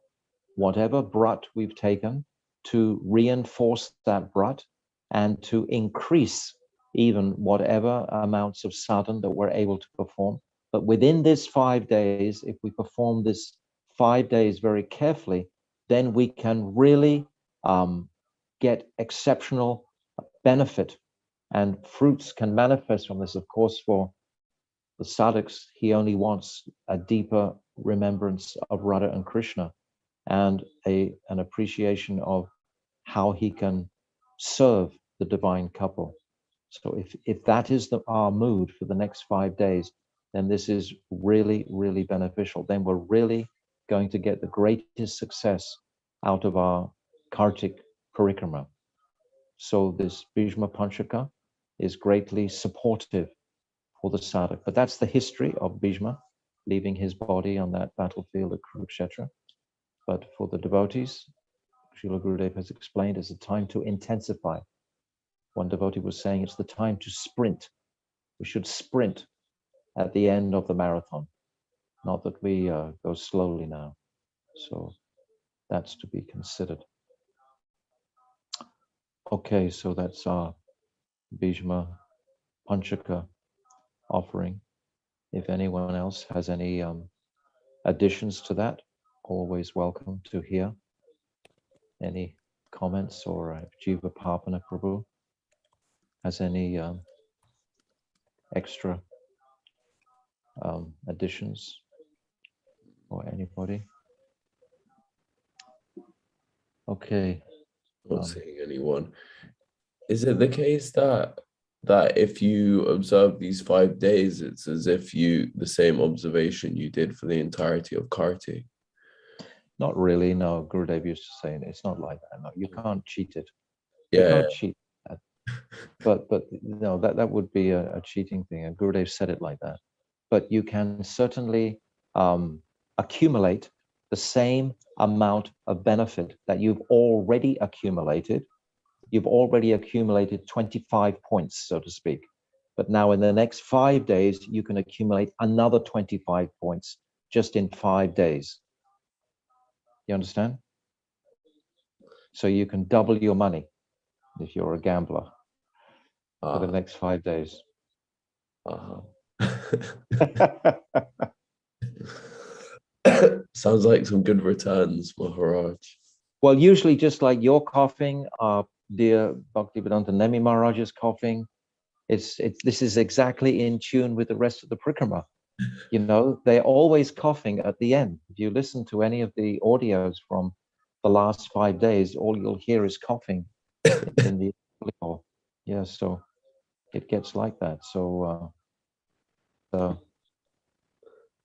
whatever brat we've taken, to reinforce that brat and to increase even whatever amounts of sadhana that we're able to perform. But within this 5 days, if we perform this 5 days very carefully, then we can really get exceptional benefit, and fruits can manifest from this. Of course, for the sadhaks, he only wants a deeper remembrance of Radha and Krishna and an appreciation of how he can serve the divine couple. So if that is our mood for the next 5 days, then this is really, really beneficial. Then we're really going to get the greatest success out of our Kartik Parikrama. So this Bhisma pancaka is greatly supportive for the sadhak. But that's the history of Bhisma, leaving his body on that battlefield at Kurukshetra. But for the devotees, Srila Gurudev has explained, it's a time to intensify. One devotee was saying it's the time to sprint. We should sprint at the end of the marathon, not that we go slowly now. So that's to be considered. Okay, so that's our Bhisma pancaka offering. If anyone else has any additions to that, always welcome to hear any comments, or Jiva Papana Prabhu has any extra additions, or anybody. Okay. Not seeing anyone. Is it the case that if you observe these 5 days, it's as if the same observation you did for the entirety of Kartik? Not really, no. Gurudev used to say it's not like that. No, you can't cheat it. Yeah. You can't cheat that. But no, that would be a cheating thing. And Gurudev said it like that. But you can certainly accumulate the same amount of benefit that you've already accumulated. You've already accumulated 25 points, so to speak. But now in the next 5 days, you can accumulate another 25 points just in 5 days. You understand? So you can double your money if you're a gambler for the next 5 days. Sounds like some good returns, Maharaj. Well, usually just like you're coughing, dear Bhaktivedanta Nemi Maharaj is coughing. This is exactly in tune with the rest of the Parikrama. You know, they're always coughing at the end. If you listen to any of the audios from the last 5 days, all you'll hear is coughing in the audio. Yeah, so it gets like that. So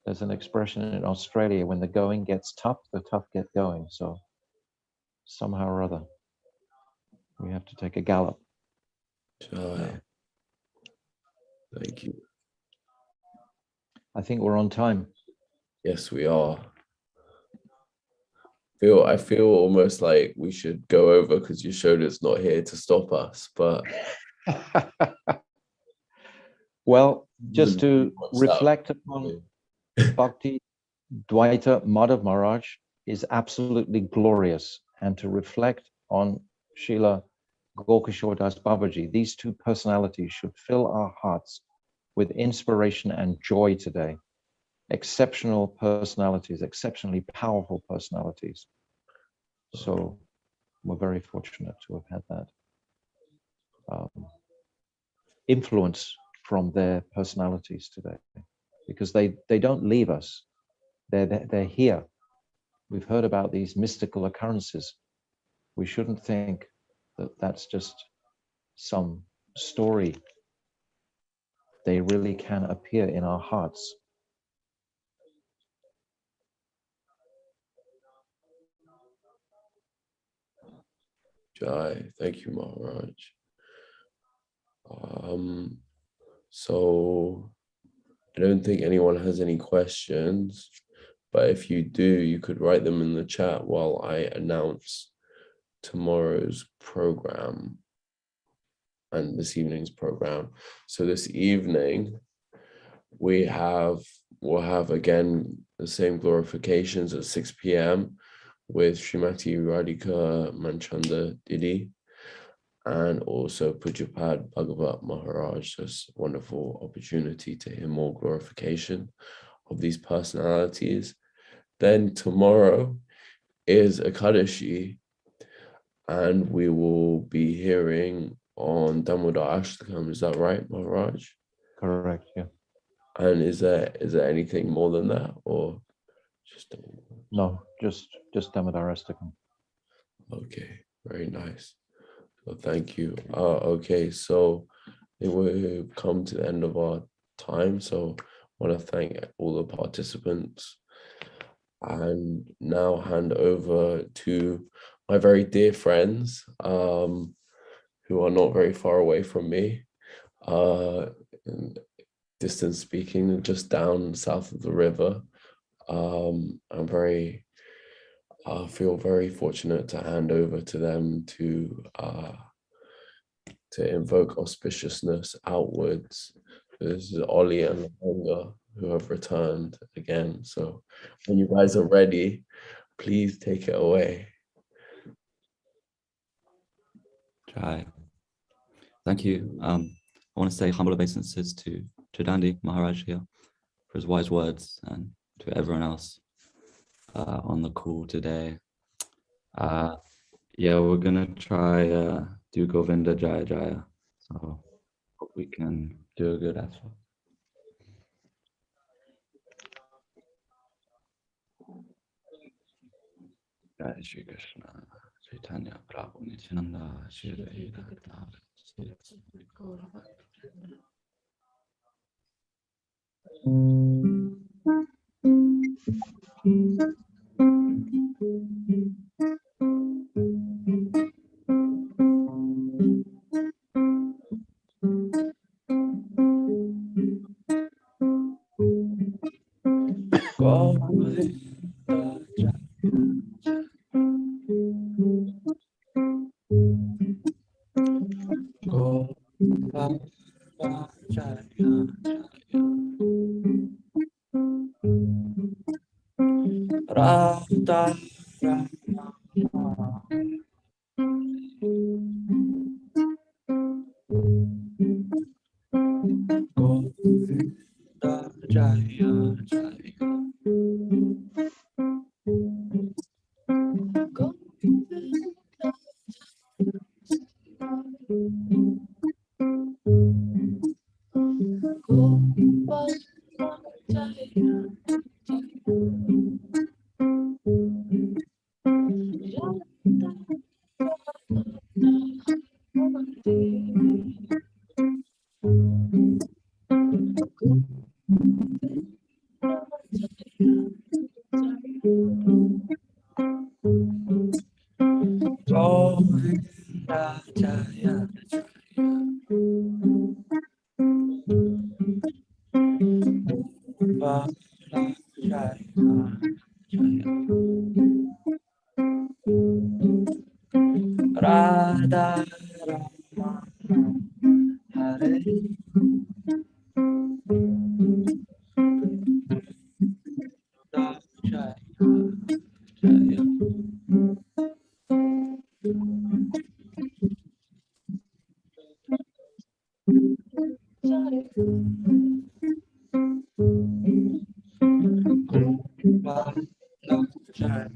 there's an expression in Australia, when the going gets tough, the tough get going. So somehow or other, we have to take a gallop. Jai. Thank you. I think we're on time. Yes, we are. I feel almost like we should go over because Yashoda's not here to stop us, but well, just to reflect upon Bhakti, Dayita, Mādhava Maharaj is absolutely glorious, and to reflect on Srila Gaura-kisora Das Babaji, these two personalities should fill our hearts with inspiration and joy today. Exceptional personalities, exceptionally powerful personalities. So we're very fortunate to have had that influence from their personalities today, because they don't leave us. They're here. We've heard about these mystical occurrences, we shouldn't think that that's just some story. They really can appear in our hearts. Jai, thank you, Maharaj. So I don't think anyone has any questions, but if you do, you could write them in the chat while I announce tomorrow's program and this evening's program. So this evening we'll have again the same glorifications at 6 p.m. with Srimati Radhika Manchanda Didi and also Pujapad Bhagavat Maharaj. Just a wonderful opportunity to hear more glorification of these personalities. Then tomorrow is Ekadashi, and we will be hearing on Damodar Ashtakam. Is that right, Maharaj? Correct, yeah. And is there anything more than that, or just No, just Damodar Ashtakam. Okay, very nice. So thank you. Okay, so I think we've come to the end of our time. So I want to thank all the participants and now hand over to my very dear friends who are not very far away from me. Distance speaking, just down south of the river. I feel very fortunate to hand over to them to invoke auspiciousness outwards. This is Ollie and Laponga who have returned again. So when you guys are ready, please take it away. Jai. Thank you. I want to say humble obeisances to Dandi Maharaj here for his wise words, and to everyone else on the call today. Yeah, we're gonna try do Govinda Jaya Jaya, so hope we can do a good effort. Jai Shri Krishna Chaitanya Prabhu Nityananda Shri Dayita Shri Gaura-kisora. Radha Rama Hare Jaya Jaya. Jaya.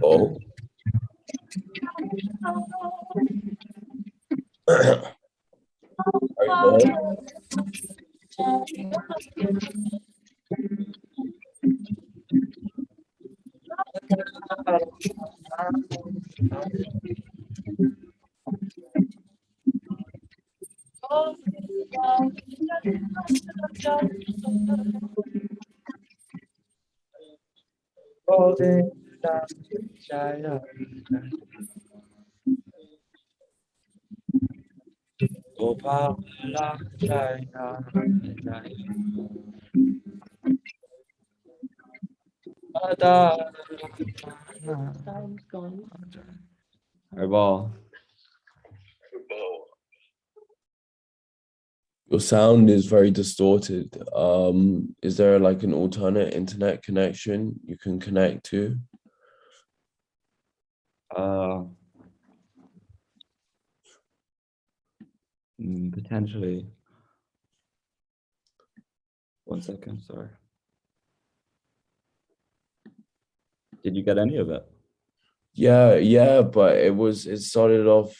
Oh. Your sound is very distorted. Is there like an alternate internet connection you can connect to? Potentially. 1 second, sorry. Did you get any of it? Yeah, but it started off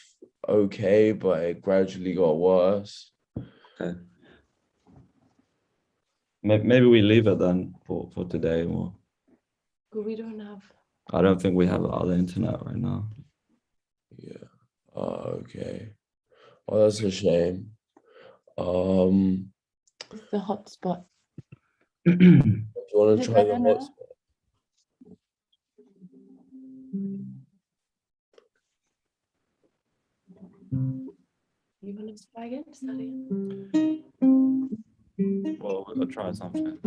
okay, but it gradually got worse. Okay. Maybe we leave it then for today. Or We don't have. I don't think we have other internet right now. Yeah. Okay. Oh, that's a shame. It's the hotspot. Do you want to try the hotspot? You want to try again? Sorry. Well, we'll try something.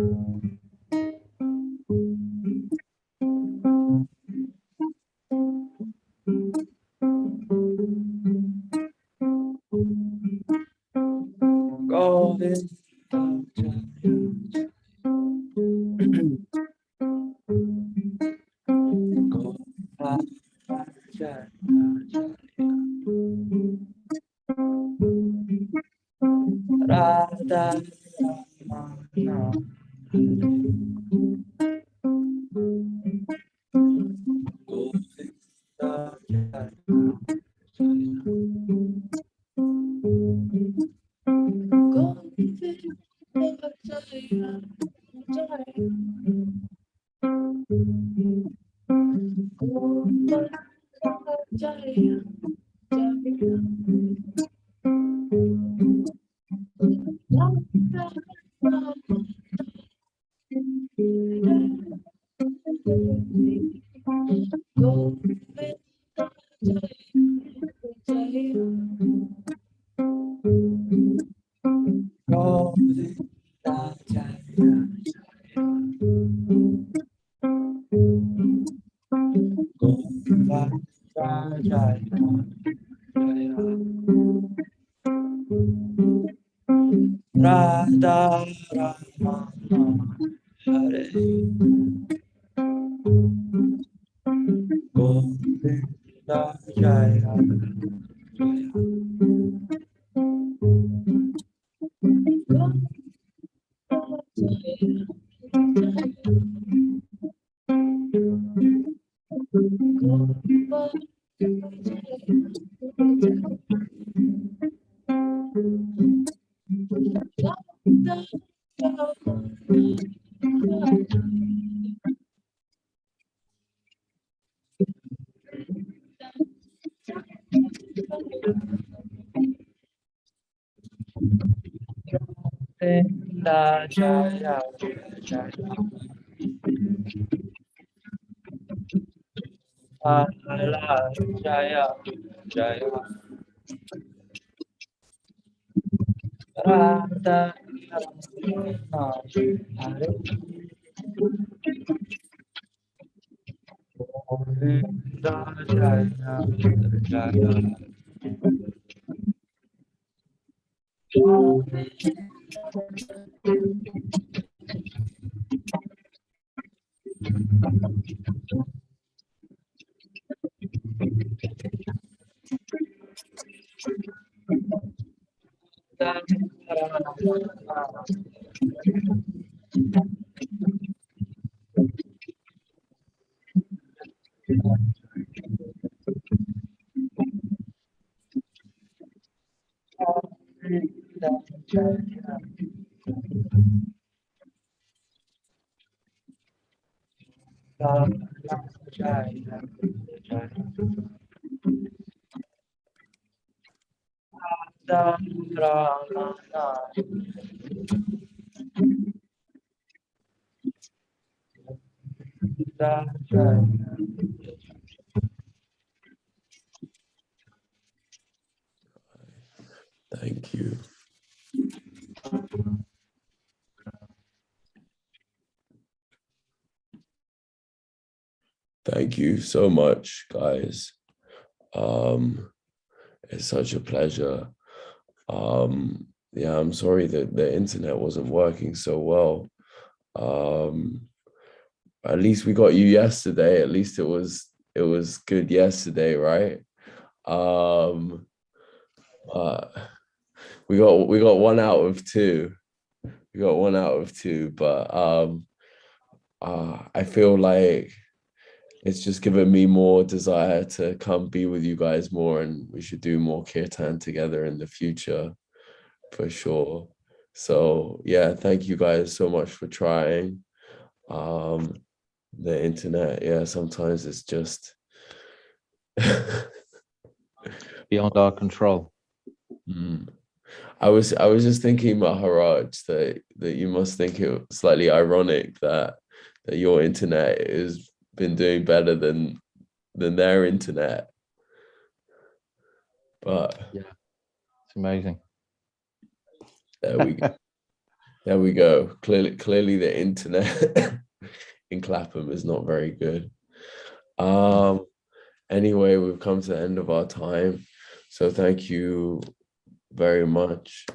Jaya. Jaya, Jaya, Jaya. Ala, Jaya, Jaya. Radha, Hare. Govinda, Jaya, Jaya. Thank you. Thank you so much, guys. It's such a pleasure. Yeah, I'm sorry that the internet wasn't working so well. At least we got you yesterday. At least it was good yesterday, right? We got 1 out of 2. We got 1 out of 2, but I feel like it's just given me more desire to come be with you guys more, and we should do more kirtan together in the future for sure. So yeah, thank you guys so much for trying. The internet, yeah, sometimes it's just beyond our control. I was just thinking, Maharaj, that you must think it slightly ironic that your internet has been doing better than their internet. But yeah, it's amazing. There we go. There we go. Clearly the internet in Clapham is not very good. Anyway, we've come to the end of our time. So thank you very much,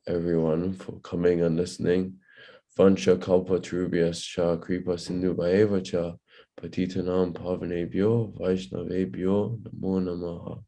everyone, for coming and listening. Vancha kalpa trubhyascha kripa sindhu bhaeva cha patitanam pavanebhyo vaishnavebhyo namo namaha.